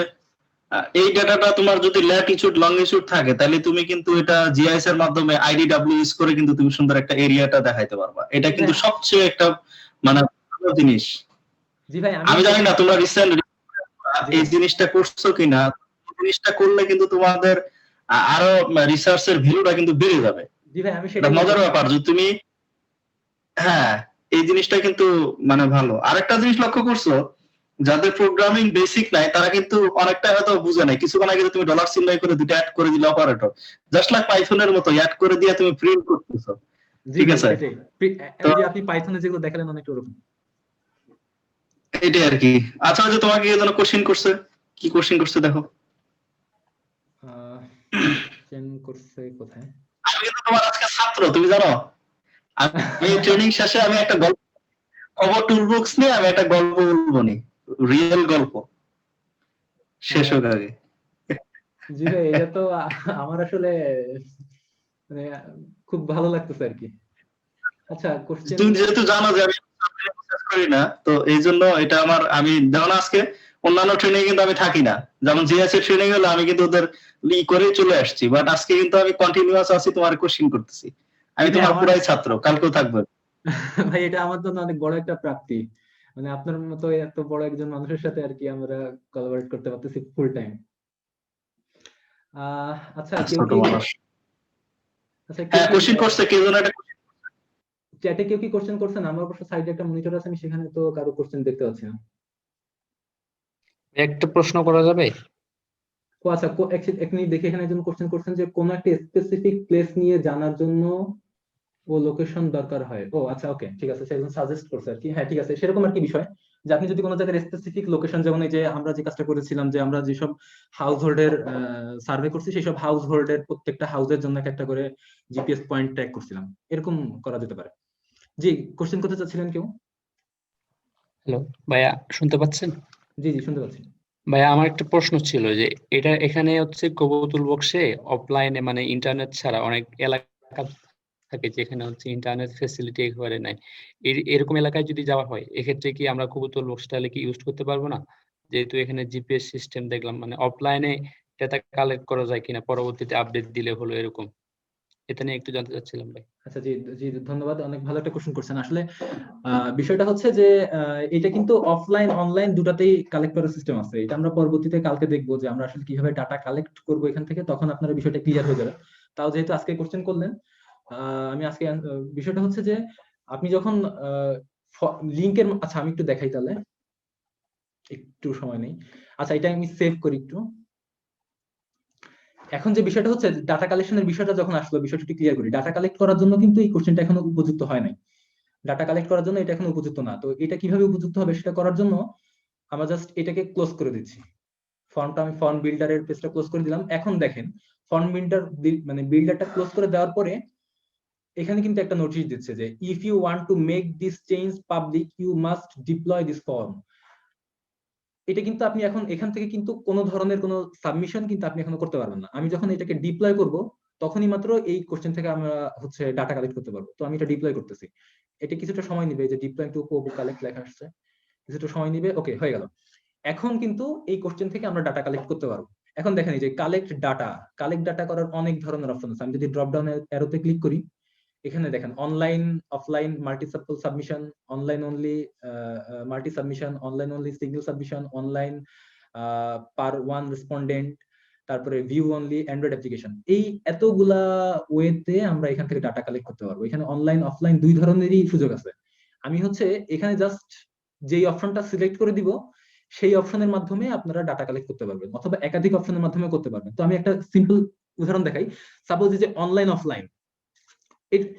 এই ডাটাটা তোমার যদি ল্যাটিটিউড লঙ্গিটিউড থাকে, তাহলে তুমি কিন্তু এটা জিআইএস এর মাধ্যমে আইডিডব্লিউ ইউজ করে কিন্তু তুমি সুন্দর একটা এরিয়াটা দেখাইতে পারবা। এটা কিন্তু সবচেয়ে একটা মানে ভালো জিনিস। জি ভাই, আমি জানি না তোমরা রিসেন্ট এই জিনিসটা করছো কিনা, জিনিসটা করলে কিন্তু তোমাদের আরো রিসার্চের ভ্যালুটা কিন্তু বেড়ে যাবে। জি ভাই, আমি এটা মজার ব্যাপার যে তুমি, হ্যাঁ, এই জিনিসটা কিন্তু মানে ভালো। আরেকটা জিনিস লক্ষ্য করছো, যাদের প্রোগ্রামিং বেসিক নাই তারা কিন্তু অনেকটা হয়তো বুঝে নাই। কিছুক্ষণ আগে তুমি ডলার চিহ্ন করে দুটো অ্যাড করে দিলে অপারেটর, জাস্ট লাইক পাইথনের মতো অ্যাড করে দিয়ে তুমি প্রিন্ট করতেছো, ঠিক আছে? তো আপনি পাইথনে যেগুলো দেখালেন অনেকটা ওরকম। এটাই আর কি। আচ্ছা, যে তোমাকে যেন কোশ্চেন করছে, কি কোশ্চেন করছে দেখো। করছে কোথায়? আমি কিন্তু তোমার আজকে ছাত্র, তুমি জানো। আমি ট্রেনিং শেষে আমি একটা গল্প, খবর টুলবক্স নিয়ে আমি একটা গল্প বলবো নি, রিয়েল গল্প, শেষ হোক আগে। জি ভাই, এটা তো আমার আসলে মানে খুব ভালো লাগতেছে আর কি। আচ্ছা, কোশ্চেন তুমি যেহেতু জানো যে আমি বিশ্বাস করি না, তো এই জন্য এটা আমি যেমন আজকে অন্যান্য ট্রেনিং কিন্তু আমি থাকি না, যেমন জিএসএ ট্রেনিং হলো আমি কিন্তু ওদের করেই চলে আসছি, বাট আজকে কিন্তু আমি কন্টিনিউয়াস আছি, তোমার কোশ্চেন করতেছি। আমি এটা তোমার আমার পুরাই ছাত্র, কালকেও থাকবো। ভাই এটা আমার জন্য অনেক বড় একটা প্রাপ্তি, মানে আপনার মতো এত বড় একজন মানুষের সাথে আর কি আমরা কোলাবরেট করতে পারতেছি ফুল টাইম। আচ্ছা কেউ ছোট কি মানুষ। আচ্ছা কেউ হ্যাঁ, কি কোশ্চেন করছে কেউ যেন একটা। চ্যাটে কেউ কি কোশ্চেন করছেন? আমার অবশ্য সাইডে একটা মনিটর আছে, আমি সেখানে তো কারো কোশ্চেন দেখতে পাচ্ছি না। একটা প্রশ্ন করা যাবে? ও আচ্ছা, এক মিনিট দেখি, এখানে একজন কোশ্চেন করছেন যে কোন একটা স্পেসিফিক প্লেস নিয়ে জানার জন্য ও লোকেশন দরকার হয়। ও আচ্ছা, ওকে, ঠিক আছে, সে একজন সাজেস্ট করছে আর কি। হ্যাঁ ঠিক আছে, সেরকম আর কি বিষয় যে আপনি যদি কোনো জায়গার স্পেসিফিক লোকেশন, যেমন এই যে আমরা যে কাজটা করেছিলাম যে আমরা যেসব হাউস হোল্ডের সার্ভে করছি, সেই সব হাউস হোল্ডের প্রত্যেকটা হাউসের জন্য একটা করে জিপিএস পয়েন্ট ট্র্যাক করছিলাম, এরকম করা যেতে পারে। জি, কোশ্চেন করতে চাচ্ছিলেন কেউ? হ্যালো ভাইয়া, শুনতে পাচ্ছেন? জি জি, শুনতে পাচ্ছি। ভাইয়া, আমার একটা প্রশ্ন ছিল যে এখানে হচ্ছে কবুতর বক্সে অফলাইনে মানে ইন্টারনেট ছাড়া অনেক এলাকা থাকে যেখানে হচ্ছে ইন্টারনেট ফেসিলিটি একেবারে নাই। এরকম এলাকায় যদি যাওয়া হয়, এক্ষেত্রে কি আমরা কবুতর বক্স তাহলে কি ইউজ করতে পারবো না? যেহেতু এখানে জিপিএস সিস্টেম দেখলাম, মানে অফলাইনে ডেটা কালেক্ট করা যায় কিনা, পরবর্তীতে আপডেট দিলে হলো এরকম। এটা নিয়ে একটু জানতে চাচ্ছিলাম ভাই। আচ্ছা, জি জি, ধন্যবাদ, অনেক ভালো একটা কোশ্চেন করছেন। আসলে বিষয়টা হচ্ছে যে এটা কিন্তু অফলাইন অনলাইন দুটাতেই কালেক্ট করার সিস্টেম আছে। এটা আমরা পরবর্তীতে কালকে দেখবো যে আমরা আসলে কিভাবে ডাটা কালেক্ট করবো এখান থেকে, তখন আপনারা বিষয়টা ক্লিয়ার হয়ে যাবে। তাও যেহেতু আজকে কোশ্চেন করলেন, আমি আজকে বিষয়টা হচ্ছে যে আপনি যখন লিংকের, আচ্ছা আমি একটু দেখাই তাহলে, একটু সময় নেই। আচ্ছা, এটা আমি সেভ করি একটু। এখন যে বিষয়টা হচ্ছে ডাটা কালেকশনের বিষয়টা যখন আসলো, বিষয়টা একটু ক্লিয়ার করি। ডাটা কালেক্ট করার জন্য কিন্তু এই কোশ্চেনটা এখনো উপযুক্ত হয় নাই। ডাটা কালেক্ট করার জন্য এটা এখন উপযুক্ত না। তো এটা কিভাবে উপযুক্ত হবে সেটা করার জন্য আমরা জাস্ট এটাকে ক্লোজ করে দিচ্ছি। আমি ফর্ম বিল্ডারের পেজটা ক্লোজ করে দিলাম। এখন দেখেন, ফর্ম বিল্ডার মানে বিল্ডারটা ক্লোজ করে দেওয়ার পরে এখানে কিন্তু একটা নোটিশ দিচ্ছে যে if you want to make this change public you must deploy this form. এটা কিন্তু আপনি এখন এখান থেকে কিন্তু কোনো ধরনের কোনো সাবমিশন কিন্তু আপনি এখনো করতে পারবেন না। আমি যখন এটাকে ডিপ্লয় করব, তখনই মাত্র এই কোশ্চেন থেকে আমরা হচ্ছে ডাটা কালেক্ট করতে পারবো। তো আমি এটা ডিপ্লয় করতেছি। এটা কিছুটা সময় নিবে, যে ডিপ্লয় টু কালেক্ট লেখা আসছে, কিছুটা সময় নিবে। ওকে, হয়ে গেল। এখন কিন্তু এই কোশ্চেন থেকে আমরা ডাটা কালেক্ট করতে পারবো। এখন দেখেন এই যে কালেক্ট ডাটা করার অনেক ধরনের অপশন আছে। আমি যদি ড্রপ ডাউন অ্যারোতে ক্লিক করি, এখানে দেখেন online, offline, multiple submission, online only, multi submission, online only, single submission, online, per one respondent, তারপরে ভিউ অনলি, অ্যান্ড্রয়েড অ্যাপ্লিকেশন। এই এতগুলা ওয়েতে আমরা এখান থেকে ডাটা কালেক্ট করতে পারবো। এখানে অনলাইন অফলাইন দুই ধরনেরই সুযোগ আছে। আমি হচ্ছে এখানে জাস্ট যেই অপশনটা সিলেক্ট করে দিব, সেই অপশনের মাধ্যমে আপনারা ডাটা কালেক্ট করতে পারবেন, অথবা একাধিক অপশনের মাধ্যমে করতে পারবেন। তো আমি একটা সিম্পল উদাহরণ দেখাই। সাপোজ এই যে অনলাইন অফলাইন,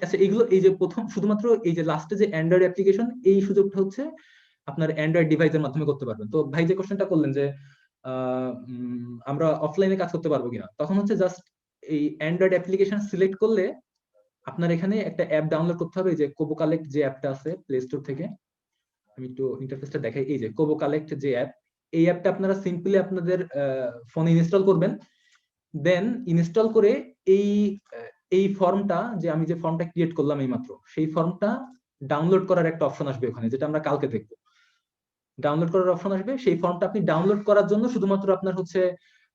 আচ্ছা এগুলো এই যে প্রথম শুধুমাত্র এই যে লাস্টে যে অ্যান্ড্রয়েড অ্যাপ্লিকেশন, এই সুযোগটা হচ্ছে আপনার অ্যান্ড্রয়েড ডিভাইসের মাধ্যমে করতে পারবেন। তো ভাই যে কোশ্চেনটা করলেন যে আমরা অফলাইনে কাজ করতে পারবো কিনা, তখন হচ্ছে জাস্ট এই অ্যান্ড্রয়েড অ্যাপ্লিকেশন সিলেক্ট করলে আপনার এখানে একটা অ্যাপ ডাউনলোড করতে হবে, যে কোবো কালেক্ট যে অ্যাপটা আছে প্লে স্টোর থেকে। আমি একটু ইন্টারফেসটা দেখাই। এই যে কোবো কালেক্ট যে অ্যাপ, এই অ্যাপটা আপনারা সিম্পলি আপনাদের ফোনে ইনস্টল করবেন। দেন ইনস্টল করে এই ফর্মটা, যে আমি যে ফর্মটা ক্রিয়েট করলাম এই মাত্র, সেই ফর্মটা ডাউনলোড করার একটা অপশন আসবে ওখানে, যেটা আমরা কালকে দেখবো। ডাউনলোড করার অপশন আসবে, সেই ফর্মটা আপনি ডাউনলোড করার জন্য শুধুমাত্র আপনার হচ্ছে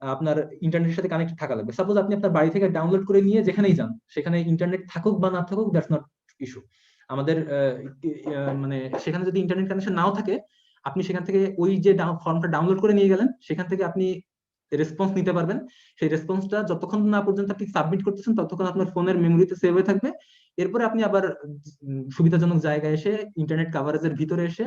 আপনার ইন্টারনেটের সাথে কানেক্ট থাকা লাগবে। সাপোজ আপনি আপনার বাড়ি থেকে ডাউনলোড করে নিয়ে যেখানেই যান, সেখানে ইন্টারনেট থাকুক বা না থাকুক, দ্যাটস নট ইস্যু। আমাদের মানে সেখানে যদি ইন্টারনেট কানেকশন নাও থাকে, আপনি সেখান থেকে ওই যে ফর্মটা ডাউনলোড করে নিয়ে গেলেন, সেখান থেকে আপনি রেসপন্স নিতে পারবেন। সেই রেসপন্সটা যতক্ষণ না পর্যন্ত আপনি সাবমিট করতেছেন, ততক্ষণ আপনার ফোনের মেমোরিতে সেভ হয়ে থাকবে। এরপরে আপনি আবার সুবিধাজনক জায়গায় এসে, ইন্টারনেট কাভারেজের ভিতরে এসে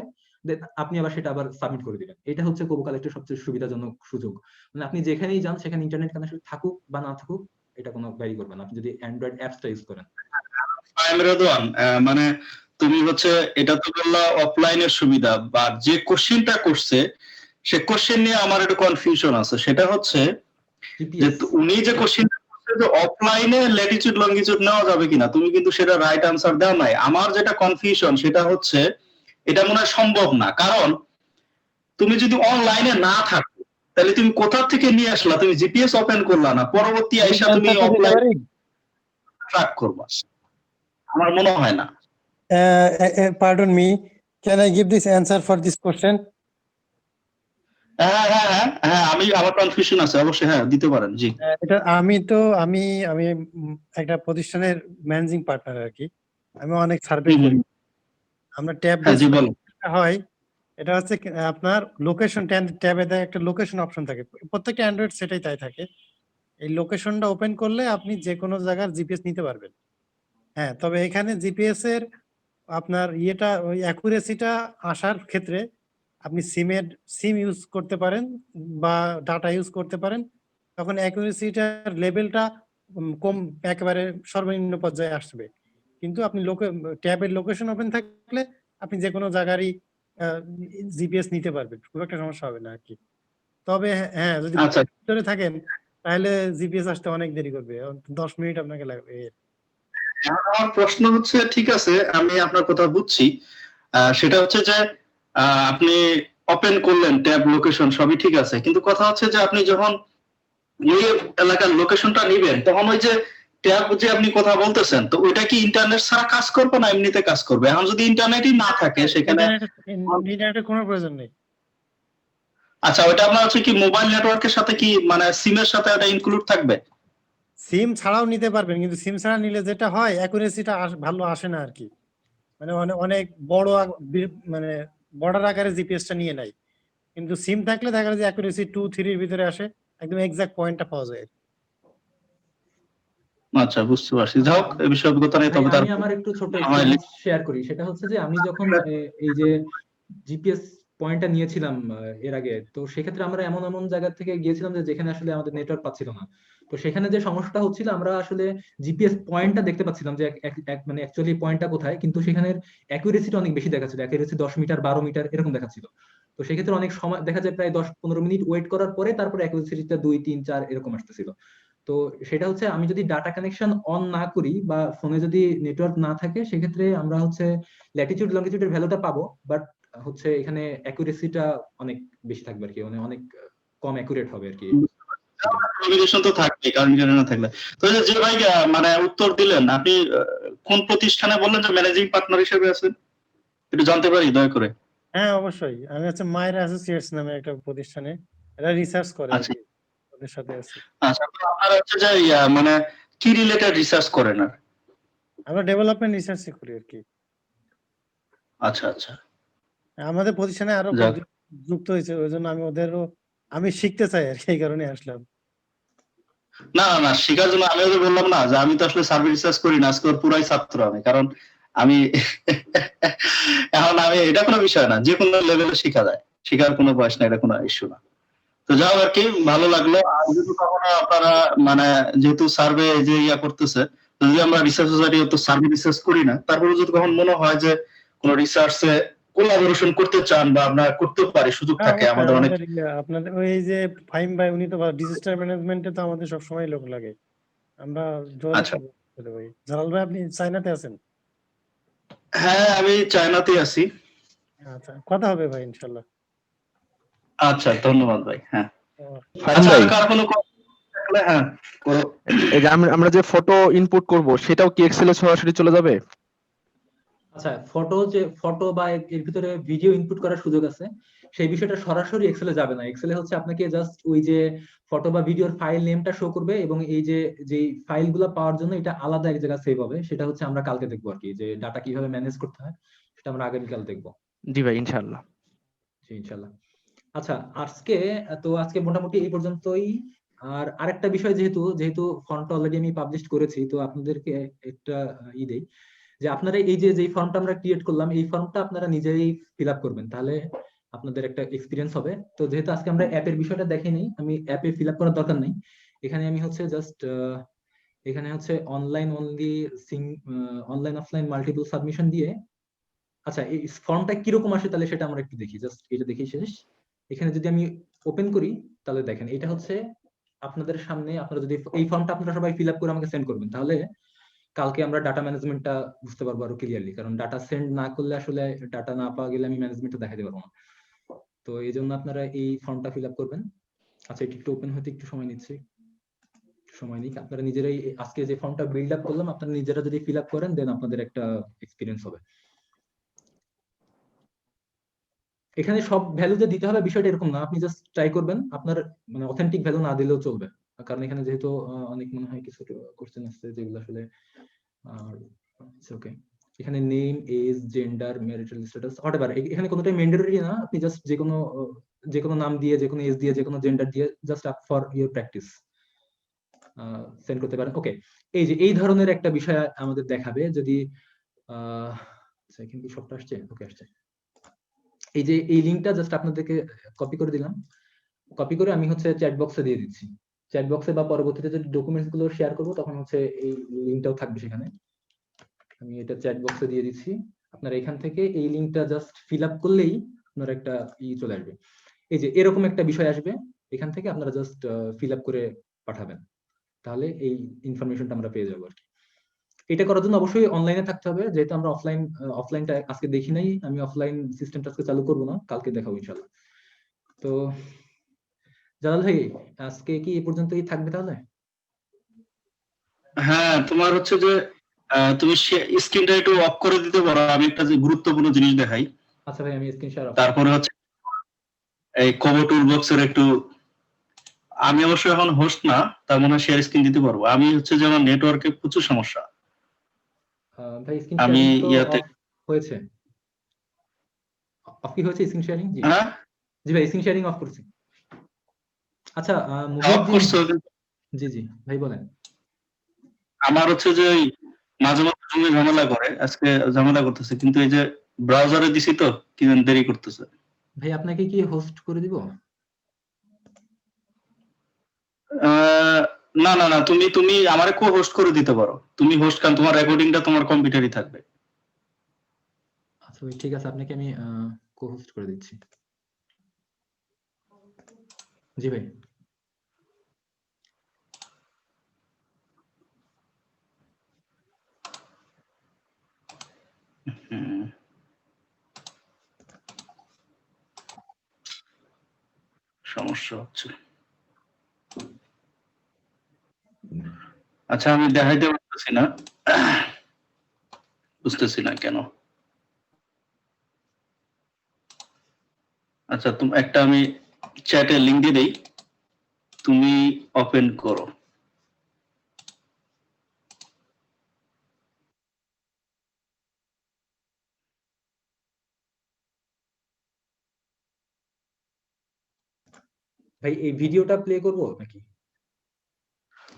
আপনি আবার সেটা আবার সাবমিট করে দিবেন। এটা হচ্ছে কোবো কালেক্টের সবচেয়ে সুবিধাজনক সুযোগ। মানে আপনি যেখানেই যান, সেখানে ইন্টারনেট কানেকশন থাকুক বা না থাকুক, এটা কোনো ভ্যারি করবে না, আপনি যদি অ্যান্ড্রয়েড অ্যাপসটা ইউজ করেন। মানে তুমি হচ্ছে এটা তো বললা অফলাইনের সুবিধা, বা যে কোশ্চেনটা করছে সে কোশ্চেন নিয়ে আমার একটু কনফিউশন আছে। সেটা হচ্ছে যে উনি যে কোশ্চেনটা করছে যে অফলাইনে ল্যাটিটিউড লঙ্গিটিউড নেওয়া যাবে কিনা, তুমি কিন্তু সেটা রাইট আনসার দাও নাই। আমার যেটা কনফিউশন সেটা হচ্ছে এটা মনে হয় সম্ভব না, কারণ তুমি যদি অনলাইনে না থাকো, তাহলে তুমি কোথা থেকে নিয়ে আসলা? তুমি জিপিএস ওপেন করলা না, পরবর্তী আইসা তুমি অফলাইন ট্র্যাক করবা? আমার মনে হয় না। Pardon me, Can I give this answer for this question? হ্যাঁ, আমি আমার কনফিউশন আছে অবশ্যই, হ্যাঁ দিতে পারেন, জি। এটা আমি একটা প্রতিষ্ঠানের ম্যানেজিং পার্টনার আর কি। আমি অনেক সার্ভে হুম, করি। হুম, আমরা ট্যাব হ্যাঁ বেস জি বলেন। হয়, এটা হচ্ছে আপনার লোকেশন ট্যাবে একটা লোকেশন অপশন থাকে। প্রত্যেকটা অ্যান্ড্রয়েড সেটাই তাই থাকে। এই লোকেশনটা ওপেন করলে আপনি যে কোনো জায়গার জিপিএস নিতে পারবেন। হ্যাঁ, তবে এখানে জিপিএস এর আপনার ওই অ্যাকুরেসিটা আসার ক্ষেত্রে আপনি সিম ইউজ করতে পারেন বা ডাটা ইউজ করতে পারেন। তখন অ্যাকুরেসিটার লেভেলটা কম, একেবারে সর্বনিম্ন পর্যায়ে আসবে। কিন্তু আপনি ট্যাবের লোকেশন ওপেন থাকলে আপনি যে কোনো জায়গারই জিপিএস নিতে পারবেন, খুব একটা সমস্যা হবে না আর কি। তবে হ্যাঁ, যদি আচ্ছা, ভিতরে থাকেন তাহলে জিপিএস আসতে অনেক দেরি করবে, 10 মিনিট আপনাকে লাগবে। আমার প্রশ্ন হচ্ছে, ঠিক আছে আমি আপনার কথা বুঝছি, সেটা হচ্ছে যে আপনি ওপেন করলেন ট্যাব লোকেশন সবই ঠিক আছে, কিন্তু কথা হচ্ছে যে আপনি যখন ওই এলাকার লোকেশনটা নিবেন তখন ওই যে ট্যাব যে আপনি কথা বলতেছেন, তো ওইটা কি ইন্টারনেট ছাড়া কাজ করবে না এমনিতে কাজ করবে? এখন যদি ইন্টারনেটই না থাকে সেখানে, ইন্টারনেটের কোনো প্রয়োজন নেই। আচ্ছা ওইটা আপনার হচ্ছে কি মোবাইল নেটওয়ার্কের সাথে কি মানে সিমের সাথে ওটা ইনক্লুড থাকবে? সিম ছাড়াও নিতে পারবেন, কিন্তু সিম ছাড়া নিলে যেটা হয় অ্যাকুরেসিটা ভালো আসে না আর কি। মানে অনেক বড় মানে বর্ডার আকারে জিপিএসটা নিয়ে নেয়, কিন্তু সিম থাকলে দেখা যায় যে অ্যাকুরেসি 2-3 এর ভিতরে আসে, একদম এক্সাক্ট পয়েন্টটা পাওয়া যায়। আচ্ছা বুঝতে পারছি, যাই হোক এই বিষয়ে অভিজ্ঞতা নেই, ভাই তবে তার আমি আমার একটু ছোট হয় এক্সপিরিয়েন্স শেয়ার করি। সেটা হচ্ছে যে আমি যখন এই যে জিপিএস পয়েন্টটা নিয়েছিলাম এর আগে, তো সেক্ষেত্রে আমরা এমন এমন জায়গা থেকে গিয়েছিলাম যে যেখানে আসলে আমাদের নেটওয়ার্ক পাচ্ছিল না। তো সেখানে যে সমস্যাটা হচ্ছিল, আমরা আসলে জিপিএস পয়েন্টটা দেখতে পাচ্ছিলাম যে মানে অ্যাকচুয়ালি পয়েন্টটা কোথায়, কিন্তু সেখানে অ্যাকুরেসিটা অনেক বেশি দেখাচ্ছিল, অ্যাকুরেসি 10 মিটার 12 মিটার এরকম দেখাচ্ছিল। তো সেক্ষেত্রে অনেক সময় দেখা যায় প্রায় 10-15 মিনিট ওয়েট করার পরে তারপরে অ্যাকুরেসিটা 2, 3, 4 এরকম আসতেছিল। তো সেটা হচ্ছে আমি যদি ডাটা কানেকশন অন না করি বা ফোনে যদি নেটওয়ার্ক না থাকে, সেক্ষেত্রে আমরা হচ্ছে ল্যাটিটিউড লঙ্গিটিউডের ভ্যালুটা পাবো, বাট হচ্ছে এখানে অ্যাকুরেসিটা অনেক বেশি থাকবে আর কি, মানে অনেক কম অ্যাকুরেট হবে আর কি। কমিউনিকেশন তো থাকবেই, কারণ ইন্টারনেট না থাকলে। তো যে ভাই মানে উত্তর দিলেন, আপনি কোন প্রতিষ্ঠানে বললেন যে ম্যানেজিং পার্টনার হিসেবে আছেন, একটু জানতে পারি দয়া করে? হ্যাঁ অবশ্যই, আমি হচ্ছে মায়ের অ্যাসোসিয়েটস নামে একটা প্রতিষ্ঠানে, এটা রিসার্চ করে আর আচ্ছা কি, ওদের সাথে আছি। আচ্ছা, তো আপনারা হচ্ছে যে মানে কি রিলেটেড রিসার্চ করেন? আর আমরা ডেভেলপমেন্ট রিসার্চই করি আর কি। আচ্ছা আচ্ছা, আমাদের প্রতিষ্ঠানে আরো যাক। যুক্ত হয়েছে, ওই জন্য আমি শিখতে চাই আর কি, এই কারণে আসলাম। না না না, শেখার জন্য আমি তো বললাম না যে আমি তো আসলে সার্ভে রিসার্চ করি না, আজকে ওর পুরাই ছাত্র আমি, কারণ আমি এখন আমি এটা কোনো বিষয় না, যে কোনো লেভেলে শেখা যায়, শেখার কোনো বয়স না, এটা কোনো ইস্যু না। তো যাও আর কি, ভালো লাগলো। আর যদি কখনো আপনারা মানে যেহেতু সার্ভে যে করতেছে, যদি আমরা রিসার্চ সোসাইটি তো সার্ভে রিসার্চ করি না, তারপরে যদি কখন মনে হয় যে কোনো রিসার্চে কোলাবোরেশন করতে চান বা আমরা করতে পারি, সুযোগ থাকে, আমাদের অনেক। আপনাদের ওই যে ফাহিম ভাই, উনি তো ডিজাস্টার ম্যানেজমেন্টে তো আমাদের সবসময় লোক লাগে, আমরা যোগাযোগ আচ্ছা, করবো ভাই। জালাল ভাই, আপনি চায়নাতে আছেন? হ্যাঁ আমি চায়নাতে আছি। আচ্ছা, কথা হবে ভাই ইনশাল্লাহ। আচ্ছা ধন্যবাদ ভাই, হ্যাঁ। ফাহিম আচ্ছা ভাই, আর কার কোনো কথা থাকলে হ্যাঁ করো। এই যে আমরা যে ফটো ইনপুট করব সেটাও কি এক্সেলে সরাসরি চলে যাবে? আচ্ছা, ফটো বা এর ভিতরে ভিডিও ইনপুট করার সুযোগ আছে, সেই বিষয়টা সরাসরি এক্সেলে যাবে না। এক্সেলে হচ্ছে আপনাকে জাস্ট ওই যে ফটো বা ভিডিওর ফাইল নেমটা শো করবে, এবং এই যে ফাইলগুলো পাওয়ার জন্য এটা আলাদা এক জায়গায় সেভ হবে। সেটা হচ্ছে আমরা কালকে দেখবো আর কি, যে ডাটা কিভাবে ম্যানেজ করতে হয় সেটা আমরা আগামীকাল দেখবো। জি ভাই, ইনশাআল্লাহ। জি ইনশাল্লাহ। আচ্ছা, আজকে মোটামুটি এই পর্যন্তই। আর আরেকটা বিষয়, যেহেতু যেহেতু ফর্মটা অলরেডি আমি পাবলিশ করেছি, তো আপনাদেরকে একটা দেই যে আপনারা এই যে ফর্মটা আমরা ক্রিয়েট করলাম, এই ফর্মটা আপনারা নিজেই ফিল আপ করবেন, তাহলে আপনাদের একটা এক্সপিরিয়েন্স হবে। তো যেহেতু আজকে আমরা অ্যাপের বিষয়টা দেখিনি, আমি অ্যাপে ফিল আপ করার দরকার নেই। এখানে আমি হচ্ছে জাস্ট এখানে হচ্ছে online only online offline multiple submission দিয়ে, আচ্ছা এই ফর্মটা কিরকম আসে তাহলে সেটা আমরা একটু দেখি, জাস্ট এটা দেখি শেষ। এখানে যদি আমি ওপেন করি, তাহলে দেখেন এটা হচ্ছে আপনাদের সামনে। আপনারা যদি এই ফর্মটা আপনারা সবাই ফিল আপ করে আমাকে সেন্ড করবেন, তাহলে কালকে আমরা ডাটা ম্যানেজমেন্টটা বুঝতে পারবো আরো ক্লিয়ারলি, কারণ ডাটা সেন্ড না করলে আসলে ডাটা না পাওয়া গেলে আমি ম্যানেজমেন্টটা দেখাতে পারবো না। তো এই জন্য আপনারা এই ফর্মটা ফিল আপ করবেন। আচ্ছা, এটা একটু ওপেন হতে একটু সময় নিচ্ছে, সময় নিক। আপনারা নিজেরাই আজকে যে ফর্মটা বিল্ড আপ করলাম, আপনারা নিজেরা যদি ফিল আপ করেন, দেন আপনাদের একটা এক্সপিরিয়েন্স হবে। এখানে সব ভ্যালু যে দিতে হবে বিষয়টা এরকম না, আপনি জাস্ট ট্রাই করবেন, আপনার মানে অথেন্টিক ভ্যালু না দিলেও চলবে, কারণ এখানে যেহেতু অনেক মনে হয় কিছু কোশ্চেন আসছে যেগুলো আসলে ওকে। এখানে name, age, gender, marital status whatever, এখানে কোনোটাই ম্যান্ডেটরি না, আপনি জাস্ট যে কোনো নাম দিয়ে, যে কোনো এজ দিয়ে, যে কোনো জেন্ডার দিয়ে just up for your practice send করতে পারেন। ওকে, এই যে এই ধরনের একটা বিষয় আমাদের দেখাবে যদি আচ্ছা এখানে কি সবটা আসছে? ওকে আসছে। এই যে এই লিংকটা জাস্ট আপনাদেরকে কপি করে দিলাম, কপি করে আমি হচ্ছে চ্যাট বক্সে দিয়ে দিচ্ছি। চ্যাট বক্সে বা পরবর্তীতে যদি ডকুমেন্টস গুলো শেয়ার করবো তখন হচ্ছে এই লিংকটাও থাকবে সেখানে। আমি এটা চ্যাট বক্সে দিয়ে দিচ্ছি, আপনারা এখান থেকে এই লিংকটা জাস্ট ফিল আপ করলেই আপনার একটা চলে আসবে। এই যে এরকম একটা বিষয় আসবে, এখান থেকে আপনারা জাস্ট ফিল আপ করে পাঠাবেন, তাহলে এই ইনফরমেশনটা আমরা পেয়ে যাবো আর কি। এটা করার জন্য অবশ্যই অনলাইনে থাকতে হবে, যেহেতু আমরা অফলাইনটা আজকে দেখি নাই, আমি অফলাইন সিস্টেমটা আজকে চালু করবো না, কালকে দেখাবো ইনশাআল্লাহ। তো জালাল ভাই আজকে কি এই পর্যন্তই থাকবে তাহলে? হ্যাঁ, তোমার হচ্ছে যে তুমি স্ক্রিনটা একটু অফ করে দিতে পারো, আমি একটা যে গুরুত্বপূর্ণ জিনিস দেখাই। আচ্ছা ভাই, আমি স্ক্রিন শেয়ার তারপরে হচ্ছে এই কবো টুলবক্সের একটু, আমি অবশ্য এখন হোস্ট না, তার মানে শেয়ার স্ক্রিন দিতে পারবো। আমি হচ্ছে যেমন নেটওয়ার্কে প্রচুর সমস্যা। ভাই স্ক্রিন আমি শেয়ারিং তো ইয়াতে অফ হয়েছে, অফ কি হয়েছে স্ক্রিন শেয়ারিং? জি হ্যাঁ জি ভাই, স্ক্রিন শেয়ারিং অফ করছি। আচ্ছা অফ মুহিউদ্দিন, করছো। জি জি ভাই বলেন। আমার হচ্ছে যে ওই মাঝে মাঝে সঙ্গে ঝামেলা করে, আজকে ঝামেলা করতেছে, কিন্তু এই যে ব্রাউজারে দিছি তো কি যেন দেরি করতেছে। ভাই আপনাকে কি হোস্ট করে দিব? না না না, তুমি আমারে কো হোস্ট করে দিতে পারো, তুমি হোস্ট, কারণ তোমার রেকর্ডিংটা তোমার কম্পিউটারই থাকবে। আচ্ছা ভাই ঠিক আছে, আপনাকে আমি কো হোস্ট করে দিচ্ছি। জি ভাই। হুম। সমস্যা হচ্ছে, আচ্ছা আমি দেখাইতে পারতেছি না, বুঝতেছি না কেন। আচ্ছা তুমি একটা, আমি চ্যাটে লিংক দিয়ে দেই, তুমি ওপেন করো। ভাই এই ভিডিওটা প্লে করব নাকি?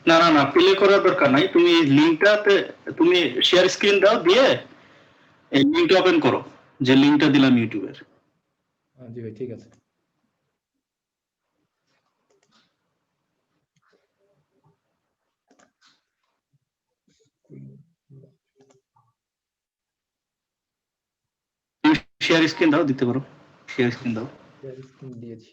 না না না, প্লে করার দরকার নাই, তুমি লিংকটাতে তুমি শেয়ার স্ক্রিন দাও, দিয়ে এই লিংকটা ওপেন করো, যে লিংকটা দিলাম ইউটিউবের। জি ভাই ঠিক আছে। তুমি শেয়ার স্ক্রিন দাও, দিতে পারো, শেয়ার স্ক্রিন দাও। স্ক্রিন দিয়েছি।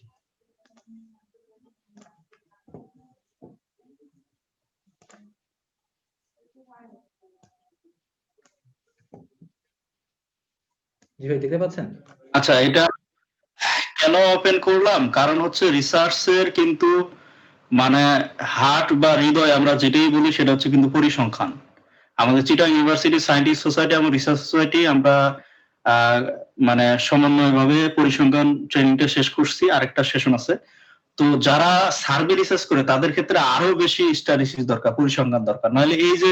জি ভাই দেখতে পাচ্ছেন? আচ্ছা এটা কেন ওপেন করলাম, কারণ হচ্ছে রিসার্চের কিন্তু মানে হার্ট বা হৃদয় আমরা যেটাই বলি সেটা হচ্ছে কিন্তু পরিসংখ্যান। আমাদের চিটাং ইউনিভার্সিটি সায়েন্টিস্ট সোসাইটি এবং রিসার্চ সোসাইটি আমরা মানে সমন্বয়ভাবে পরিসংখ্যান ট্রেনিংটা শেষ করছি, আরেকটা সেশন আছে। তো যারা সার্ভে রিসার্চ করে তাদের ক্ষেত্রে আরো বেশি স্ট্যাটিস্টিক্স দরকার, পরিসংখ্যান দরকার, নাহলে এই যে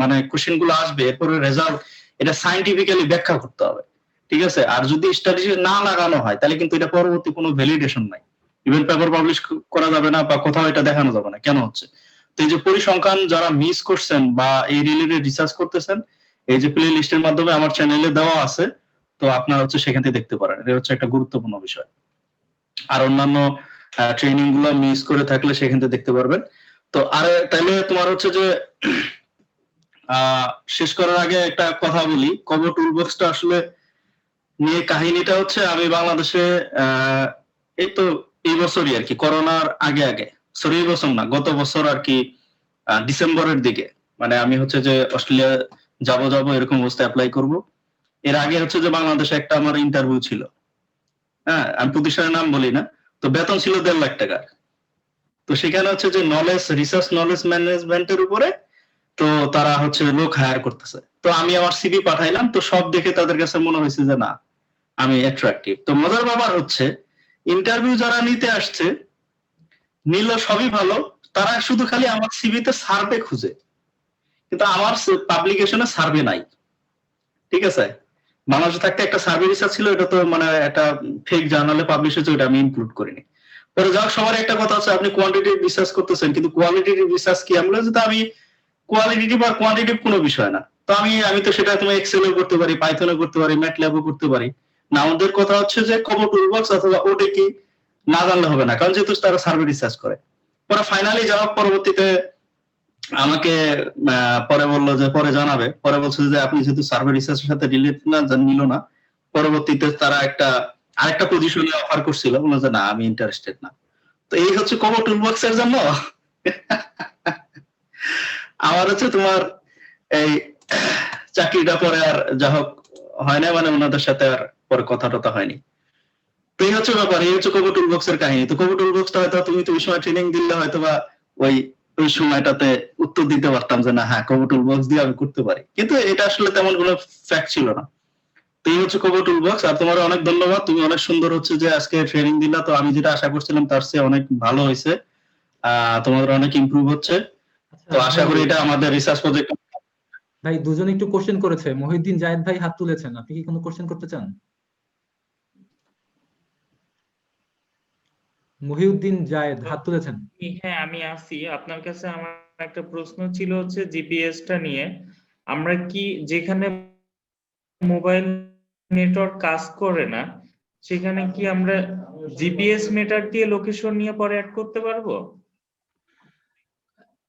মানে কোশ্চেন গুলো আসবে এরপরে রেজাল্ট, এটা সায়েন্টিফিক্যালি ব্যাখ্যা করতে হবে, ঠিক আছে? আর যদি স্ট্যাটিস্টিক্স না লাগানো হয় তাহলে কিন্তু এটা পরবর্তী কোনো ভ্যালিডেশন নাই, ইভেন পেপার পাবলিশ করা যাবে না বা কোথাও এটা দেখানো যাবে না। কেন হচ্ছে? তো এই যে পরিসংখ্যান যারা মিস করছেন বা এই রিলেটেড রিসার্চ করতেছেন, এই যে প্লে লিস্টের মাধ্যমে আমার চ্যানেলে দেওয়া আছে, তো আপনারা হচ্ছে সেখান থেকে দেখতে পারেন, এটা হচ্ছে একটা গুরুত্বপূর্ণ বিষয়। আর অন্যান্য ট্রেনিং গুলো মিস করে থাকলে সেখান থেকে দেখতে পারবেন। তো আর তাহলে তোমার হচ্ছে যে শেষ করার আগে একটা কথা বলি, কবো টুলবক্সটা আসলে নিয়ে কাহিনীটা হচ্ছে, আমি বাংলাদেশে এই তো এই বছরই আর কি, করোনার আগে আগে, সরি এই বছর না, গত বছর আর কি ডিসেম্বরের দিকে, মানে আমি হচ্ছে যে অস্ট্রেলিয়া যাবো এরকম অবস্থায় অ্যাপ্লাই করব। এর আগে হচ্ছে যে বাংলাদেশে একটা আমার ইন্টারভিউ ছিল, হ্যাঁ আমি প্রতিষ্ঠানের নাম বলি না, তো বেতন ছিল 1.5 লাখ টাকা। তো সেখানে হচ্ছে যে রিসার্চ নলেজ ম্যানেজমেন্টের উপরে, তো তারা হচ্ছে লোক হায়ার করতেছে। তো আমি আমার সিভি পাঠাইলাম, তো সব দেখে তাদের কাছে মনে হয়েছে যে না, আমি অ্যাট্রাকটিভ। তো মজার ব্যাপার হচ্ছে ইন্টারভিউ যারা নিতে আসছে নিল সবই ভালো, তারা শুধু খালি আমার সিভিতে সার্ভে খুঁজে, কিন্তু আমার পাবলিকেশনে সার্ভে নাই। ঠিক আছে, বাংলাদেশে থাকতে একটা সার্ভে রিসার্চ ছিল, এটা তো মানে একটা ফেক জার্নালে পাবলিশ হয়েছে, ওটা আমি ইনক্লুড করিনি। পরে যাক, সবার একটা কথা হচ্ছে আপনি কোয়ান্টিটিভ রিসার্চ করতেছেন, কিন্তু কোয়ালিটেটিভ রিসার্চ কি? আমি বলছি আমি কোয়ালিটেটিভ আর কোয়ান্টিটিভ কোনো বিষয় না। তো আমি তো সেটা তুমি এক্সেলও করতে পারি, পাইথনও করতে পারি, ম্যাটল্যাবও করতে পারি না। আমাদের কথা হচ্ছে যে কোবো টুলবক্স অথবা ওটা কি না জানলে হবে না, কারণ যেহেতু তারা সার্ভে রিসার্চ করে। পরে ফাইনালি যাওয়া পরবর্তীতে আমাকে পরে বললো যে পরে জানাবে, পরে বলছে যে আপনি যেহেতু সার্ভে রিসার্চের সাথে রিলেটেড না, নিল না। পরবর্তীতে তারা আরেকটা পজিশনে অফার করছিল, বললো যে না আমি ইন্টারেস্টেড না। তো এই হচ্ছে কোবো টুলবক্স এর জন্য আমার হচ্ছে তোমার এই চাকরিটা পরে আর যা হোক হয় না, মানে ওনাদের সাথে আর পরে কথা টথা হয়নি। তো এই হচ্ছে ব্যাপার, এই হচ্ছে কোবো টুলবক্স এর কাহিনী। তো কোবো টুলবক্সটা হয়তো তুমি ওই সময় ট্রেনিং দিলে হয়তো বা ওই সময়টাতে উত্তর দিতে পারতাম যে না হ্যাঁ কোবো টুলবক্স দিয়ে আমি করতে পারি, কিন্তু এটা আসলে তেমন কোনো ফ্যাক্ট ছিল না। তো এই হচ্ছে কোবো টুলবক্স। আর তোমার অনেক ধন্যবাদ, তুমি অনেক সুন্দর হচ্ছে যে আজকে ট্রেনিং দিলা। তো আমি যেটা আশা করছিলাম তার চেয়ে অনেক ভালো হয়েছে, তোমাদের অনেক ইমপ্রুভ হচ্ছে। তো আচ্ছা আশা করি ভাই, এটা আমাদের রিসার্চ প্রজেক্ট। ভাই দুজন একটু কোশ্চেন করেছে। মহিউদ্দিন জায়েদ ভাই হাত তুলেছেন, আপনি কি কোনো কোশ্চেন করতে চান? মহিউদ্দিন জায়েদ হাত তুলেছেন। হ্যাঁ, আমি আছি। আপনার কাছে আমার একটা প্রশ্ন ছিল হচ্ছে জিপিএসটা নিয়ে। আমরা কি যেখানে মোবাইল নেটওয়ার্ক কাজ করে না সেখানে কি আমরা জিপিএস মেটার দিয়ে লোকেশন নিয়ে পরে অ্যাড করতে পারবো?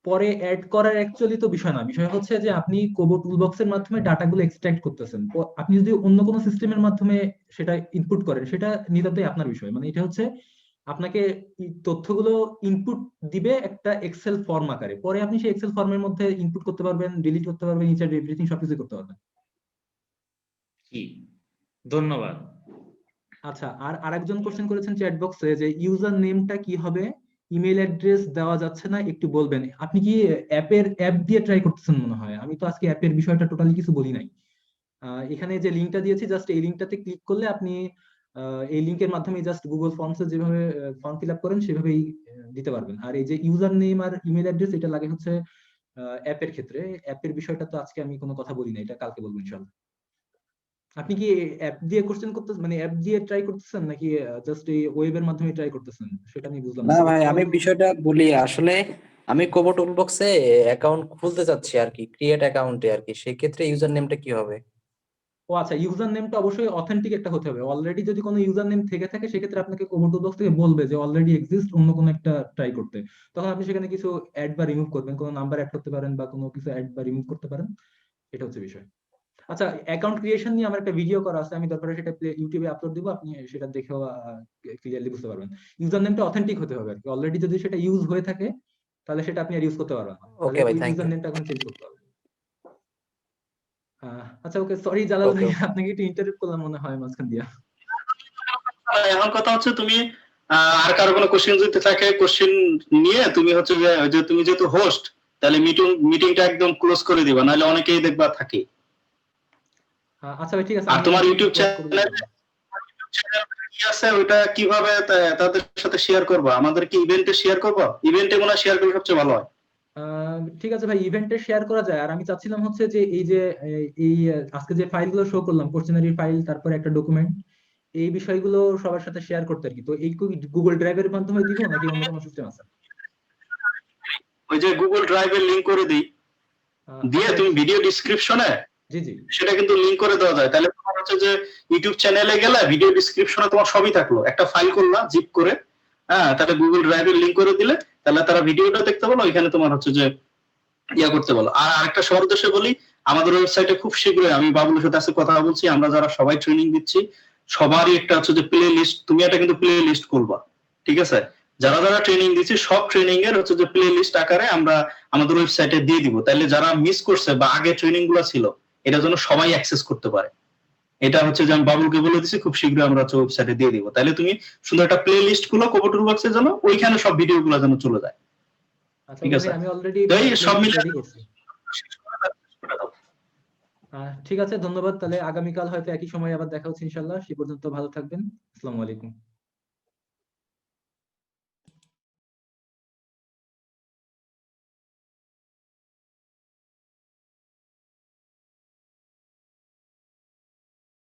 পরে অ্যাড করার অ্যাকচুয়ালি তো বিষয় না, বিষয় হচ্ছে যে আপনি কোবো টুলবক্স এর মাধ্যমে ডাটাগুলো এক্সট্রাক্ট করতেছেন। আপনি যদি অন্য কোনো সিস্টেমের মাধ্যমে সেটা ইনপুট করেন, সেটা নিতান্তই আপনার বিষয়। মানে এটা হচ্ছে আপনাকে এই তথ্যগুলো ইনপুট দিবে একটা এক্সেল ফর্ম আকারে, পরে আপনি সেই এক্সেল ফর্মের মধ্যে ইনপুট করতে পারবেন, ডিলিট করতে পারবেন, ইনসার্ট এভরিথিং সবকিছু করতে পারবেন। কি, ধন্যবাদ। আচ্ছা, আর আরেকজন কোশ্চেন করেছেন চ্যাট বক্সে যে ইউজার নেমটা কি হবে, ইমেল অ্যাড্রেস দেওয়া যাচ্ছে না, একটু বলবেন। আপনি কি অ্যাপ দিয়ে ট্রাই করতেছেন মনে হয়? আমি তো আজকে অ্যাপের বিষয়টা টোটালি কিছু বলি নাই। এখানে যে লিংকটা দিয়েছি, জাস্ট এই লিংকটাতে ক্লিক করলে আপনি এই লিংকের মাধ্যমে জাস্ট গুগল ফর্মসে যেভাবে ফর্ম ফিল আপ করেন সেভাবেই দিতে পারবেন। আর এই যে ইউজার নেম আর ইমেল অ্যাড্রেস, এটা লাগে হচ্ছে অ্যাপের ক্ষেত্রে। অ্যাপের বিষয়টা তো আজকে আমি কোনো কথা বলি না, এটা কালকে বলবো ইনশাআল্লাহ। আপনি কি অ্যাপ দিয়ে কোশ্চেন করতেছেন, মানে অ্যাপ দিয়ে ট্রাই করতেছেন নাকি জাস্ট এই ওয়েবের মাধ্যমে ট্রাই করতেছেন? সেটা আমি বুঝলাম না না। ভাই, আমি বিষয়টা বলি। আসলে আমি কোবো টুলবক্সে অ্যাকাউন্ট খুলতে চাচ্ছি আর কি, ক্রিয়েট অ্যাকাউন্টে আর কি। সেই ক্ষেত্রে ইউজার নেমটা কি হবে? ও আচ্ছা, ইউজার নেমটা অবশ্যই অথেন্টিক একটা হতে হবে। অলরেডি যদি কোনো ইউজার নেম থেকে থাকে সেক্ষেত্রে আপনাকে কোবো টুলবক্স থেকে বলবে যে অলরেডি এক্সিস্ট অন্য কোনো একটা ট্রাই করতে। তখন আপনি সেখানে কিছু অ্যাড বা রিমুভ করবেন, কোনো নাম্বার অ্যাড করতে পারেন বা কোনো কিছু অ্যাড বা রিমুভ করতে পারেন। এটা হচ্ছে বিষয়। আচ্ছা, অ্যাকাউন্ট ক্রিয়েশন নিয়ে আমার একটা ভিডিও করা আছে, আমি দরকার সেটা ইউটিউবে আপলোড দিব, আপনি সেটা দেখেও ক্লিয়ারলি বুঝতে পারবেন। ইউজার নেমটা অথেন্টিক হতে হবে আর কি। অলরেডি যদি সেটা ইউজ হয়ে থাকে তাহলে সেটা আপনি আর ইউজ করতে পারবেন না, তাহলে ওকে ভাই, ওই থ্যাংক ইউজার ইউ। নেমটা এখন চেঞ্জ করতে হবে। আচ্ছা ওকে, সরি জালাল ওকে ভাই, ওকে। আপনাকে একটু ইন্টারভিউ করলাম মনে হয় মাঝখান দিয়া। এখন কথা হচ্ছে তুমি আর কারো কোনো কোশ্চেন যদি থাকে কোশ্চেন নিয়ে তুমি হচ্ছে যে তুমি যেহেতু হোস্ট, তাহলে মিটিংটা একদম ক্লোজ করে দিবা, নাহলে অনেকেই দেখবা থাকে। আচ্ছা ভাই ঠিক আছে, আর আমি তোমার ইউটিউব close করে চ্যানেল কি আছে, ওটা কিভাবে তাদের সাথে শেয়ার করবা? আমাদের কি ইভেন্টে শেয়ার করবা? ইভেন্টে মনে শেয়ার করলে সবচেয়ে ভালো হয়। ঠিক আছে ভাই, ইভেন্টে শেয়ার করা যায়। আর আমি চাচ্ছিলাম হচ্ছে যে এই যে এই আজকে যে ফাইলগুলো শো করলাম, কোশ্চেনারি ফাইল, তারপরে একটা ডকুমেন্ট, এই বিষয়গুলো সবার সাথে শেয়ার করতে আর কি। তো এই গুগল ড্রাইভের মাধ্যমে দিব নাকি অন্য কোনো সিস্টেম আছে? ওই যে গুগল ড্রাইভের লিংক করে দিই, দিয়ে আচ্ছা, তুমি ভিডিও ডেসক্রিপশনে জি জি। সেটা কিন্তু লিংক করে দেওয়া যায়। তাহলে তোমার হচ্ছে যে ইউটিউব চ্যানেলে গেলে ভিডিও ডেসক্রিপশনে তোমার সবই থাকলো, একটা ফাইল করলা জিপ করে, হ্যাঁ, তাহলে গুগল ড্রাইভের লিংক করে দিলে তাহলে তারা ভিডিওটা দেখতে পারলো, ওইখানে তোমার হচ্ছে যে ইয়া করতে বলো। আর আরেকটা সবার উদ্দেশ্যে বলি, আমাদের ওয়েবসাইটে খুব শীঘ্রই, আমি বাবুলের সাথে আজকে কথা বলছি, আমরা যারা সবাই ট্রেনিং দিচ্ছি সবারই একটা হচ্ছে যে প্লে লিস্ট, তুমি এটা কিন্তু প্লে লিস্ট করবা, ঠিক আছে? যারা যারা ট্রেনিং দিচ্ছি সব ট্রেনিং এর হচ্ছে যে প্লে লিস্ট আকারে আমরা আমাদের ওয়েবসাইটে দিয়ে দিব, তাহলে যারা মিস করছে বা আগে ট্রেনিং গুলো ছিল এটা যেন সবাই অ্যাক্সেস করতে পারে। এটা হচ্ছে যে আমি বাবুলকে বলে দিচ্ছি, খুব শীঘ্রই আমরা হচ্ছে ওয়েবসাইটে দিয়ে দিব। তাহলে তুমি সুন্দর একটা প্লে লিস্ট গুলো কোবো টুলবক্সের জন্য, ওইখানে সব ভিডিও গুলো যেন চলে যায়। আচ্ছা ঠিক আছে, আমি অলরেডি তো এই সব মিলে রেডি করছি। ঠিক আছে, ধন্যবাদ। তাহলে আগামীকাল হয়তো একই সময় আবার দেখা হচ্ছে ইনশাল্লাহ। সে পর্যন্ত ভালো থাকবেন। আসসালামু আলাইকুম।